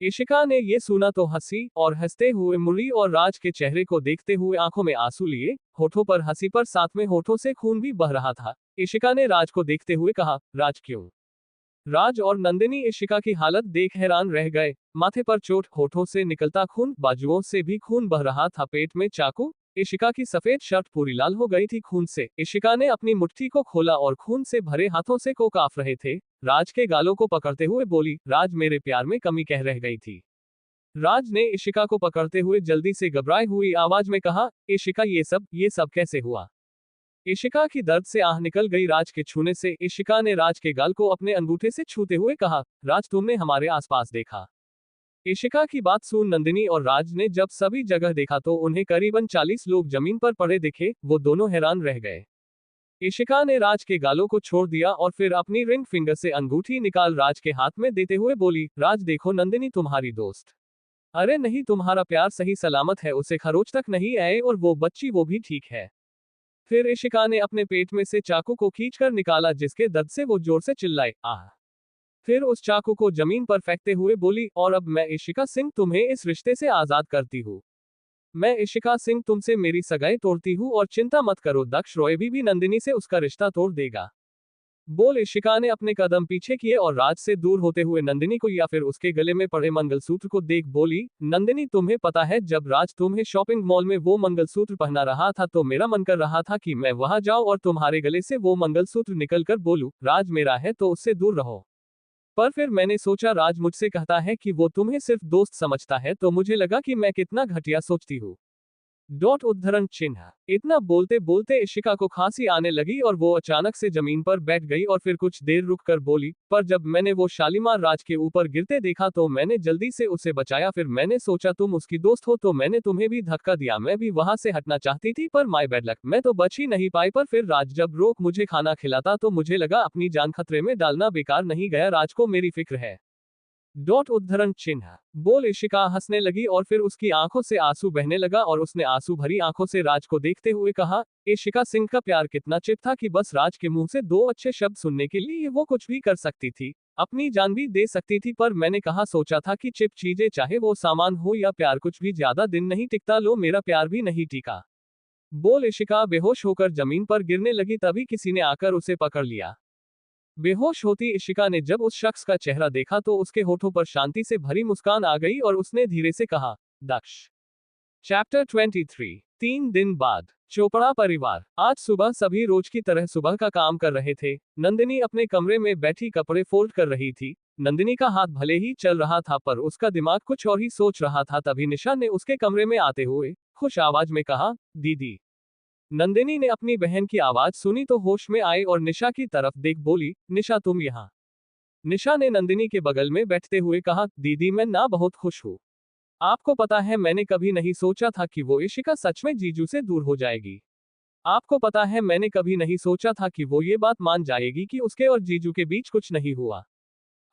इशिका ने ये सुना तो हंसी और हंसते हुए मुड़ी और राज के चेहरे को देखते हुए आंखों में आंसू लिए, होठों पर हंसी पर साथ में होठों से खून भी बह रहा था। इशिका ने राज को देखते हुए कहा, राज क्यों? राज और नंदिनी इशिका की हालत देख हैरान रह गए। माथे पर चोट, होठों से निकलता खून, बाजुओं से भी खून बह रहा था, पेट में चाकू। इशिका की सफेद शर्ट पूरी लाल हो गई थी खून से। इशिका ने अपनी मुट्ठी को खोला और खून से भरे हाथों से को काफ रहे थे। राज के गालों को पकड़ते हुए बोली, राज मेरे प्यार में कमी कह रह गई थी। राज ने इशिका को पकड़ते हुए जल्दी से घबराई हुई आवाज में कहा, इशिका ये सब कैसे हुआ? इशिका की दर्द से आह निकल गई राज के छूने से। इशिका ने राज के गाल को अपने अंगूठे से छूते हुए कहा, राज तुमने हमारे आसपास देखा? इशिका की बात सुन नंदिनी और राज ने जब सभी जगह देखा तो उन्हें करीबन 40 लोग जमीन पर पड़े दिखे। वो दोनों हैरान रह गए। इशिका ने राज के गालों को छोड़ दिया और फिर अपनी रिंग फिंगर से अंगूठी निकाल राज के हाथ में देते हुए बोली, राज देखो नंदिनी तुम्हारी दोस्त। अरे नहीं, तुम्हारा प्यार सही सलामत है, उसे खरोच तक नहीं आए और वो बच्ची वो भी ठीक है। फिर इशिका ने अपने पेट में से चाकू को खींचकर निकाला, जिसके दर्द से वो जोर से चिल्लाए, आह। फिर उस चाकू को जमीन पर फेंकते हुए बोली, और अब मैं इशिका सिंह तुम्हें इस रिश्ते से आजाद करती हूँ। मैं इशिका सिंह तुमसे मेरी सगाई तोड़ती हूँ और चिंता मत करो, दक्ष रॉय भी नंदिनी से उसका रिश्ता तोड़ देगा। बोल इशिका ने अपने कदम पीछे किए और राज से दूर होते हुए नंदिनी को या फिर उसके गले में पड़े मंगलसूत्र को देख बोली, नंदिनी तुम्हें पता है जब राज तुम्हें शॉपिंग मॉल में वो मंगलसूत्र पहना रहा था तो मेरा मन कर रहा था कि मैं वहां जाऊं और तुम्हारे गले से वो मंगलसूत्र निकल कर बोलूं, राज मेरा है तो उससे दूर रहो। पर फिर मैंने सोचा राज मुझसे कहता है कि वो तुम्हें सिर्फ दोस्त समझता है, तो मुझे लगा कि मैं कितना घटिया सोचती हूँ। डॉट उद्धरण चिन्ह। इतना बोलते बोलते इशिका को खांसी आने लगी और वो अचानक से जमीन पर बैठ गई और फिर कुछ देर रुक कर बोली, पर जब मैंने वो शालीमार राज के ऊपर गिरते देखा तो मैंने जल्दी से उसे बचाया। फिर मैंने सोचा तुम उसकी दोस्त हो तो मैंने तुम्हें भी धक्का दिया। मैं भी वहां से हटना चाहती थी पर माय बैड लक, मैं तो बच ही नहीं पाई। पर फिर राज जब रोक मुझे खाना खिलाता तो मुझे लगा अपनी जान खतरे में डालना बेकार नहीं गया। राज को मेरी फिक्र है। डॉट उद्धरण चिन्ह। बोल इशिका हंसने लगी और फिर उसकी आंखों से आंसू बहने लगा और उसने आंसू भरी आंखों से राज को देखते हुए कहा, इशिका सिंह का प्यार कितना चिप था कि बस राज के मुंह से दो अच्छे शब्द सुनने के लिए वो कुछ भी कर सकती थी, अपनी जान भी दे सकती थी। पर मैंने कहा सोचा था कि चिप चीजें चाहे वो सामान हो या प्यार कुछ भी ज्यादा दिन नहीं टिकता। लो मेरा प्यार भी नहीं टिका। बोल इशिका बेहोश होकर जमीन पर गिरने लगी, तभी किसी ने आकर उसे पकड़ लिया। बेहोश होती इशिका ने जब उस शख्स का चेहरा देखा तो उसके होठों पर शांति से भरी मुस्कान आ गई और उसने धीरे से कहा, दक्ष। चैप्टर 23। 3 दिन बाद चोपड़ा परिवार। आज सुबह सभी रोज की तरह सुबह का काम कर रहे थे। नंदिनी अपने कमरे में बैठी कपड़े फोल्ड कर रही थी। नंदिनी का हाथ भले ही चल रहा था पर उसका दिमाग कुछ और ही सोच रहा था। तभी निशा ने उसके कमरे में आते हुए खुश आवाज में कहा, दीदी। नंदिनी ने अपनी बहन की आवाज सुनी तो होश में आई और निशा की तरफ देख बोली, निशा तुम यहाँ। निशा ने नंदिनी के बगल में बैठते हुए कहा, दीदी मैं ना बहुत खुश हूँ। आपको पता है मैंने कभी नहीं सोचा था कि वो इशिका सच में जीजू से दूर हो जाएगी। आपको पता है मैंने कभी नहीं सोचा था कि वो ये बात मान जाएगी कि उसके और जीजू के बीच कुछ नहीं हुआ।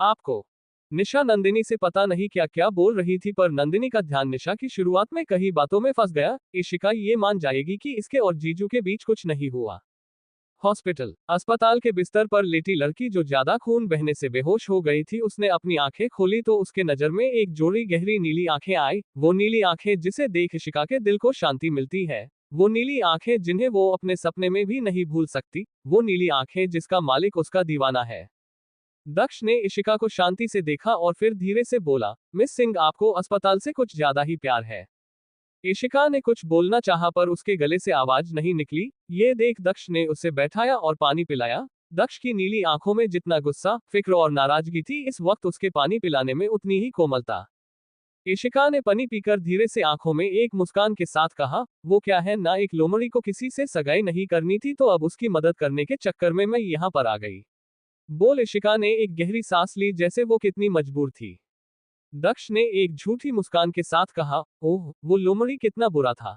आपको। निशा नंदिनी से पता नहीं क्या क्या बोल रही थी पर नंदिनी का ध्यान निशा की शुरुआत में कई बातों में फंस गया। इशिका ये मान जाएगी कि इसके और जीजू के बीच कुछ नहीं हुआ। हॉस्पिटल अस्पताल के बिस्तर पर लेटी लड़की जो ज्यादा खून बहने से बेहोश हो गई थी, उसने अपनी आंखें खोली तो उसके नजर में एक जोड़ी गहरी नीली आंखें आई। वो नीली आंखें जिसे देख इशिका के दिल को शांति मिलती है। वो नीली आंखें जिन्हें वो अपने सपने में भी नहीं भूल सकती। वो नीली आंखें जिसका मालिक उसका दीवाना है। दक्ष ने इशिका को शांति से देखा और फिर धीरे से बोला, मिस सिंह आपको अस्पताल से कुछ ज्यादा ही प्यार है। इशिका ने कुछ बोलना चाहा पर उसके गले से आवाज नहीं निकली। ये देख दक्ष ने उसे बैठाया और पानी पिलाया। दक्ष की नीली आंखों में जितना गुस्सा, फिक्र और नाराजगी थी, इस वक्त उसके पानी पिलाने में उतनी ही कोमलता। इशिका ने पानी पीकर धीरे से आंखों में एक मुस्कान के साथ कहा, वो क्या है ना, एक लोमड़ी को किसी से सगाई नहीं करनी थी तो अब उसकी मदद करने के चक्कर में मैं यहाँ पर आ गई। बोल इशिका ने एक गहरी सांस ली जैसे वो कितनी मजबूर थी। दक्ष ने एक झूठी मुस्कान के साथ कहा, ओह वो लोमड़ी कितना बुरा था।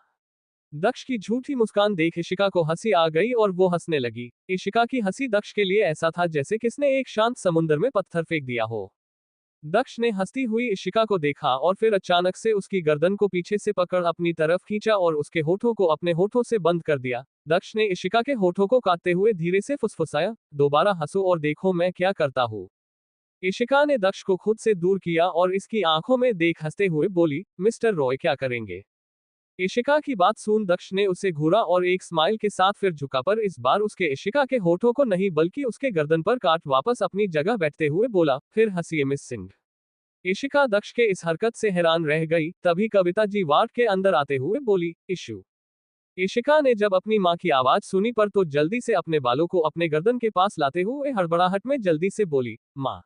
दक्ष की झूठी मुस्कान देख इशिका को हंसी आ गई और वो हंसने लगी। इशिका की हंसी दक्ष के लिए ऐसा था जैसे किसने एक शांत समुद्र में पत्थर फेंक दिया हो। दक्ष ने हंसती हुई इशिका को देखा और फिर अचानक से उसकी गर्दन को पीछे से पकड़ अपनी तरफ खींचा और उसके होठों को अपने होठों से बंद कर दिया। दक्ष ने इशिका के होठों को काटते हुए धीरे से फुसफुसाया, दोबारा हंसो और देखो मैं क्या करता हूँ। इशिका ने दक्ष को खुद से दूर किया और इसकी आंखों में देख हंसते हुए बोली, मिस्टर रॉय क्या करेंगे। इशिका की बात सुन दक्ष ने उसे घूरा और एक स्माइल के साथ फिर झुका, पर इस बार उसके इशिका के होठों को नहीं बल्कि उसके गर्दन पर काट वापस अपनी जगह बैठते हुए बोला, फिर हंसिए मिस सिंह। इशिका दक्ष के इस हरकत से हैरान रह गई। तभी कविता जी वार्ड के अंदर आते हुए बोली, इशू। इशिका ने जब अपनी माँ की आवाज सुनी पर तो जल्दी से अपने बालों को अपने गर्दन के पास लाते हुए हड़बड़ाहट में जल्दी से बोली, माँ।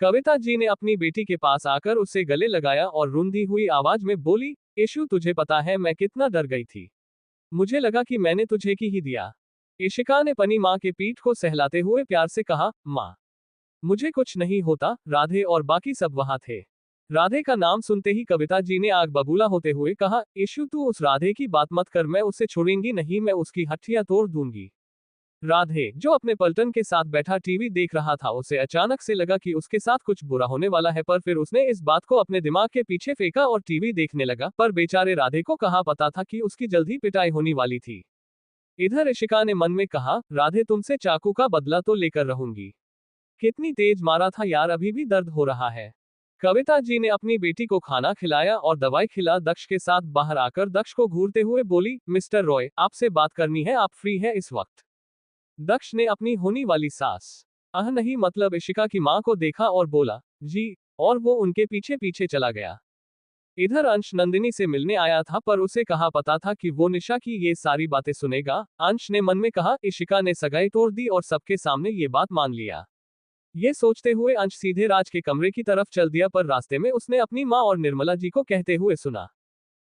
कविता जी ने अपनी बेटी के पास आकर उसे गले लगाया और रुंधी हुई आवाज में बोली, इशू तुझे पता है मैं कितना डर गई थी। मुझे लगा कि मैंने तुझे की ही दिया। इशिका ने अपनी माँ के पीठ को सहलाते हुए प्यार से कहा, माँ मुझे कुछ नहीं होता। राधे और बाकी सब वहां थे। राधे का नाम सुनते ही कविता जी ने आग बबूला होते हुए कहा, इशू तू उस राधे की बात मत कर, मैं उसे छोड़ूंगी नहीं, मैं उसकी हड्डियां तोड़ दूंगी। राधे जो अपने पलटन के साथ बैठा टीवी देख रहा था, उसे अचानक से लगा कि उसके साथ कुछ बुरा होने वाला है, पर फिर उसने इस बात को अपने दिमाग के पीछे फेंका और टीवी देखने लगा। पर बेचारे राधे को कहाँ पता था कि उसकी जल्द ही पिटाई होने वाली थी। इधर इशिका ने मन में कहा, राधे तुमसे चाकू का बदला तो लेकर रहूंगी। कितनी तेज मारा था यार, अभी भी दर्द हो रहा है। कविता जी ने अपनी बेटी को खाना खिलाया और दवाई खिला दक्ष के साथ बाहर आकर दक्ष को घूरते हुए बोली, मिस्टर रॉय आपसे बात करनी है, आप फ्री है इस वक्त। दक्ष ने अपनी होने वाली सास नहीं मतलब इशिका की मां को देखा और बोला, जी, और वो उनके पीछे पीछे चला गया। इधर अंश नंदिनी से मिलने आया था पर उसे कहाँ पता था कि वो निशा की ये सारी बातें सुनेगा। अंश ने मन में कहा, इशिका ने सगाई तोड़ दी और सबके सामने ये बात मान लिया। ये सोचते हुए अंश सीधे राज के कमरे की तरफ चल दिया, पर रास्ते में उसने अपनी माँ और निर्मला जी को कहते हुए सुना,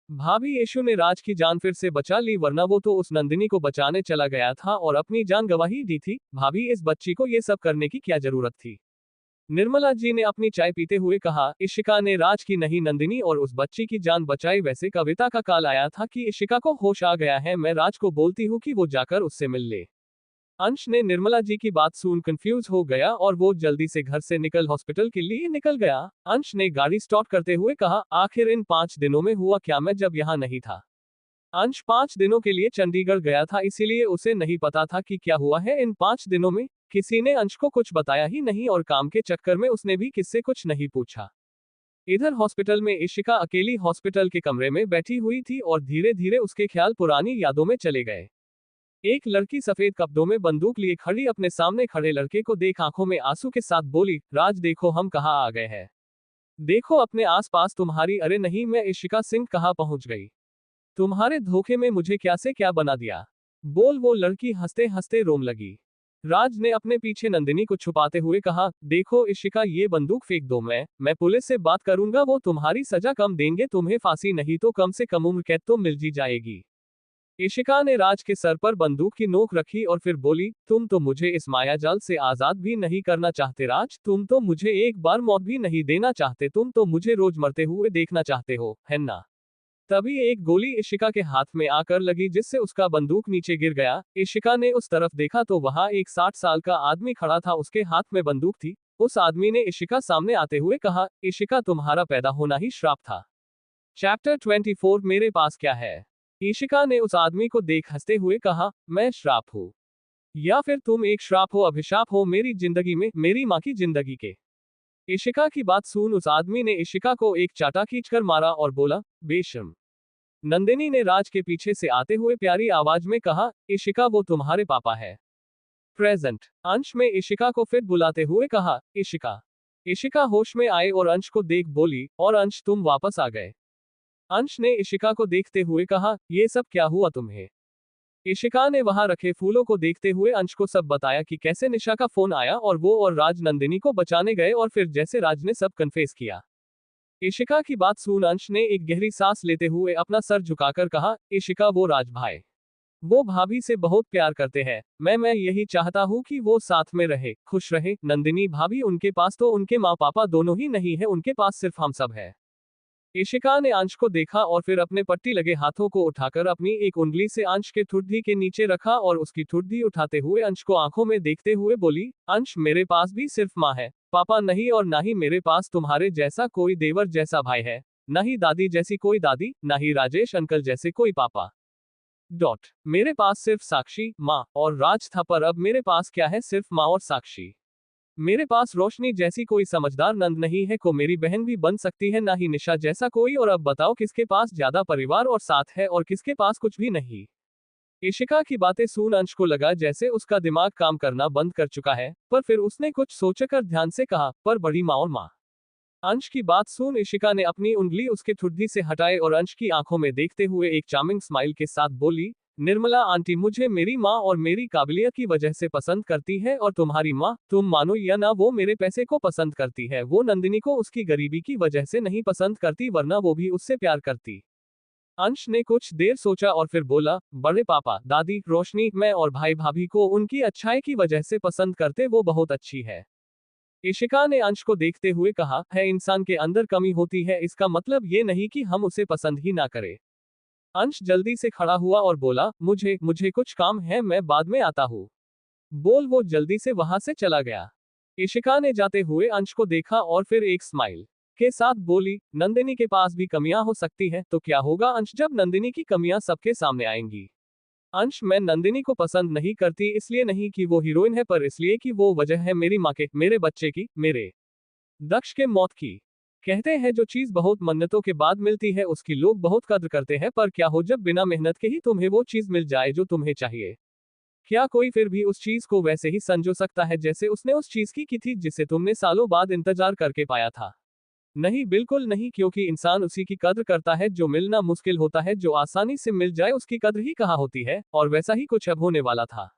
भाभी यशु ने राज की जान फिर से बचा ली, वरना वो तो उस नंदिनी को बचाने चला गया था और अपनी जान गंवा ही दी थी। भाभी इस बच्ची को ये सब करने की क्या जरूरत थी। निर्मला जी ने अपनी चाय पीते हुए कहा, इशिका ने राज की नहीं नंदिनी और उस बच्ची की जान बचाई। वैसे कविता का कॉल आया था कि इशिका को होश आ गया है, मैं राज को बोलती हूँ कि वो जाकर उससे मिल ले। अंश ने निर्मला जी की बात सुन कंफ्यूज हो गया और वो जल्दी से घर से निकल हॉस्पिटल के लिए निकल गया। अंश ने गाड़ी स्टार्ट करते हुए कहा, आखिर इन 5 दिनों में हुआ क्या, मैं जब यहाँ नहीं था। अंश 5 दिनों के लिए चंडीगढ़ गया था, इसीलिए उसे नहीं पता था कि क्या हुआ है इन 5 दिनों में। किसी ने अंश को कुछ बताया ही नहीं और काम के चक्कर में उसने भी किससे कुछ नहीं पूछा। इधर हॉस्पिटल में इशिका अकेली हॉस्पिटल के कमरे में बैठी हुई थी और धीरे धीरे उसके ख्याल पुरानी यादों में चले गए। एक लड़की सफेद कपड़ों में बंदूक लिए खड़ी अपने सामने खड़े लड़के को देख आंखों में आंसू के साथ बोली, राज देखो हम कहाँ आ गए हैं। देखो अपने आसपास तुम्हारी। अरे नहीं, मैं इशिका सिंह कहाँ पहुंच गई। तुम्हारे धोखे में मुझे क्या से क्या बना दिया। बोल वो लड़की हंसते हंसते रोम लगी। राज ने अपने पीछे नंदिनी को छुपाते हुए कहा, देखो इशिका ये बंदूक फेंक दो, मैं पुलिस से बात करूंगा, वो तुम्हारी सजा कम देंगे, तुम्हें फांसी नहीं तो कम से कम उम्र कैद तो मिल जी जाएगी। इशिका ने राज के सर पर बंदूक की नोक रखी और फिर बोली, तुम तो मुझे इस मायाजाल से आजाद भी नहीं करना चाहते राज, तुम तो मुझे एक बार मौत भी नहीं देना चाहते, तुम तो मुझे रोज मरते हुए देखना चाहते हो, है ना? तभी एक गोली इशिका के हाथ में आकर लगी जिससे उसका बंदूक नीचे गिर गया। इशिका ने उस तरफ देखा तो वहां एक 60 साल का आदमी खड़ा था, उसके हाथ में बंदूक थी। उस आदमी ने इशिका सामने आते हुए कहा, इशिका तुम्हारा पैदा होना ही श्राप था। चैप्टर 24 मेरे पास क्या है? इशिका ने उस आदमी को देख हंसते हुए कहा, मैं श्राप हूँ या फिर तुम एक श्राप हो, अभिशाप हो मेरी जिंदगी में, मेरी माँ की जिंदगी के। इशिका की बात सुन उस आदमी ने इशिका को एक चाटा खींचकर मारा और बोला, बेशर्म। नंदिनी ने राज के पीछे से आते हुए प्यारी आवाज में कहा, इशिका वो तुम्हारे पापा है। प्रेजेंट अंश में इशिका को फिर बुलाते हुए कहा, इशिका। इशिका होश में आए और अंश को देख बोली, और अंश तुम वापस आ गए। अंश ने इशिका को देखते हुए कहा, ये सब क्या हुआ तुम्हें? इशिका ने वहां रखे फूलों को देखते हुए अंश को सब बताया कि कैसे निशा का फोन आया और वो और राज नंदिनी को बचाने गए और फिर जैसे राज ने सब कन्फेस किया। इशिका की बात सुन अंश ने एक गहरी सांस लेते हुए अपना सर झुकाकर कहा, इशिका वो राज भाई, वो भाभी से बहुत प्यार करते हैं, मैं यही चाहता हूँ कि वो साथ में रहे, खुश रहे। नंदिनी भाभी उनके पास तो उनके माँ पापा दोनों ही नहीं है, उनके पास सिर्फ हम सब है। इशिका ने अंश को देखा और फिर अपने पट्टी लगे हाथों को उठाकर अपनी एक उंगली से अंश के ठुड्डी के नीचे रखा और उसकी ठुड्डी उठाते हुए अंश को आंखों में देखते हुए बोली, अंश मेरे पास भी सिर्फ माँ है, पापा नहीं, और ना ही मेरे पास तुम्हारे जैसा कोई देवर जैसा भाई है, ना ही दादी जैसी कोई दादी, ना ही राजेश अंकल जैसे कोई पापा। मेरे पास सिर्फ साक्षी, माँ और राज था, पर अब मेरे पास क्या है? सिर्फ माँ और साक्षी। मेरे पास रोशनी जैसी कोई समझदार नंद नहीं है, को मेरी बहन भी बन सकती है, ना ही निशा जैसा कोई। और अब बताओ किसके पास ज्यादा परिवार और साथ है और किसके पास कुछ भी नहीं। इशिका की बातें सुन अंश को लगा जैसे उसका दिमाग काम करना बंद कर चुका है, पर फिर उसने कुछ सोचकर ध्यान से कहा, पर बड़ी माँ और माँ। अंश की बात सुन इशिका ने अपनी उंगली उसके ठुड्डी से हटाए और अंश की आंखों में देखते हुए एक चार्मिंग स्माइल के साथ बोली, निर्मला आंटी मुझे मेरी माँ और मेरी काबिलियत की वजह से पसंद करती है, और तुम्हारी माँ, तुम मानो या ना, वो मेरे पैसे को पसंद करती है, वो नंदिनी को उसकी गरीबी की वजह से नहीं पसंद करती, वरना वो भी उससे प्यार करती। अंश ने कुछ देर सोचा और फिर बोला, बड़े पापा, दादी, रोशनी, मैं और भाई भाभी को उनकी अच्छाई की वजह से पसंद करते, वो बहुत अच्छी है। इशिका ने अंश को देखते हुए कहा, है इंसान के अंदर कमी होती है, इसका मतलब ये नहीं कि हम उसे पसंद ही ना करें। अंश जल्दी से खड़ा हुआ और बोला, मुझे मुझे कुछ काम है, मैं बाद में आता हूँ। बोल वो जल्दी से वहां से चला गया। इशिका ने जाते हुए अंश को देखा और फिर एक स्माइल के साथ बोली, नंदिनी के पास भी कमियां हो सकती है, तो क्या होगा अंश जब नंदिनी की कमियां सबके सामने आएंगी? अंश मैं नंदिनी को पसंद नहीं करती, इसलिए नहीं कि वो हीरोइन है, पर इसलिए कि वो वजह है मेरी माँ के, मेरे बच्चे की, मेरे दक्ष के मौत की। कहते हैं जो चीज बहुत मन्नतों के बाद मिलती है उसकी लोग बहुत कद्र करते हैं, पर क्या हो जब बिना मेहनत के ही तुम्हें वो चीज मिल जाए जो तुम्हें चाहिए? क्या कोई फिर भी उस चीज को वैसे ही संजो सकता है जैसे उसने उस चीज की थी जिसे तुमने सालों बाद इंतजार करके पाया था? नहीं, बिल्कुल नहीं, क्योंकि इंसान उसी की कद्र करता है जो मिलना मुश्किल होता है, जो आसानी से मिल जाए उसकी कद्र ही कहाँ होती है, और वैसा ही कुछ अब होने वाला था।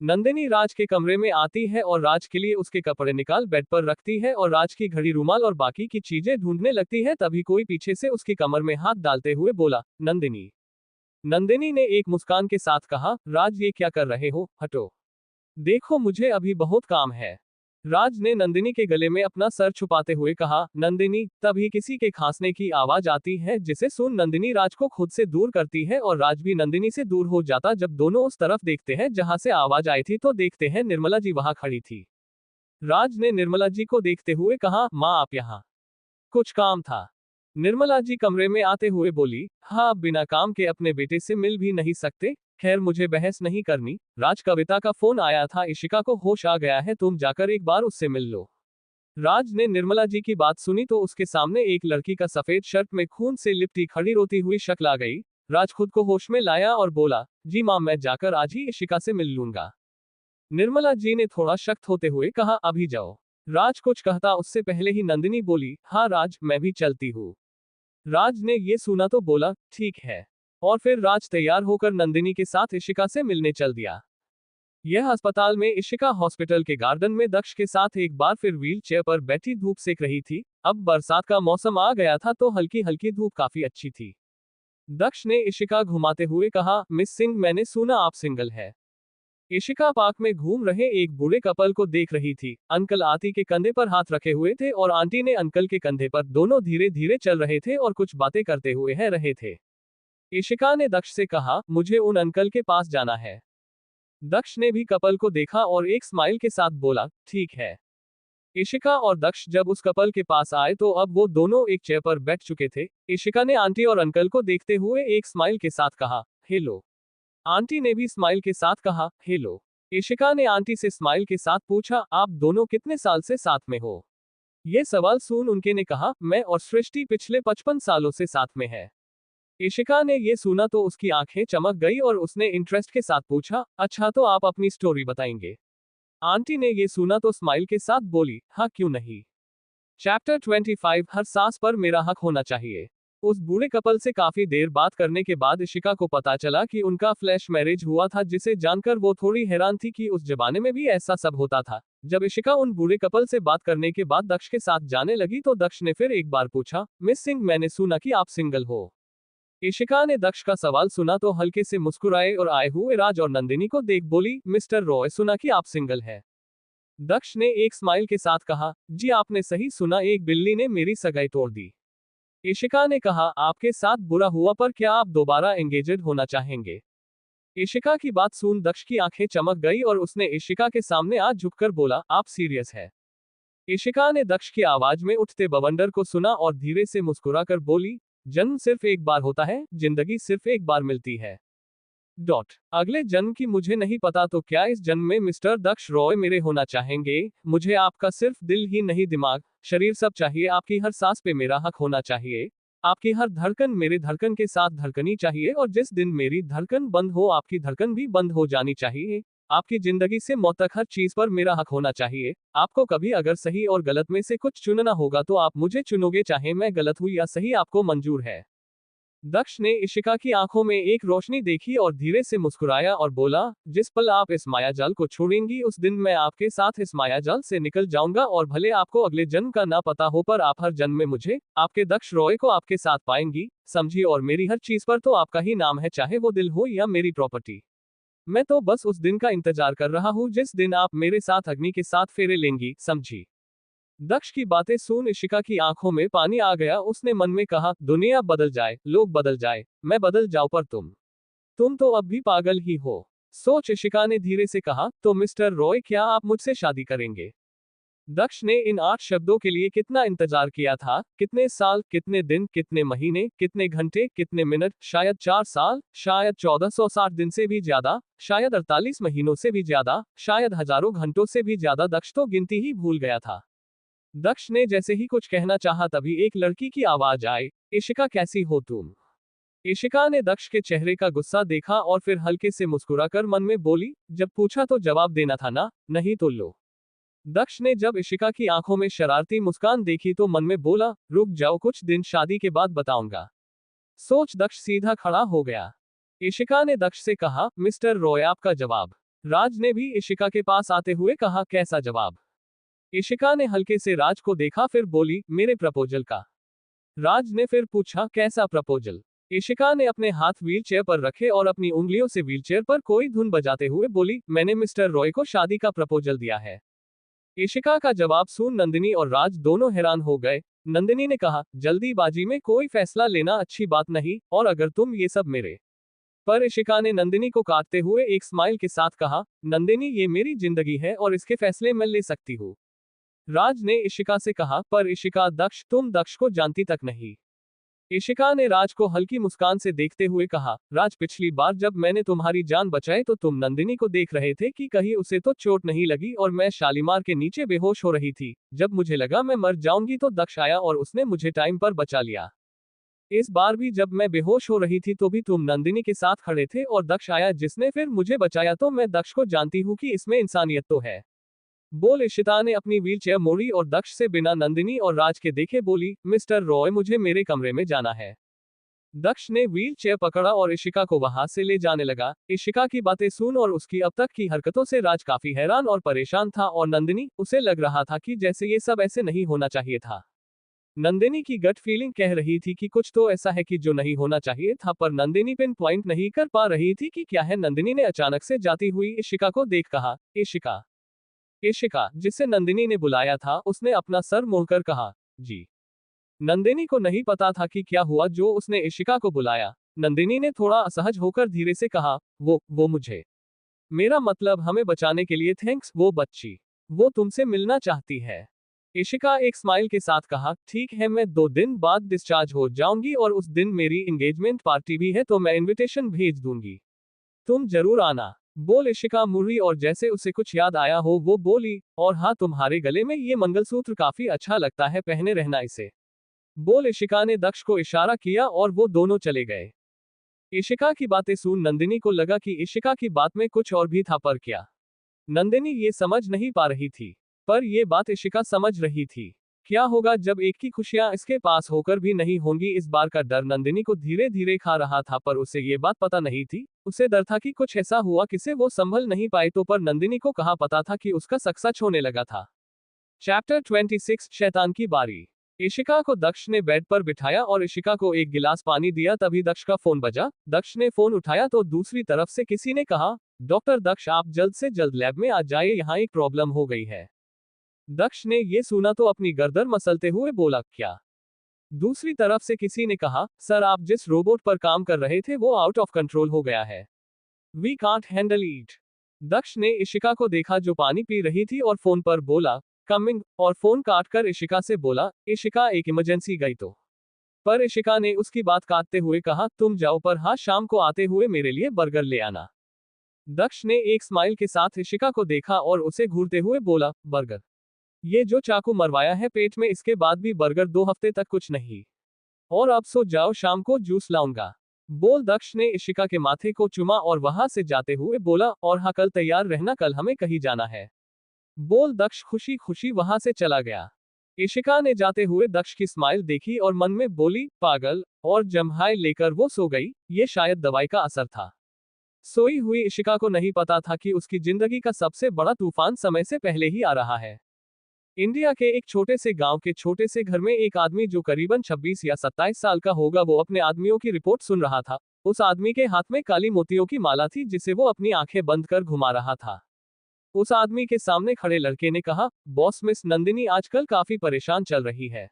नंदिनी राज के कमरे में आती है और राज के लिए उसके कपड़े निकाल बेड पर रखती है और राज की घड़ी, रुमाल और बाकी की चीजें ढूंढने लगती है, तभी कोई पीछे से उसकी कमर में हाथ डालते हुए बोला, नंदिनी। नंदिनी ने एक मुस्कान के साथ कहा, राज ये क्या कर रहे हो, हटो। देखो मुझे अभी बहुत काम है। राज ने नंदिनी के गले में अपना सर छुपाते हुए कहा, नंदिनी। तभी किसी के खांसने की आवाज आती है जिसे सुन नंदिनी राज को खुद से दूर करती है और राज भी नंदिनी से दूर हो जाता। जब दोनों उस तरफ देखते हैं जहां से आवाज आई थी तो देखते हैं निर्मला जी वहां खड़ी थी। राज ने निर्मला जी को देखते हुए कहा, माँ आप यहाँ? कुछ काम था? निर्मला जी कमरे में आते हुए बोली, हाँ, बिना काम के अपने बेटे से मिल भी नहीं सकते? खैर मुझे बहस नहीं करनी। राज कविता का फोन आया था, इशिका को होश आ गया है, तुम जाकर एक बार उससे मिल लो। राज ने निर्मला जी की बात सुनी तो उसके सामने एक लड़की का सफेद शर्ट में खून से लिपटी खड़ी रोती हुई शक्ल आ गई। राज खुद को होश में लाया और बोला, जी माँ, मैं जाकर आज ही इशिका से मिल लूंगा। निर्मला जी ने थोड़ा सख्त होते हुए कहा, अभी जाओ। राज कुछ कहता उससे पहले ही नंदिनी बोली, हाँ राज, मैं भी चलती हूँ। राज ने ये सुना तो बोला, ठीक है। और फिर राज तैयार होकर नंदिनी के साथ इशिका से मिलने चल दिया। यह अस्पताल में इशिका हॉस्पिटल के गार्डन में दक्ष के साथ एक बार फिर व्हील चेयर पर बैठी धूप सेक रही थी। अब बरसात का मौसम आ गया था तो हल्की हल्की धूप काफी अच्छी थी। दक्ष ने इशिका घुमाते हुए कहा, मिस सिंह मैंने सुना आप सिंगल है। इशिका पार्क में घूम रहे एक बूढ़े कपल को देख रही थी। अंकल आंटी के कंधे पर हाथ रखे हुए थे और आंटी ने अंकल के कंधे पर। दोनों धीरे धीरे चल रहे थे और कुछ बातें करते हुए है रहे थे। इशिका ने दक्ष से कहा, मुझे उन अंकल के पास जाना है। दक्ष ने भी कपल को देखा और एक स्माइल के साथ बोला, ठीक है। इशिका और दक्ष जब उस कपल के पास आए तो अब वो दोनों एक चेयर पर बैठ चुके थे। इशिका ने आंटी और अंकल को देखते हुए एक स्माइल के साथ कहा, हेलो। आंटी ने भी स्माइल के साथ कहा, हेलो। इशिका ने आंटी से स्माइल के साथ पूछा, आप दोनों कितने साल से साथ में हो? ये सवाल सुन उनके ने कहा, मैं और सृष्टि पिछले 55 सालों से साथ में है। इशिका ने ये सुना तो उसकी आंखें चमक गई और उसने इंटरेस्ट के साथ पूछा, अच्छा तो आप अपनी स्टोरी बताएंगे? आंटी ने ये सुना तो स्माइल के साथ बोली, हाँ क्यों नहीं। चैप्टर 25 हर सांस पर मेरा हक होना चाहिए। उस बूढ़े कपल से काफी देर बात करने के बाद इशिका को पता चला कि उनका फ्लैश मैरिज हुआ था, जिसे जानकर वो थोड़ी हैरान थी कि उस जमाने में भी ऐसा सब होता था। जब इशिका उन बूढ़े कपल से बात करने के बाद दक्ष के साथ जाने लगी तो दक्ष ने फिर एक बार पूछा, मिस सिंह मैंने सुना कि आप सिंगल हो। इशिका ने दक्ष का सवाल सुना तो हल्के से मुस्कुराए और आए हुए राज और नंदिनी को देख बोली, मिस्टर रॉय सुना कि आप सिंगल है। दक्ष ने एक स्माइल के साथ कहा, जी आपने सही सुना, एक बिल्ली ने मेरी सगाई तोड़ दी। इशिका ने कहा, आपके साथ बुरा हुआ पर क्या आप दोबारा एंगेजेड होना चाहेंगे? इशिका की बात सुन दक्ष की आंखें चमक गई और उसने इशिका के सामने आज झुककर बोला, आप सीरियस है? इशिका ने दक्ष की आवाज में उठते बवंडर को सुना और धीरे से मुस्कुराकर बोली, जन्म सिर्फ एक बार होता है, जिंदगी सिर्फ एक बार मिलती है। अगले जन्म की मुझे नहीं पता, तो क्या इस जन्म में मिस्टर दक्ष रॉय मेरे होना चाहेंगे? मुझे आपका सिर्फ दिल ही नहीं दिमाग, शरीर सब चाहिए। आपकी हर सांस पे मेरा हक होना चाहिए। आपकी हर धड़कन मेरे धड़कन के साथ धड़कनी चाहिए और जिस दिन मेरी धड़कन बंद हो आपकी धड़कन भी बंद हो जानी चाहिए। आपकी जिंदगी से मौत तक हर चीज पर मेरा हक होना चाहिए। आपको कभी अगर सही और गलत में से कुछ चुनना होगा तो आप मुझे चुनोगे, चाहे मैं गलत हुई या सही, आपको मंजूर है। दक्ष ने इशिका की आंखों में एक रोशनी देखी और धीरे से मुस्कुराया और बोला, जिस पल आप इस मायाजाल को छोड़ेंगी उस दिन मैं आपके साथ इस मायाजाल से निकल जाऊंगा और भले आपको अगले जन्म का ना पता हो पर आप हर जन्म में मुझे, आपके दक्ष रॉय को आपके साथ पाएंगी, समझी? और मेरी हर चीज पर तो आपका ही नाम है, चाहे वो दिल हो या मेरी प्रॉपर्टी। मैं तो बस उस दिन का इंतजार कर रहा हूँ जिस दिन आप मेरे साथ अग्नि के साथ फेरे लेंगी, समझी? दक्ष की बातें सुन इशिका की आंखों में पानी आ गया। उसने मन में कहा, दुनिया बदल जाए, लोग बदल जाए, मैं बदल जाऊं पर तुम तो अब भी पागल ही हो। सोच इशिका ने धीरे से कहा, तो मिस्टर रॉय क्या आप मुझसे शादी करेंगे? दक्ष ने इन 8 शब्दों के लिए कितना इंतजार किया था, कितने साल, कितने दिन, कितने महीने, कितने घंटे, कितने मिनट, शायद 4 साल, शायद 1460 दिन से भी ज्यादा, शायद 48 महीनों से भी ज्यादा, शायद हजारों घंटों से भी ज्यादा। दक्ष तो गिनती ही भूल गया था। दक्ष ने जैसे ही कुछ कहना चाहा तभी एक लड़की की आवाज आई, इशिका कैसी हो तुम? इशिका ने दक्ष के चेहरे का गुस्सा देखा और फिर हल्के से मुस्कुराकर मन में बोली, जब पूछा तो जवाब देना था ना, नहीं तो लो। दक्ष ने जब इशिका की आंखों में शरारती मुस्कान देखी तो मन में बोला, रुक जाओ, कुछ दिन शादी के बाद बताऊंगा। सोच दक्ष सीधा खड़ा हो गया। इशिका ने दक्ष से कहा, मिस्टर रॉय आपका जवाब। राज ने भी इशिका के पास आते हुए कहा, कैसा जवाब? इशिका ने हल्के से राज को देखा फिर बोली, मेरे प्रपोजल का। राज ने फिर पूछा, कैसा प्रपोजल? इशिका ने अपने हाथ व्हीलचेयर पर रखे और अपनी उंगलियों से व्हीलचेयर पर कोई धुन बजाते हुए बोली, मैंने मिस्टर रॉय को शादी का प्रपोजल दिया है। इशिका का जवाब सुन नंदिनी और राज दोनों हैरान हो गए। नंदिनी ने कहा, जल्दीबाजी में कोई फैसला लेना अच्छी बात नहीं, और अगर तुम ये सब मेरे पर इशिका ने नंदिनी को काटते हुए एक स्माइल के साथ कहा, नंदिनी ये मेरी जिंदगी है और इसके फैसले मैं ले सकती हूँ। राज ने इशिका से कहा, पर इशिका दक्ष, तुम दक्ष को जानती तक नहीं। इशिका ने राज को हल्की मुस्कान से देखते हुए कहा, राज पिछली बार जब मैंने तुम्हारी जान बचाई तो तुम नंदिनी को देख रहे थे कि कहीं उसे तो चोट नहीं लगी और मैं शालीमार के नीचे बेहोश हो रही थी। जब मुझे लगा मैं मर जाऊंगी तो दक्ष आया और उसने मुझे टाइम पर बचा लिया। इस बार भी जब मैं बेहोश हो रही थी तो भी तुम नंदिनी के साथ खड़े थे और दक्ष आया जिसने फिर मुझे बचाया। तो मैं दक्ष को जानती हूँ कि इसमें इंसानियत तो है। बोल इशिता ने अपनी व्हीलचेयर मोड़ी और दक्ष से बिना नंदिनी और राज के देखे बोली, मिस्टर रॉय मुझे मेरे कमरे में जाना है। दक्ष ने व्हीलचेयर पकड़ा और इशिका को वहां से ले जाने लगा। इशिका की बातें सुन और उसकी अब तक की हरकतों से राज काफी हैरान और परेशान था और नंदिनी, उसे लग रहा था कि जैसे ये सब ऐसे नहीं होना चाहिए था। नंदिनी की गट फीलिंग कह रही थी कि कुछ तो ऐसा है कि जो नहीं होना चाहिए था, पर नंदिनी पिन पॉइंट नहीं कर पा रही थी कि क्या है। नंदिनी ने अचानक से जाती हुई इशिका को देख कहा, इशिका। इशिका, जिसे नंदिनी ने बुलाया था, उसने अपना सर मोड़कर कहा, जी। नंदिनी को नहीं पता था कि क्या हुआ जो उसने इशिका को बुलाया। नंदिनी ने थोड़ा असहज होकर धीरे से कहा, वो मुझे, मेरा मतलब हमें बचाने के लिए थैंक्स। वो बच्ची, वो तुमसे मिलना चाहती है। इशिका एक स्माइल के साथ कहा, ठीक है, मैं 2 दिन बाद डिस्चार्ज हो जाऊंगी और उस दिन मेरी एंगेजमेंट पार्टी भी है, तो मैं इनविटेशन भेज दूंगी। तुम जरूर आना। बोल इशिका मुड़ी और जैसे उसे कुछ याद आया हो वो बोली, और हाँ, तुम्हारे गले में ये मंगलसूत्र काफी अच्छा लगता है, पहने रहना इसे। बोल इशिका ने दक्ष को इशारा किया और वो दोनों चले गए। इशिका की बातें सुन नंदिनी को लगा कि इशिका की बात में कुछ और भी था, पर क्या? नंदिनी ये समझ नहीं पा रही थी। पर ये बात इशिका समझ रही थी। क्या होगा जब एक की खुशियां इसके पास होकर भी नहीं होंगी? इस बार का डर नंदिनी को धीरे धीरे खा रहा था, पर उसे ये बात पता नहीं थी। उसे डर था कि कुछ ऐसा हुआ किसे वो संभल नहीं पाए, तो पर नंदिनी को कहाँ पता था कि उसका सच होने लगा था। चैप्टर 26, शैतान की बारी। इशिका को दक्ष ने बेड पर बिठाया और इशिका को एक गिलास पानी दिया। तभी दक्ष का फोन बजा। दक्ष ने फोन उठाया तो दूसरी तरफ से किसी ने कहा, डॉक्टर दक्ष, आप जल्द से जल्द लैब में आ जाइए, यहाँ एक प्रॉब्लम हो गई है। दक्ष ने ये सुना तो अपनी गर्दन मसलते हुए बोला, क्या? दूसरी तरफ से किसी ने कहा, सर, आप जिस रोबोट पर काम कर रहे थे वो आउट ऑफ कंट्रोल हो गया है। We can't handle it. Daksh ने इशिका को देखा जो पानी पी रही थी और फोन पर बोला, कमिंग, और फोन काटकर इशिका से बोला, इशिका, एक इमरजेंसी गई तो? पर इशिका ने उसकी बात काटते हुए कहा, तुम जाओ, पर हाँ, शाम को आते हुए मेरे लिए बर्गर ले आना। दक्ष ने एक स्माइल के साथ इशिका को देखा और उसे घूरते हुए बोला, बर्गर? ये जो चाकू मरवाया है पेट में, इसके बाद भी बर्गर? 2 हफ्ते तक कुछ नहीं। और अब सो जाओ, शाम को जूस लाऊंगा। बोल दक्ष ने इशिका के माथे को चुमा और वहां से जाते हुए बोला, और हाँ, कल तैयार रहना, कल हमें कहीं जाना है। बोल दक्ष खुशी खुशी वहां से चला गया। इशिका ने जाते हुए दक्ष की स्माइल देखी और मन में बोली, पागल, और जम्हाई लेकर वो सो गई। ये शायद दवाई का असर था। सोई हुई इशिका को नहीं पता था कि उसकी जिंदगी का सबसे बड़ा तूफान समय से पहले ही आ रहा है। इंडिया के एक छोटे से गांव के छोटे से घर में एक आदमी जो करीबन 26 या 27 साल का होगा, वो अपने आदमियों की रिपोर्ट सुन रहा था। उस आदमी के हाथ में काली मोतियों की माला थी जिसे वो अपनी आंखें बंद कर घुमा रहा था। उस आदमी के सामने खड़े लड़के ने कहा, बॉस, मिस नंदिनी आजकल काफी परेशान चल रही है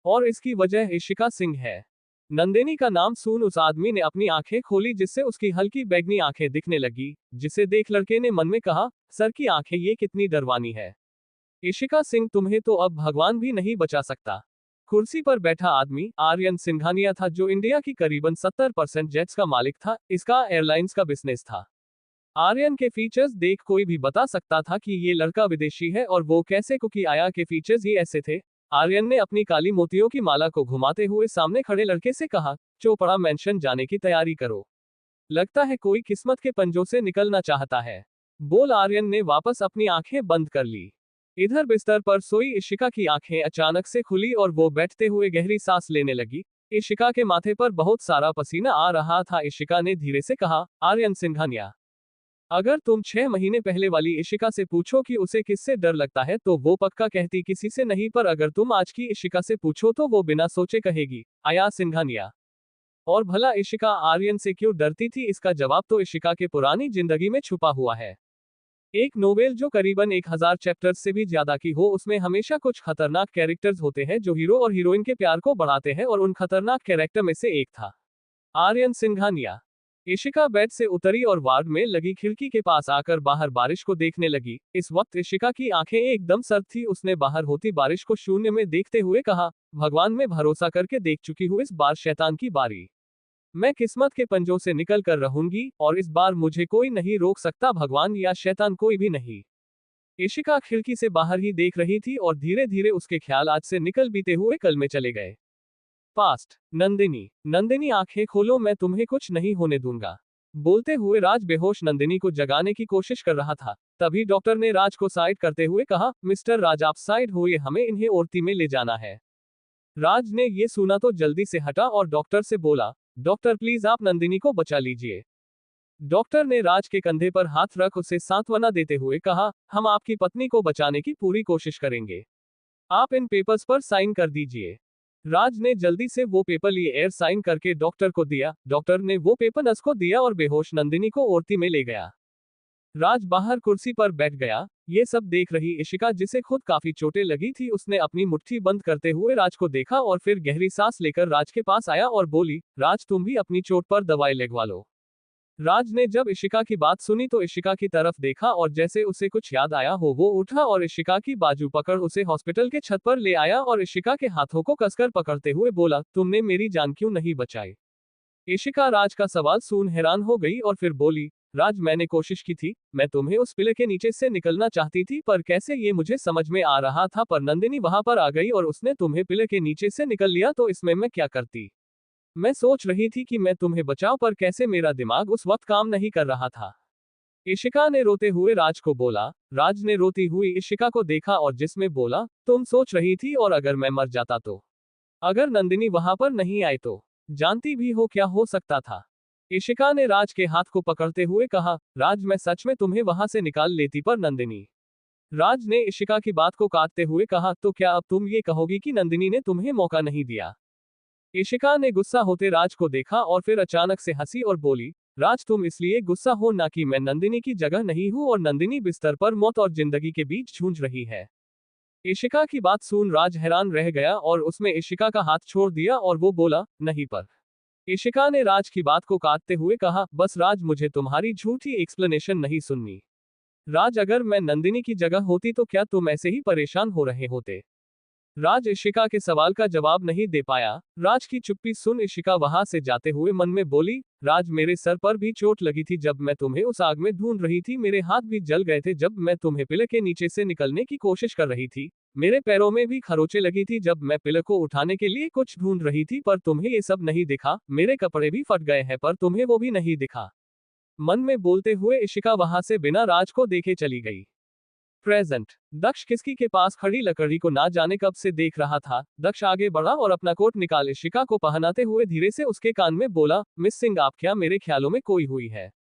और इसकी वजह इशिका सिंह है। नंदिनी का नाम सुन उस आदमी ने अपनी आंखें खोली जिससे उसकी हल्की बैगनी आंखें दिखने लगी, जिसे देख लड़के ने मन में कहा, सर की आंखें ये कितनी डरवानी है। इशिका सिंह, तुम्हें तो अब भगवान भी नहीं बचा सकता। कुर्सी पर बैठा आदमी आर्यन सिंघानिया था, जो इंडिया की करीबन 70% जेट्स का मालिक था। इसका एयरलाइंस का बिजनेस था। आर्यन के फीचर्स देख कोई भी बता सकता था कि ये लड़का विदेशी है, और वो कैसे, क्योंकि आया के फीचर्स ही ऐसे थे। आर्यन ने अपनी काली मोतियों की माला को घुमाते हुए सामने खड़े लड़के से कहा, चोपड़ा मेंशन जाने की तैयारी करो। लगता है कोई किस्मत के पंजों से निकलना चाहता है। बोल आर्यन ने वापस अपनी आंखें बंद कर ली। इधर बिस्तर पर सोई इशिका की आंखें अचानक से खुली और वो बैठते हुए गहरी सांस लेने लगी। इशिका के माथे पर बहुत सारा पसीना आ रहा था। इशिका ने धीरे से कहा, आर्यन सिंघानिया, अगर तुम 6 महीने पहले वाली इशिका से पूछो कि उसे किससे डर लगता है, तो वो पक्का कहती किसी से नहीं, पर अगर तुम आज की इशिका से पूछो तो वो बिना सोचे कहेगी, आया सिंघानिया। और भला इशिका आर्यन से क्यों डरती थी? इसका जवाब तो इशिका के पुरानी जिंदगी में छुपा हुआ है। एक नोवेल जो करीबन 1000 चैप्टर्स से भी ज्यादा की हो, उसमें हमेशा कुछ खतरनाक कैरेक्टर्स होते हैं जो हीरो और हीरोइन के प्यार को बढ़ाते हैं, और उन खतरनाक कैरेक्टर में से एक था आर्यन सिंघानिया। इशिका बेड से उतरी और वार्ड में लगी खिड़की के पास आकर बाहर बारिश को देखने लगी। इस वक्त इशिका की आंखें एकदम सर्द थी। उसने बाहर होती बारिश को शून्य में देखते हुए कहा, भगवान में भरोसा करके देख चुकी हूँ, इस बार शैतान की बारी। मैं किस्मत के पंजों से निकल कर रहूंगी, और इस बार मुझे कोई नहीं रोक सकता, भगवान या शैतान, कोई भी नहीं। इशिका खिड़की से बाहर ही देख रही थी और धीरे धीरे उसके ख्याल आज से निकल बीते हुए कल में चले गए। पास्ट। नंदिनी, नंदिनी आंखें खोलो, मैं तुम्हें कुछ नहीं होने दूंगा। बोलते हुए राज बेहोश नंदिनी को जगाने की कोशिश कर रहा था। तभी डॉक्टर ने राज को साइड करते हुए कहा, मिस्टर राज, आप साइड होइए, हमें इन्हें ओरती में ले जाना है। राज ने ये सुना तो जल्दी से हटा और डॉक्टर से बोला, डॉक्टर प्लीज आप नंदिनी को बचा लीजिए। डॉक्टर ने राज के कंधे पर हाथ रख उसे सांत्वना देते हुए कहा, हम आपकी पत्नी को बचाने की पूरी कोशिश करेंगे। आप इन पेपर्स पर साइन कर दीजिए। राज ने जल्दी से वो पेपर लिए एयर साइन करके डॉक्टर को दिया। डॉक्टर ने वो पेपर नर्स को दिया और बेहोश नंदिनी को ओरती में ले गया। राज बाहर कुर्सी पर बैठ गया। ये सब देख रही इशिका, जिसे खुद काफी चोटें लगी थी, उसने अपनी मुट्ठी बंद करते हुए राज को देखा और फिर गहरी सांस लेकर राज के पास आया और बोली, राज तुम भी अपनी चोट पर दवाई लगवा लो। राज ने जब इशिका की बात सुनी तो इशिका की तरफ देखा और जैसे उसे कुछ याद आया हो वो उठा और इशिका की बाजू पकड़ उसे हॉस्पिटल के छत पर ले आया और इशिका के हाथों को कसकर पकड़ते हुए बोला, तुमने मेरी जान क्यों नहीं बचाई। इशिका राज का सवाल सुन हैरान हो गई और फिर बोली, राज मैंने कोशिश की थी, मैं तुम्हें उस पिलर के नीचे से निकलना चाहती थी पर कैसे ये मुझे समझ में आ रहा था, पर नंदिनी वहां पर आ गई और उसने तुम्हें पिलर के नीचे से निकल लिया, तो इसमें मैं क्या करती। मैं सोच रही थी कि मैं तुम्हें बचाऊं पर कैसे मेरा दिमाग उस वक्त काम नहीं कर रहा था। इशिका ने रोते हुए राज को बोला। राज ने रोती हुई इशिका को देखा और जिसमें बोला, तुम सोच रही थी और अगर मैं मर जाता तो, अगर नंदिनी वहां पर नहीं आई तो, जानती भी हो क्या हो सकता था। इशिका ने राज के हाथ को पकड़ते हुए कहा, राज मैं सच में तुम्हें वहां से निकाल लेती पर नंदिनी। राज ने इशिका की बात को काटते हुए कहा, तो क्या अब तुम ये कहोगी कि नंदिनी ने तुम्हें मौका नहीं दिया। इशिका ने गुस्सा होते राज को देखा और फिर अचानक से हंसी और बोली, राज तुम इसलिए गुस्सा हो ना कि मैं नंदिनी की जगह नहीं हूं और नंदिनी बिस्तर पर मौत और जिंदगी के बीच जूझ रही है। इशिका की बात सुन राज हैरान रह गया और उसमें इशिका का हाथ छोड़ दिया और वो बोला, नहीं पर। इशिका ने राज की बात को काटते हुए कहा, बस राज मुझे तुम्हारी झूठी एक्सप्लेनेशन नहीं सुननी। राज अगर मैं नंदिनी की जगह होती तो क्या तुम ऐसे ही परेशान हो रहे होते। राज इशिका के सवाल का जवाब नहीं दे पाया। राज की चुप्पी सुन इशिका वहां से जाते हुए मन में बोली, राज मेरे सर पर भी चोट लगी थी जब मैं तुम्हें उस आग में ढूंढ रही थी, मेरे हाथ भी जल गए थे जब मैं तुम्हें पिलर के नीचे से निकलने की कोशिश कर रही थी, मेरे पैरों में भी खरोंचें लगी थी जब मैं पिलर को उठाने के लिए कुछ ढूंढ रही थी, पर तुम्हें ये सब नहीं दिखा, मेरे कपड़े भी फट गए हैं पर तुम्हें वो भी नहीं दिखा। मन में बोलते हुए इशिका वहां से बिना राज को देखे चली गई। प्रेजेंट। दक्ष किसकी के पास खड़ी लकड़ी को ना जाने कब से देख रहा था। दक्ष आगे बढ़ा और अपना कोट निकाल इशिका को पहनाते हुए धीरे से उसके कान में बोला, मिस सिंह आप क्या मेरे ख्यालों में कोई हुई है।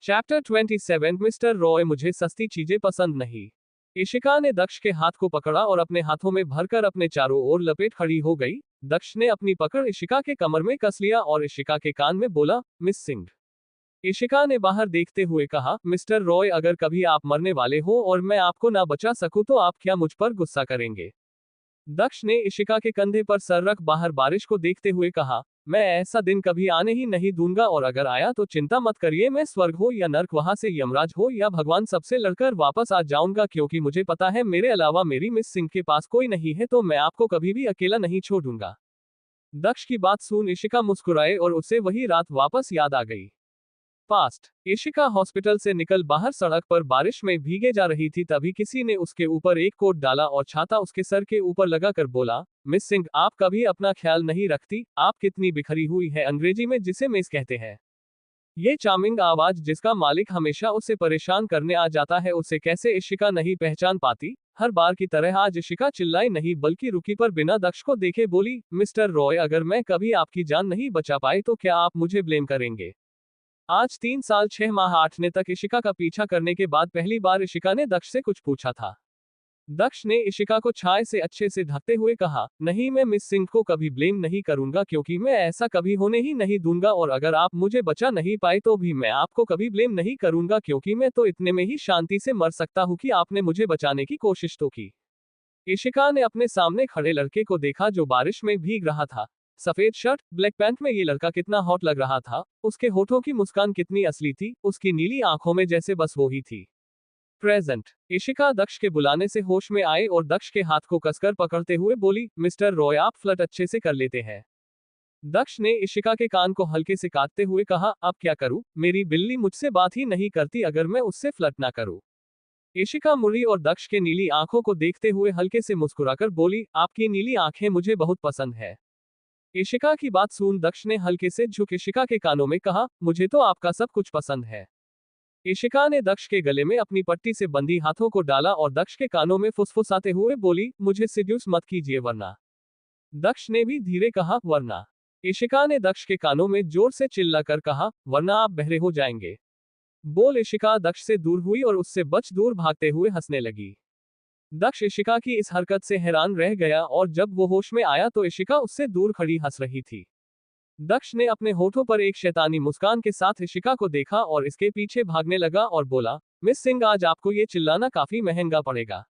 चैप्टर 27 मिस्टर रॉय मुझे सस्ती चीजें पसंद नहीं। इशिका ने दक्ष के हाथ को पकड़ा और अपने हाथों में भरकर अपने चारों ओर लपेट खड़ी हो गई। दक्ष ने अपनी पकड़ इशिका के कमर में कस लिया और इशिका के कान में बोला, मिस सिंह। इशिका ने बाहर देखते हुए कहा, मिस्टर रॉय अगर कभी आप मरने वाले हो और मैं आपको ना बचा सकूं तो आप क्या मुझ पर गुस्सा करेंगे। दक्ष ने इशिका के कंधे पर सर रख बाहर बारिश को देखते हुए कहा, मैं ऐसा दिन कभी आने ही नहीं दूंगा और अगर आया तो चिंता मत करिए, मैं स्वर्ग हो या नर्क, वहां से यमराज हो या भगवान, सबसे लड़कर वापस आ जाऊंगा क्योंकि मुझे पता है मेरे अलावा मेरी मिस सिंह के पास कोई नहीं है, तो मैं आपको कभी भी अकेला नहीं छोड़ूंगा। दक्ष की बात सुन इशिका मुस्कुराए और उसे वही रात वापस याद आ गई। पास्ट। इशिका हॉस्पिटल से निकल बाहर सड़क पर बारिश में भीगे जा रही थी, तभी किसी ने उसके ऊपर एक कोट डाला और छाता उसके सर के ऊपर लगाकर बोला, मिस सिंह आप कभी अपना ख्याल नहीं रखती, आप कितनी बिखरी हुई है, अंग्रेजी में जिसे मिस कहते हैं। ये चार्मिंग आवाज जिसका मालिक हमेशा उसे परेशान करने आ जाता है, उसे कैसे इशिका नहीं पहचान पाती। हर बार की तरह आज इशिका चिल्लाई नहीं बल्कि रुकी, पर बिना दक्ष को देखे बोली, मिस्टर रॉय अगर मैं कभी आपकी जान नहीं बचा पाई तो क्या आप मुझे ब्लेम करेंगे। आज 3 साल 6 माह 8 ने तक इशिका का पीछा करने के बाद पहली बार इशिका ने दक्ष से कुछ पूछा था। दक्ष ने इशिका को छाए से अच्छे से ढकते हुए कहा, नहीं मैं मिस सिंह को कभी ब्लेम नहीं करूंगा क्योंकि मैं ऐसा कभी होने ही नहीं दूंगा, और अगर आप मुझे बचा नहीं पाए तो भी मैं आपको कभी ब्लेम नहीं करूंगा क्योंकि मैं तो इतने में ही शांति से मर सकता हूं कि आपने मुझे बचाने की कोशिश तो की। इशिका ने अपने सामने खड़े लड़के को देखा जो बारिश में भीग रहा था। सफेद शर्ट ब्लैक पैंट में ये लड़का कितना हॉट लग रहा था, उसके होठों की मुस्कान कितनी असली थी, उसकी नीली आंखों में जैसे बस वो ही थी। प्रेजेंट। इशिका दक्ष के बुलाने से होश में आए और दक्ष के हाथ को कसकर पकड़ते हुए बोली, मिस्टर रॉय आप फ्लर्ट अच्छे से कर लेते हैं। दक्ष ने इशिका के कान को हल्के से काटते हुए कहा, अब क्या करूं, मेरी बिल्ली मुझसे बात ही नहीं करती अगर मैं उससे फ्लर्ट ना करूं। इशिका मुड़ी और दक्ष के नीली आंखों को देखते हुए हल्के से मुस्कुराकर बोली, आपकी नीली आंखें मुझे बहुत पसंद है। इशिका की बात सुन दक्ष ने हल्के से झुक इशिका के कानों में कहा, मुझे तो आपका सब कुछ पसंद है। इशिका ने दक्ष के गले में अपनी पट्टी से बंधी हाथों को डाला और दक्ष के कानों में फुसफुसाते हुए बोली, मुझे सिड्यूस मत कीजिए वरना। दक्ष ने भी धीरे कहा, वरना। इशिका ने दक्ष के कानों में जोर से चिल्लाकर कहा, वरना आप बहरे हो जाएंगे। बोल इशिका दक्ष से दूर हुई और उससे बच दूर भागते हुए हंसने लगी। दक्ष इशिका की इस हरकत से हैरान रह गया और जब वो होश में आया तो इशिका उससे दूर खड़ी हंस रही थी। दक्ष ने अपने होठों पर एक शैतानी मुस्कान के साथ इशिका को देखा और इसके पीछे भागने लगा और बोला, मिस सिंह आज आपको ये चिल्लाना काफी महंगा पड़ेगा।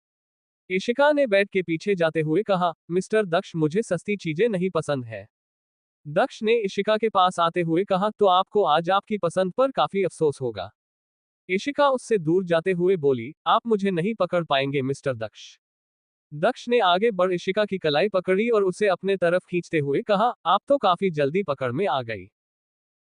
इशिका ने बेड के पीछे जाते हुए कहा, मिस्टर दक्ष मुझे सस्ती चीजें नहीं पसंद है। दक्ष ने इशिका के पास आते हुए कहा, तो आपको आज आपकी पसंद पर काफी अफसोस होगा। इशिका उससे दूर जाते हुए बोली, आप मुझे नहीं पकड़ पाएंगे मिस्टर दक्ष। दक्ष ने आगे बढ़ इशिका की कलाई पकड़ी और उसे अपने तरफ खींचते हुए कहा, आप तो काफी जल्दी पकड़ में आ गई।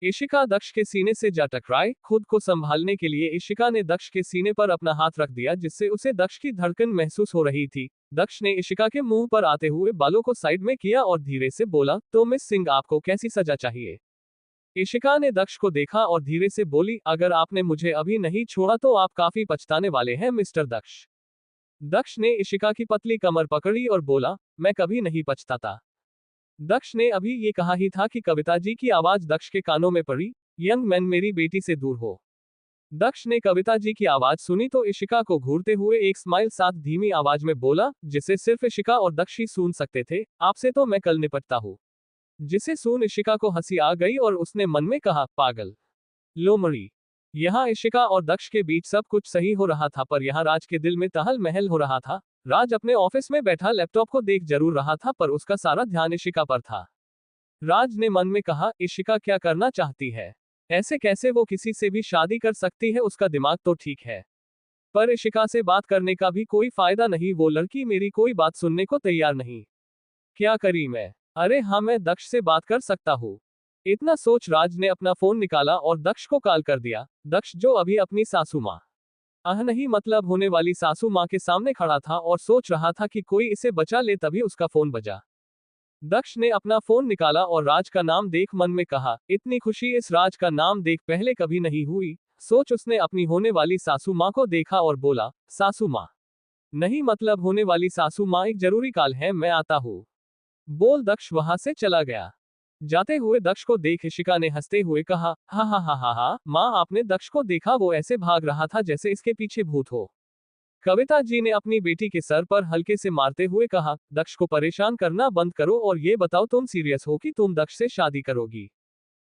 इशिका दक्ष के सीने से जा टकराई। खुद को संभालने के लिए इशिका ने दक्ष के सीने पर अपना हाथ रख दिया जिससे उसे दक्ष की धड़कन महसूस हो रही थी। दक्ष ने इशिका के मुंह पर आते हुए बालों को साइड में किया और धीरे से बोला, तो मिस सिंह आपको कैसी सजा चाहिए। इशिका ने दक्ष को देखा और धीरे से बोली, अगर आपने मुझे अभी नहीं छोड़ा तो आप काफी पछताने वाले हैं मिस्टर दक्ष। दक्ष ने इशिका की पतली कमर पकड़ी और बोला, मैं कभी नहीं पछताता। दक्ष ने अभी ये कहा ही था कि कविता जी की आवाज दक्ष के कानों में पड़ी, यंग मैन मेरी बेटी से दूर हो। दक्ष ने कविता जी की आवाज सुनी तो इशिका को घूरते हुए एक स्माइल साथ धीमी आवाज में बोला, जिसे सिर्फ इशिका और दक्ष ही सुन सकते थे, आपसे तो मैं कल निपटता हूँ। जिसे सुन इशिका को हंसी आ गई और उसने मन में कहा, पागल लोमड़ी। यहाँ इशिका और दक्ष के बीच सब कुछ सही हो रहा था पर यहाँ राज के दिल में तहल महल हो रहा था। राज अपने ऑफिस में बैठा लैपटॉप को देख जरूर रहा था पर उसका सारा ध्यान इशिका पर था। राज ने मन में कहा, इशिका क्या करना चाहती है, ऐसे कैसे वो किसी से भी शादी कर सकती है, उसका दिमाग तो ठीक है। पर इशिका से बात करने का भी कोई फायदा नहीं, वो लड़की मेरी कोई बात सुनने को तैयार नहीं। क्या करी मैं, अरे हाँ मैं दक्ष से बात कर सकता हूँ। इतना सोच राज ने अपना फोन निकाला और दक्ष को कॉल कर दिया। दक्ष जो अभी अपनी सासू माँ नहीं मतलब होने वाली सासू माँ के सामने खड़ा था और सोच रहा था कि कोई इसे बचा ले तभी उसका फोन बजा। दक्ष ने अपना फोन निकाला और राज का नाम देख मन में कहा, इतनी खुशी इस राज का नाम देख पहले कभी नहीं हुई। सोच उसने अपनी होने वाली सासू माँ को देखा और बोला, सासू माँ नहीं मतलब होने वाली सासू माँ एक जरूरी कॉल है, मैं आता हूँ। बोल दक्ष वहां से चला गया। जाते हुए दक्ष को देख इशिका ने हंसते हुए कहा, हा हा हा हा हा माँ आपने दक्ष को देखा, वो ऐसे भाग रहा था जैसे इसके पीछे भूत हो। कविता जी ने अपनी बेटी के सर पर हल्के से मारते हुए कहा, दक्ष को परेशान करना बंद करो और ये बताओ तुम सीरियस हो कि तुम दक्ष से शादी करोगी।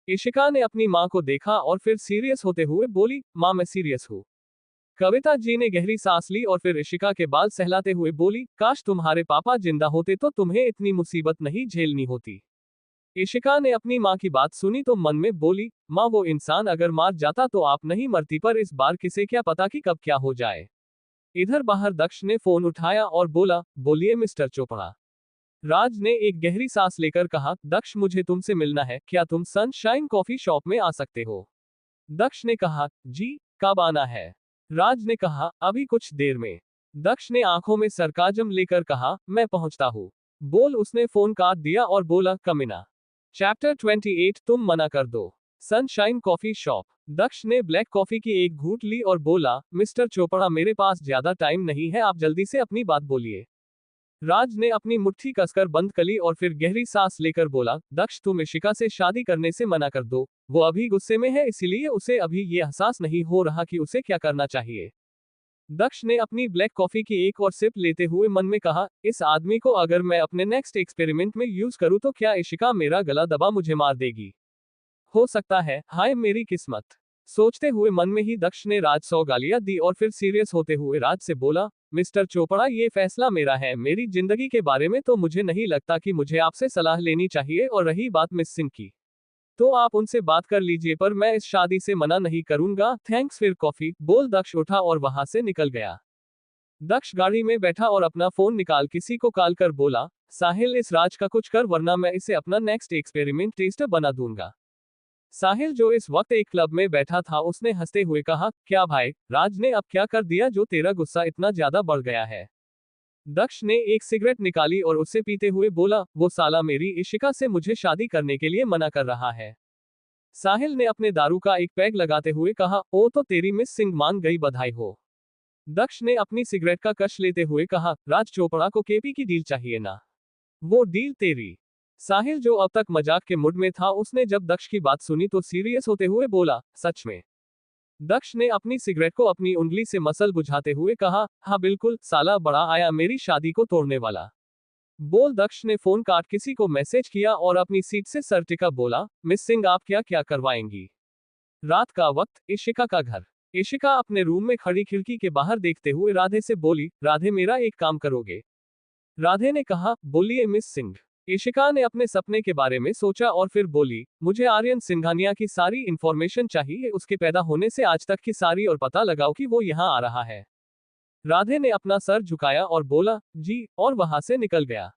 इशिका ने अपनी माँ को देखा और फिर सीरियस होते हुए बोली, माँ मैं सीरियस हूँ। कविता जी ने गहरी सांस ली और फिर इशिका के बाल सहलाते हुए बोली, काश तुम्हारे पापा जिंदा होते तो तुम्हें इतनी मुसीबत नहीं झेलनी होती। इशिका ने अपनी माँ की बात सुनी तो मन में बोली, माँ वो इंसान अगर मार जाता तो आप नहीं मरती, पर इस बार किसे क्या पता कि कब क्या हो जाए। इधर बाहर दक्ष ने फोन उठाया और बोला, बोलिए मिस्टर चोपड़ा। राज ने एक गहरी सांस लेकर कहा, दक्ष मुझे तुमसे मिलना है, क्या तुम सनशाइन कॉफी शॉप में आ सकते हो। दक्ष ने कहा, जी कब आना है। राज ने कहा, अभी कुछ देर में। दक्ष ने आंखों में सरकाजम लेकर कहा, मैं पहुंचता हूँ। बोल उसने फोन काट दिया और बोला, कमीना। चैप्टर 28 तुम मना कर दो। Sunshine coffee shop. दक्ष ने ब्लैक कॉफी की एक घूंट ली और बोला, मिस्टर चोपड़ा मेरे पास ज्यादा टाइम नहीं है, आप जल्दी से अपनी बात बोलिए। राज ने अपनी मुट्ठी कसकर बंद करी और फिर गहरी सांस लेकर बोला, दक्ष तुम इशिका से शादी करने से मना कर दो। वो अभी गुस्से में है इसीलिए उसे अभी ये एहसास नहीं हो रहा कि उसे क्या करना चाहिए। दक्ष ने अपनी ब्लैक कॉफी की एक और सिप लेते हुए मन में कहा, इस आदमी को अगर मैं अपने नेक्स्ट एक्सपेरिमेंट में यूज करूं तो क्या इशिका मेरा गला दबा मुझे मार देगी। हो सकता है, हाय मेरी किस्मत। सोचते हुए मन में ही दक्ष ने राज 100 गालियां दी और फिर सीरियस होते हुए राज से बोला, मिस्टर चोपड़ा ये फैसला मेरा है, मेरी जिंदगी के बारे में तो मुझे नहीं लगता कि मुझे आपसे सलाह लेनी चाहिए, और रही बात मिस सिंह की तो आप उनसे बात कर लीजिए, पर मैं इस शादी से मना नहीं करूंगा, थैंक्स फिर कॉफी। बोल दक्ष उठा और वहां से निकल गया। दक्ष गाड़ी में बैठा और अपना फोन निकाल किसी को कॉल कर बोला, साहिल इस राज का कुछ कर वरना मैं इसे अपना नेक्स्ट एक्सपेरिमेंट टेस्टर बना दूंगा। साहिल जो इस वक्त एक क्लब में बैठा था उसने हंसते हुए कहा, क्या भाई राज ने अब क्या कर दिया जो तेरा गुस्सा इतना ज्यादा बढ़ गया है। दक्ष ने एक सिगरेट निकाली और उसे पीते हुए बोला, वो साला मेरी इशिका से मुझे शादी करने के लिए मना कर रहा है। साहिल ने अपने दारू का एक पैग लगाते हुए कहा, ओ तो तेरी मिस सिंह मान गई, बधाई हो। दक्ष ने अपनी सिगरेट का कश लेते हुए कहा, राज चोपड़ा को केपी की डील चाहिए ना, वो डील तेरी। साहिल जो अब तक मजाक के मूड में था उसने जब दक्ष की बात सुनी तो सीरियस होते हुए बोला, सच में। दक्ष ने अपनी सिगरेट को अपनी उंगली से मसल बुझाते हुए कहा, हाँ बिल्कुल, साला बड़ा आया मेरी शादी को तोड़ने वाला। बोल दक्ष ने फोन काट किसी को मैसेज किया और अपनी सीट से सर टिका बोला, मिस सिंह आप क्या क्या करवाएंगी। रात का वक्त, इशिका का घर। इशिका अपने रूम में खड़ी खिड़की के बाहर देखते हुए राधे से बोली, राधे मेरा एक काम करोगे। राधे ने कहा, बोलिए मिस सिंह। इशिका ने अपने सपने के बारे में सोचा और फिर बोली, मुझे आर्यन सिंघानिया की सारी इंफॉर्मेशन चाहिए, उसके पैदा होने से आज तक की सारी, और पता लगाओ कि वो यहाँ आ रहा है। राधे ने अपना सर झुकाया और बोला, जी, और वहां से निकल गया।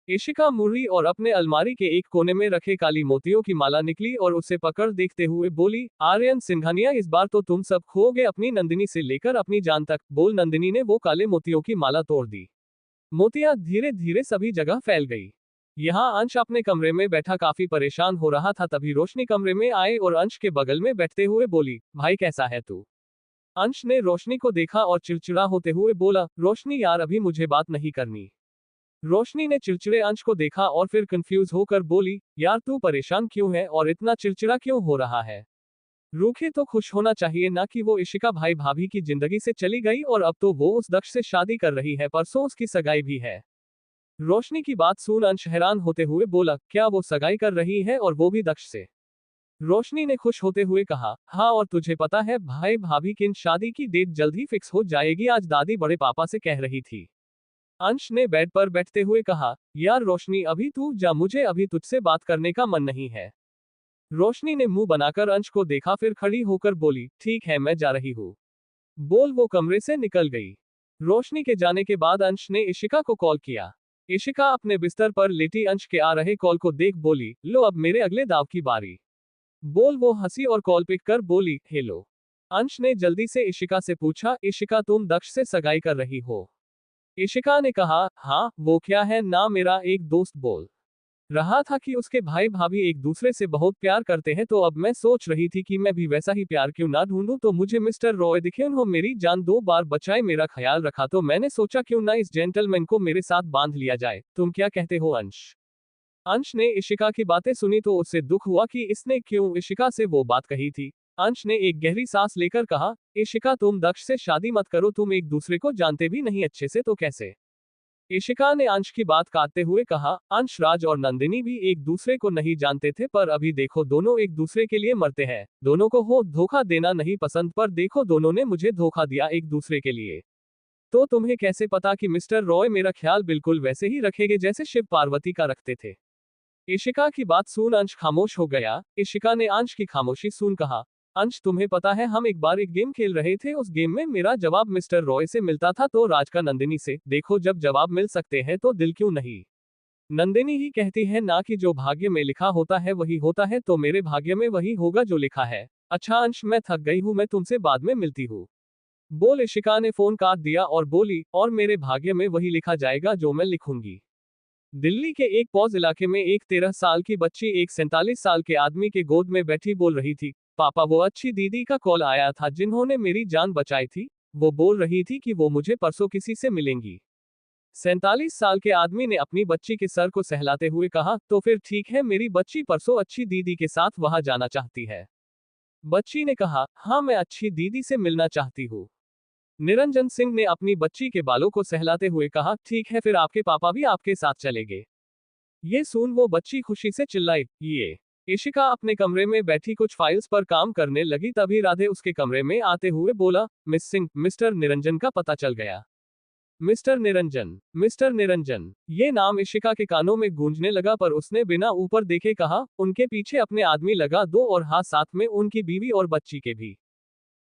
इशिका मुड़ी और अपने अलमारी के एक कोने में रखे काली मोतियों की माला निकली और उसे पकड़ देखते हुए बोली, आर्यन सिंघानिया इस बार तो तुम सब खोगे, अपनी नंदिनी से लेकर अपनी जान तक। बोल नंदिनी ने वो काले मोतियों की माला तोड़ दी। मोतियां धीरे धीरे सभी जगह फैल गई। यहाँ अंश अपने कमरे में बैठा काफी परेशान हो रहा था, तभी रोशनी कमरे में आए और अंश के बगल में बैठते हुए बोली, भाई कैसा है तू। अंश ने रोशनी को देखा और चिड़चिड़ा होते हुए बोला, रोशनी यार अभी मुझे बात नहीं करनी। रोशनी ने चिड़चिड़े अंश को देखा और फिर कंफ्यूज होकर बोली, यार तू परेशान क्यों है और इतना चिड़चिड़ा क्यों हो रहा है। रूखे तो खुश होना चाहिए ना कि वो इशिका भाई भाभी की जिंदगी से चली गई और अब तो वो उस दक्ष से शादी कर रही है, परसों उसकी सगाई भी है। रोशनी की बात सुन अंश हैरान होते हुए बोला, क्या वो सगाई कर रही है और वो भी दक्ष से। रोशनी ने खुश होते हुए कहा, हाँ और तुझे पता है भाई भाभी की शादी की डेट जल्द ही फिक्स हो जाएगी, आज दादी बड़े पापा से कह रही थी। अंश ने बेड पर बैठते हुए कहा, यार रोशनी अभी तू जा, मुझे अभी तुझसे बात करने का मन नहीं है। रोशनी ने मुंह बनाकर अंश को देखा, फिर खड़ी होकर बोली, ठीक है मैं जा रही हूँ। बोल वो कमरे से निकल गई। रोशनी के जाने के बाद अंश ने इशिका को कॉल किया। इशिका अपने बिस्तर पर लेटी अंश के आ रहे कॉल को देख बोली, लो अब मेरे अगले दाव की बारी। बोल वो हंसी और कॉल पिक कर बोली, हेलो। अंश ने जल्दी से इशिका से पूछा, इशिका तुम दक्ष से सगाई कर रही हो। इशिका ने कहा, हाँ वो क्या है ना, मेरा एक दोस्त बोल रहा था कि उसके भाई भाभी एक दूसरे से बहुत प्यार करते हैं, तो अब मैं सोच रही थी कि मैं भी वैसा ही प्यार क्यों ना ढूंढूं, तो मुझे मिस्टर रॉय दिखे, उन्होंने मेरी जान 2 बार बचाए, मेरा ख्याल रखा, तो मैंने सोचा क्यों ना इस जेंटलमैन को मेरे साथ बांध लिया जाए। तुम क्या कहते हो अंश। अंश ने इशिका की बातें सुनी तो उसे दुख हुआ कि इसने क्यों इशिका से वो बात कही थी। अंश ने एक गहरी सांस लेकर कहा, इशिका तुम दक्ष से शादी मत करो, तुम एक दूसरे को जानते भी नहीं अच्छे से, तो कैसे। इशिका ने अंश की बात काटते हुए कहा, अंश राज और नंदिनी भी एक दूसरे को नहीं जानते थे, पर अभी देखो दोनों एक दूसरे के लिए मरते हैं। दोनों को हो धोखा देना नहीं पसंद, पर देखो दोनों ने मुझे धोखा दिया एक दूसरे के लिए। तो तुम्हें कैसे पता कि मिस्टर रॉय मेरा ख्याल बिल्कुल वैसे ही रखेंगे जैसे शिव पार्वती का रखते थे। इशिका की बात सुन अंश खामोश हो गया। इशिका ने अंश की खामोशी सुन कहा, अंश तुम्हें पता है हम एक बार एक गेम खेल रहे थे, उस गेम में मेरा जवाब मिस्टर रॉय से मिलता था तो राज का नंदिनी से। देखो जब जवाब मिल सकते हैं तो दिल क्यों नहीं। नंदिनी ही कहती है ना कि जो भाग्य में लिखा होता है वही होता है, तो मेरे भाग्य में वही होगा जो लिखा है। अच्छा अंश मैं थक गई हूँ, मैं तुमसे बाद में मिलती हूँ। बोल इशिका ने फोन काट दिया और बोली, और मेरे भाग्य में वही लिखा जाएगा जो मैं लिखूंगी। दिल्ली के एक पॉज इलाके में एक 13 साल की बच्ची एक 47 साल के आदमी के गोद में बैठी बोल रही थी, पापा वो अच्छी दीदी का कॉल आया था जिन्होंने मेरी जान बचाई थी। वो बोल रही थी कि वो मुझे परसों किसी से मिलेंगी। 47 साल के आदमी ने अपनी बच्ची के सर को सहलाते हुए कहा, तो फिर ठीक है, मेरी बच्ची परसों अच्छी दीदी के साथ वहां जाना चाहती है। बच्ची ने कहा, हाँ मैं अच्छी दीदी से मिलना चाहती हूँ। निरंजन सिंह ने अपनी बच्ची के बालों को सहलाते हुए कहा, ठीक है फिर आपके पापा भी आपके साथ चलेंगे। ये सुन वो बच्ची खुशी से चिल्लाई, ये। इशिका अपने कमरे में बैठी कुछ फाइल्स पर काम करने लगी, तभी राधे उसके कमरे में आते हुए बोला, मिस सिंह मिस्टर निरंजन का पता चल गया। मिस्टर निरंजन, मिस्टर निरंजन, ये नाम इशिका के कानों में गूंजने लगा, पर उसने बिना ऊपर देखे कहा, उनके पीछे अपने आदमी लगा दो और हाथ साथ में उनकी बीवी और बच्ची के भी।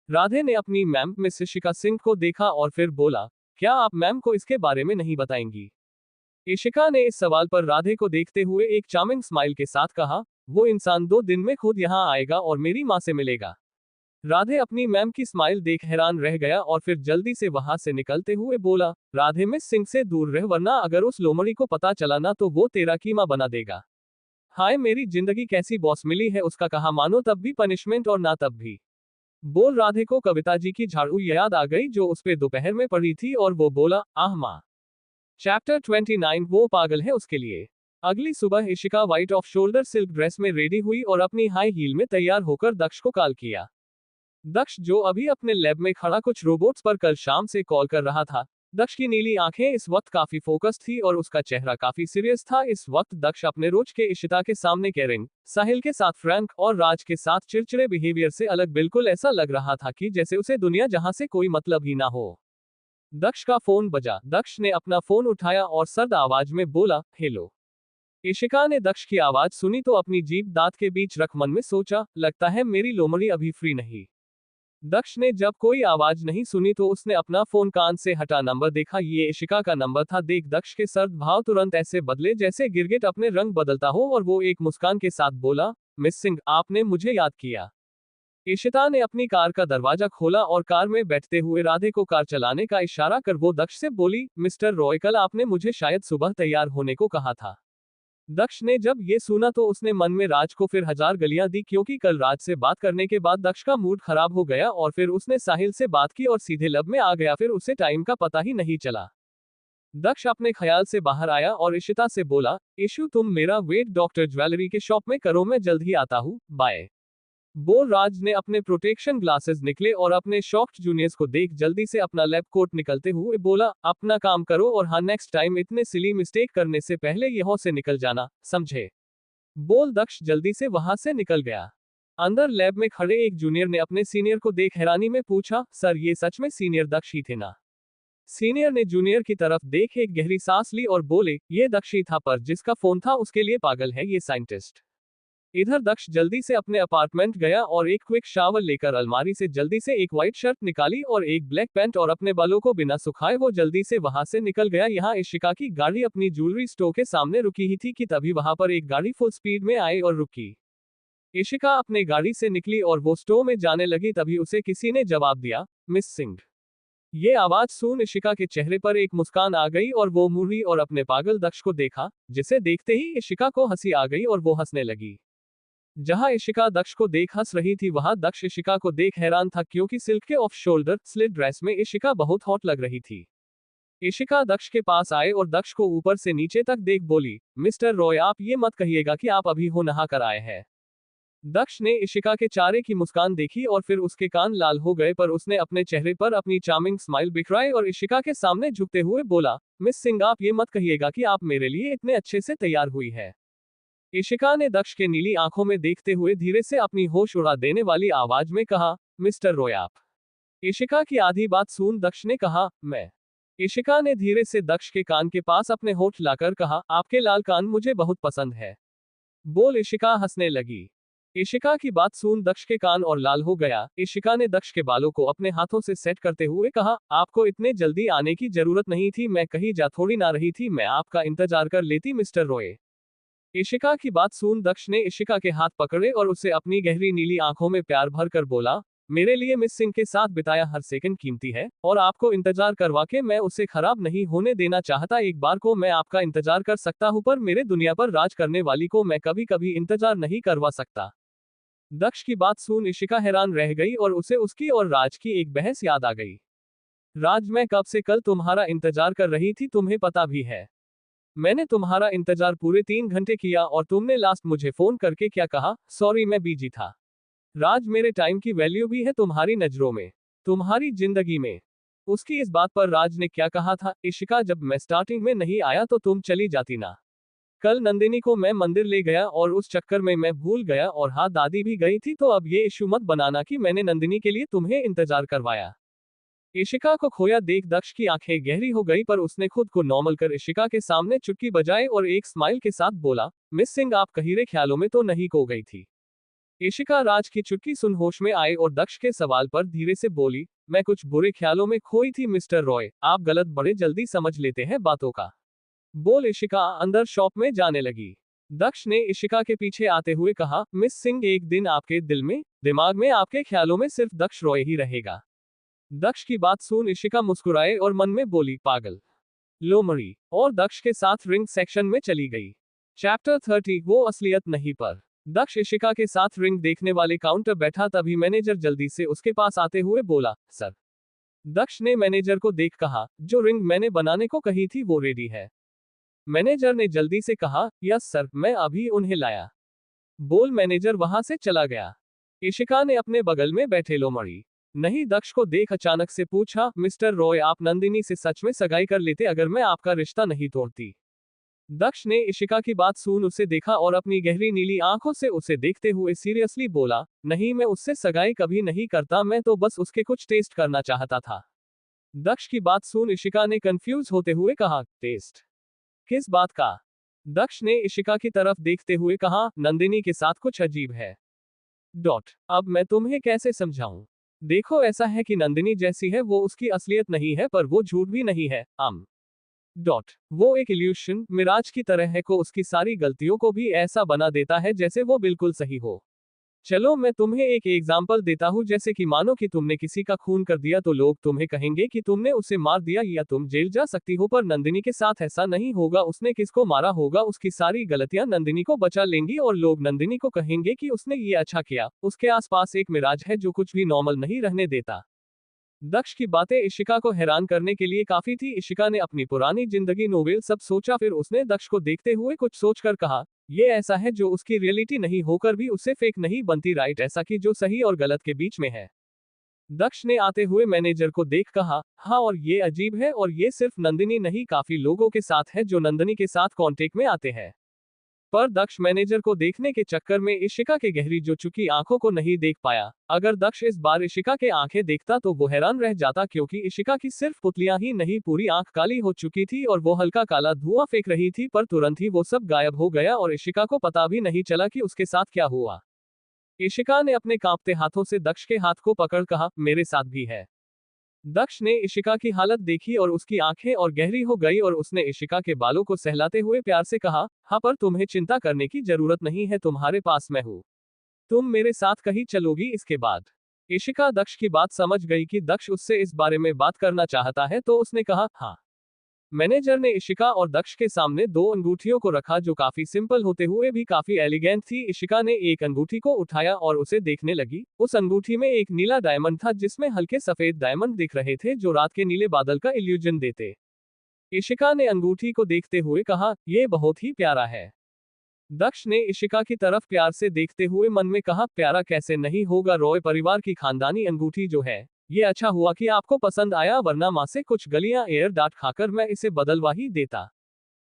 राधे ने अपनी मैम मिस इशिका सिंह को देखा और फिर बोला, क्या आप मैम को इसके बारे में नहीं बताएंगी। इशिका ने इस सवाल पर राधे को देखते हुए एक चार्मिंग स्माइल के साथ कहा, वो इंसान 2 दिन में खुद यहाँ आएगा और मेरी माँ से मिलेगा। राधे अपनी मैम की स्माइल देख हैरान रह गया और फिर जल्दी से वहां से निकलते हुए बोला, राधे मिस सिंह से दूर रह, वरना अगर उस लोमड़ी को पता चला ना तो वो तेरा कीमा बना देगा। हाय मेरी जिंदगी कैसी बॉस मिली है, उसका कहा मानो तब भी पनिशमेंट और ना तब भी। बोल राधे को कविता जी की झाड़ू याद आ गई जो उस पे दोपहर में पड़ी थी और वो बोला, आह माँ। चैप्टर 29 वो पागल है उसके लिए। अगली सुबह Ishika white off shoulder silk dress में रेडी हुई और अपनी हाई हील में तैयार होकर दक्ष को कॉल किया। दक्ष, जो अभी अपने लैब में खड़ा कुछ रोबोट्स पर कल शाम से कॉल कर रहा था। दक्ष की नीली आंखें इस वक्त काफी फोकस थी और उसका चेहरा काफी सीरियस था। इस वक्त दक्ष अपने रोज के इशिता के सामने कैरिंग, साहिल के साथ फ्रैंक और राज के साथ चिड़चिड़े बिहेवियर से अलग बिल्कुल ऐसा लग रहा था कि जैसे उसे दुनिया जहां से कोई मतलब ही ना हो। दक्ष का फोन बजा। दक्ष ने अपना फोन उठाया और सर्द आवाज में बोला, हेलो। इशिका ने दक्ष की आवाज सुनी तो अपनी जीभ दांत के बीच रख मन में सोचा, लगता है मेरी लोमड़ी अभी फ्री नहीं। दक्ष ने जब कोई आवाज नहीं सुनी तो उसने अपना फोन कान से हटा नंबर देखा। ये इशिका का नंबर था। देख दक्ष के सर्द भाव तुरंत ऐसे बदले जैसे गिरगिट अपने रंग बदलता हो और वो एक मुस्कान के साथ बोला, मिस सिंह, आपने मुझे याद किया। इशिता ने अपनी कार का दरवाजा खोला और कार में बैठते हुए राधे को कार चलाने का इशारा कर वो दक्ष से बोली, मिस्टर रॉय, कल आपने मुझे शायद सुबह तैयार होने को कहा था। दक्ष ने जब ये सुना तो उसने मन में राज को फिर हजार गलियां दी, क्योंकि कल राज से बात करने के बाद दक्ष का मूड खराब हो गया और फिर उसने साहिल से बात की और सीधे लब में आ गया। फिर उसे टाइम का पता ही नहीं चला। दक्ष अपने ख्याल से बाहर आया और इशिता से बोला, इशू, तुम मेरा वेट डॉक्टर ज्वेलरी के शॉप में करो, मैं जल्द ही आता हूँ, बाय। बोल राज ने अपने प्रोटेक्शन ग्लासेस निकले और अपने शॉक्ड जूनियर्स को देख जल्दी से अपना लैब कोट निकलते हुए बोला, अपना काम करो और हाँ, नेक्स्ट टाइम इतने सिली मिस्टेक करने से पहले यहाँ से निकल जाना, समझे। बोल दक्ष जल्दी से वहां से निकल गया। अंदर लैब में खड़े एक जूनियर ने अपने सीनियर को देख हैरानी में पूछा, सर, ये सच में सीनियर दक्ष ही थे ना। सीनियर ने जूनियर की तरफ देख एक गहरी सांस ली और बोले, ये दक्ष ही था, पर जिसका फोन था उसके लिए पागल है ये साइंटिस्ट। इधर दक्ष जल्दी से अपने अपार्टमेंट गया और एक क्विक शावर लेकर अलमारी से जल्दी से एक व्हाइट शर्ट निकाली और एक ब्लैक पैंट और अपने बालों को बिना सुखाए वो जल्दी से वहां से निकल गया। यहाँ इशिका की गाड़ी अपनी ज्वेलरी स्टोर के सामने रुकी ही थी कि तभी वहां पर एक गाड़ी फुल स्पीड में आई और रुकी। इशिका अपने गाड़ी से निकली और वो स्टोर में जाने लगी। तभी उसे किसी ने जवाब दिया, मिस सिंह। ये आवाज सुन इशिका के चेहरे पर एक मुस्कान आ गई और वो मुड़ी और अपने पागल दक्ष को देखा, जिसे देखते ही इशिका को हंसी आ गई और वो हंसने लगी। जहां इशिका दक्ष को देख हंस रही थी वहां दक्ष इशिका को देख हैरान था, क्योंकि सिल्क के ऑफ शोल्डर स्लिट ड्रेस में इशिका बहुत हॉट लग रही थी। इशिका दक्ष के पास आए और दक्ष को ऊपर से नीचे तक देख बोली, मिस्टर रॉय, आप ये मत कहिएगा कि आप अभी हो नहा कर आए हैं। दक्ष ने इशिका के चेहरे की मुस्कान देखी और फिर उसके कान लाल हो गए, पर उसने अपने चेहरे पर अपनी चार्मिंग स्माइल बिखराई और इशिका के सामने झुकते हुए बोला, मिस सिंह, आप ये मत कहिएगा कि आप मेरे लिए इतने अच्छे से तैयार हुई है। इशिका ने दक्ष के नीली आंखों में देखते हुए धीरे से अपनी होश उड़ा देने वाली आवाज में कहा, मिस्टर रॉय, आप। इशिका की आधी बात सुन दक्ष ने कहा, मैं। इशिका ने धीरे से दक्ष के कान के पास अपने होठ लाकर कहा, आपके लाल कान मुझे बहुत पसंद है। बोल इशिका हंसने लगी। इशिका की बात सुन दक्ष के कान और लाल हो गया। इशिका ने दक्ष के बालों को अपने हाथों से सेट करते हुए कहा, आपको इतने जल्दी आने की जरूरत नहीं थी, मैं कहीं जा थोड़ी ना रही थी, मैं आपका इंतजार कर लेती मिस्टर रॉय। इशिका की बात सुन दक्ष ने इशिका के हाथ पकड़े और उसे अपनी गहरी नीली आंखों में प्यार भर कर बोला, मेरे लिए मिस सिंह के साथ बिताया हर सेकंड कीमती है और आपको इंतजार करवा के मैं उसे खराब नहीं होने देना चाहता। एक बार को मैं आपका इंतजार कर सकता हूं, पर मेरे दुनिया पर राज करने वाली को मैं कभी कभी इंतजार नहीं करवा सकता। दक्ष की बात सुन इशिका हैरान रह गई और उसे उसकी और राज की एक बहस याद आ गई। राज, मैं कब से कल तुम्हारा इंतजार कर रही थी, तुम्हें पता भी है। मैंने तुम्हारा इंतजार पूरे 3 घंटे किया और तुमने लास्ट मुझे फोन करके क्या कहा, सॉरी मैं बिजी था। राज, मेरे टाइम की वैल्यू भी है तुम्हारी नजरों में, तुम्हारी जिंदगी में। उसकी इस बात पर राज ने क्या कहा था, इशिका, जब मैं स्टार्टिंग में नहीं आया तो तुम चली जाती ना। कल नंदिनी को मैं मंदिर ले गया और उस चक्कर में मैं भूल गया और हाँ, दादी भी गई थी, तो अब ये इशू मत बनाना कि मैंने नंदिनी के लिए तुम्हें इंतजार करवाया। इशिका को खोया देख दक्ष की आंखें गहरी हो गई, पर उसने खुद को नॉर्मल कर इशिका के सामने चुटकी बजाए और एक स्माइल के साथ बोला, मिस सिंह, आप कहीरे ख्यालों में तो नहीं खो गई थी। इशिका राज की चुटकी सुन होश में आए और दक्ष के सवाल पर धीरे से बोली, मैं कुछ बुरे ख्यालों में खोई थी मिस्टर रॉय, आप गलत बड़े जल्दी समझ लेते हैं बातों का। बोल इशिका अंदर शॉप में जाने लगी। दक्ष ने इशिका के पीछे आते हुए कहा, मिस सिंह, एक दिन आपके दिल में, दिमाग में, आपके ख्यालों में सिर्फ दक्ष रॉय ही रहेगा। दक्ष की बात सुन इशिका मुस्कुराए और मन में बोली, पागल लोमड़ी, और दक्ष के साथ रिंग सेक्शन में चली गई। चैप्टर 30, वो असलियत नहीं पर। दक्ष इशिका के साथ रिंग देखने वाले काउंटर बैठा, तभी मैनेजर जल्दी से उसके पास आते हुए बोला, सर। दक्ष ने मैनेजर को देख कहा, जो रिंग मैंने बनाने को कही थी वो रेडी है। मैनेजर ने जल्दी से कहा, यस सर, मैं अभी उन्हें लाया। बोल मैनेजर वहां से चला गया। इशिका ने अपने बगल में बैठे लोमड़ी नहीं दक्ष को देख अचानक से पूछा, मिस्टर रॉय आप नंदिनी से सच में सगाई कर लेते अगर मैं आपका रिश्ता नहीं तोड़ती? दक्ष ने इशिका की बात सुन उसे देखा और अपनी गहरी नीली आंखों से उसे देखते हुए सीरियसली बोला, नहीं मैं उससे सगाई कभी नहीं करता, मैं तो बस उसके कुछ टेस्ट करना चाहता था। दक्ष की बात सुन इशिका ने कंफ्यूज होते हुए कहा, टेस्ट? किस बात का? दक्ष ने इशिका की तरफ देखते हुए कहा, नंदिनी के साथ कुछ अजीब है। अब मैं तुम्हें कैसे समझाऊं? देखो ऐसा है कि नंदिनी जैसी है वो उसकी असलियत नहीं है पर वो झूठ भी नहीं है। वो एक इल्यूशन मिराज की तरह है को उसकी सारी गलतियों को भी ऐसा बना देता है जैसे वो बिल्कुल सही हो। चलो मैं तुम्हें एक एग्जाम्पल देता हूँ, जैसे कि मानो कि तुमने किसी का खून कर दिया तो लोग तुम्हें कहेंगे कि तुमने उसे मार दिया या तुम जेल जा सकती हो, पर नंदिनी के साथ ऐसा नहीं होगा। उसने किसको मारा होगा उसकी सारी गलतियां नंदिनी को बचा लेंगी और लोग नंदिनी को कहेंगे कि उसने ये अच्छा किया। उसके आसपास एक मिराज है जो कुछ भी नॉर्मल नहीं रहने देता। दक्ष की बातें इशिका को हैरान करने के लिए काफी थी। इशिका ने अपनी पुरानी जिंदगी नोवेल सब सोचा, फिर उसने दक्ष को देखते हुए कुछ सोचकर कहा, ये ऐसा है जो उसकी रियलिटी नहीं होकर भी उससे फेक नहीं बनती, राइट? ऐसा कि जो सही और गलत के बीच में है। दक्ष ने आते हुए मैनेजर को देख कहा, हाँ और ये अजीब है, और ये सिर्फ नंदिनी नहीं काफी लोगों के साथ है जो नंदिनी के साथ कांटेक्ट में आते हैं। पर दक्ष मैनेजर को देखने के चक्कर में इशिका के गहरी जो चुकी आंखों को नहीं देख पाया। अगर दक्ष इस बार इशिका के आंखें देखता तो वो हैरान रह जाता, क्योंकि इशिका की सिर्फ पुतलियां ही नहीं पूरी आंख काली हो चुकी थी और वो हल्का काला धुआं फेंक रही थी, पर तुरंत ही वो सब गायब हो गया और इशिका को पता भी नहीं चला कि उसके साथ क्या हुआ। इशिका ने अपने कांपते हाथों से दक्ष के हाथ को पकड़ कहा, मेरे साथ भी है। दक्ष ने इशिका की हालत देखी और उसकी आंखें और गहरी हो गई और उसने इशिका के बालों को सहलाते हुए प्यार से कहा, हाँ पर तुम्हें चिंता करने की जरूरत नहीं है, तुम्हारे पास मैं हूँ। तुम मेरे साथ कहीं चलोगी इसके बाद? इशिका दक्ष की बात समझ गई कि दक्ष उससे इस बारे में बात करना चाहता है, तो उसने कहा, हाँ। मैनेजर ने इशिका और दक्ष के सामने दो अंगूठियों को रखा जो काफी सिंपल होते हुए भी काफी एलिगेंट थी। इशिका ने एक अंगूठी को उठाया और उसे देखने लगी। उस अंगूठी में एक नीला डायमंड था जिसमें हल्के सफेद डायमंड दिख रहे थे जो रात के नीले बादल का इल्यूजन देते। इशिका ने अंगूठी को देखते हुए कहा, यह बहुत ही प्यारा है। दक्ष ने इशिका की तरफ प्यार से देखते हुए मन में कहा, प्यारा कैसे नहीं होगा, रॉय परिवार की खानदानी अंगूठी जो है। ये अच्छा हुआ कि आपको पसंद आया, वरना माँ से कुछ गलियां एयर डांट खाकर मैं इसे बदलवा ही देता।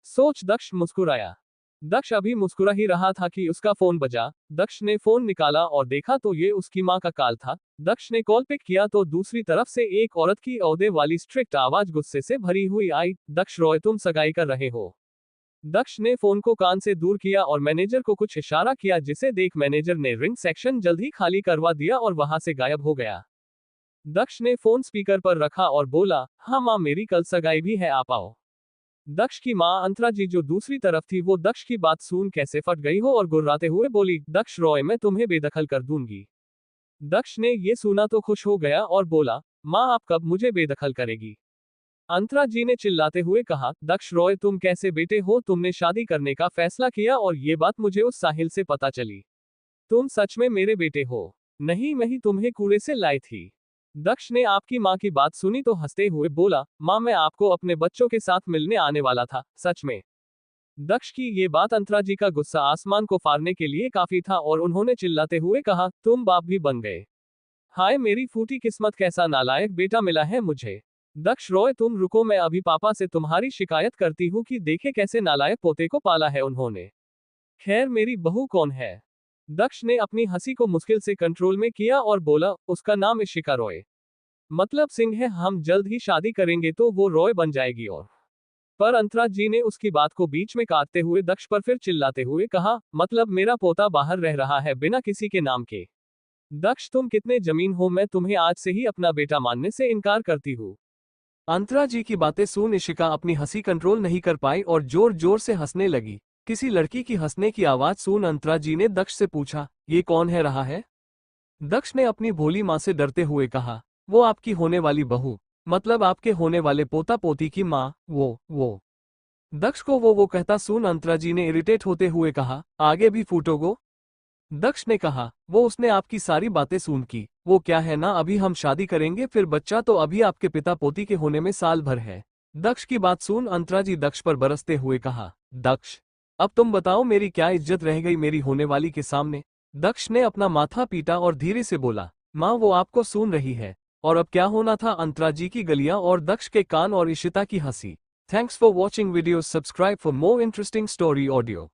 सोच दक्ष मुस्कुराया। दक्ष अभी मुस्कुरा ही रहा था कि उसका फोन बजा। दक्ष ने फोन निकाला और देखा तो ये उसकी माँ का कॉल था। दक्ष ने कॉल पिक किया तो दूसरी तरफ से एक औरत की औहदे वाली स्ट्रिक्ट आवाज गुस्से से भरी हुई आई, दक्ष रॉय तुम सगाई कर रहे हो? दक्ष ने फोन को कान से दूर किया और मैनेजर को कुछ इशारा किया, जिसे देख मैनेजर ने रिंग सेक्शन जल्द ही खाली करवा दिया और वहां से गायब हो गया। दक्ष ने फोन स्पीकर पर रखा और बोला, हाँ माँ मेरी कल सगाई भी है, आप आओ। दक्ष की माँ अंतरा जी जो दूसरी तरफ थी वो दक्ष की बात सुन कैसे फट गई हो और गुर्राते हुए बोली, दक्ष रॉय मैं तुम्हें बेदखल कर दूंगी। दक्ष ने ये सुना तो खुश हो गया और बोला, माँ आप कब मुझे बेदखल करेगी? अंतरा जी ने चिल्लाते हुए कहा, दक्ष रॉय तुम कैसे बेटे हो, तुमने शादी करने का फैसला किया और ये बात मुझे उस साहिल से पता चली। तुम सच में मेरे बेटे हो? नहीं मैं ही तुम्हें कूड़े से लाई थी। दक्ष ने आपकी माँ की बात सुनी तो हंसते हुए बोला, माँ मैं आपको अपने बच्चों के साथ मिलने आने वाला था, सच में। दक्ष की ये बात अंतरा जी का गुस्सा आसमान को फाड़ने के लिए काफी था और उन्होंने चिल्लाते हुए कहा, तुम बाप भी बन गए। हाय मेरी फूटी किस्मत, कैसा नालायक बेटा मिला है मुझे। दक्ष रॉय तुम रुको, मैं अभी पापा से तुम्हारी शिकायत करती हूँ कि देखे कैसे नालायक पोते को पाला है उन्होंने। खैर मेरी बहू कौन है? दक्ष ने अपनी हंसी को मुश्किल से कंट्रोल में किया और बोला, उसका नाम इशिका रॉय मतलब सिंह है, हम जल्द ही शादी करेंगे तो वो रॉय बन जाएगी। और पर अंतरा जी ने उसकी बात को बीच में काटते हुए दक्ष पर फिर चिल्लाते हुए कहा, मतलब मेरा पोता बाहर रह रहा है बिना किसी के नाम के? दक्ष तुम कितने जमीन हो, मैं तुम्हें आज से ही अपना बेटा मानने से इनकार करती हूँ। अंतरा जी की बातें सुन इशिका अपनी हंसी कंट्रोल नहीं कर पाई और जोर जोर से हंसने लगी। किसी लड़की की हंसने की आवाज सुन अंतरा जी ने दक्ष से पूछा, ये कौन है रहा है? दक्ष ने अपनी भोली माँ से डरते हुए कहा, वो आपकी होने वाली बहू, मतलब आपके होने वाले पोता पोती की माँ, वो। दक्ष को वो कहता सुन अंतरा जी ने इरिटेट होते हुए कहा, आगे भी फूटोगो? दक्ष ने कहा, वो उसने आपकी सारी बातें सुन की, वो क्या है ना अभी हम शादी करेंगे फिर बच्चा तो अभी आपके पिता पोती के होने में साल भर है। दक्ष की बात सुन अंतरा जी दक्ष पर बरसते हुए कहा, दक्ष अब तुम बताओ मेरी क्या इज्जत रह गई मेरी होने वाली के सामने? दक्ष ने अपना माथा पीटा और धीरे से बोला, माँ वो आपको सुन रही है। और अब क्या होना था, अंतरा जी की गलियां और दक्ष के कान और इशिता की हंसी। Thanks for watching video, subscribe for more interesting story audio.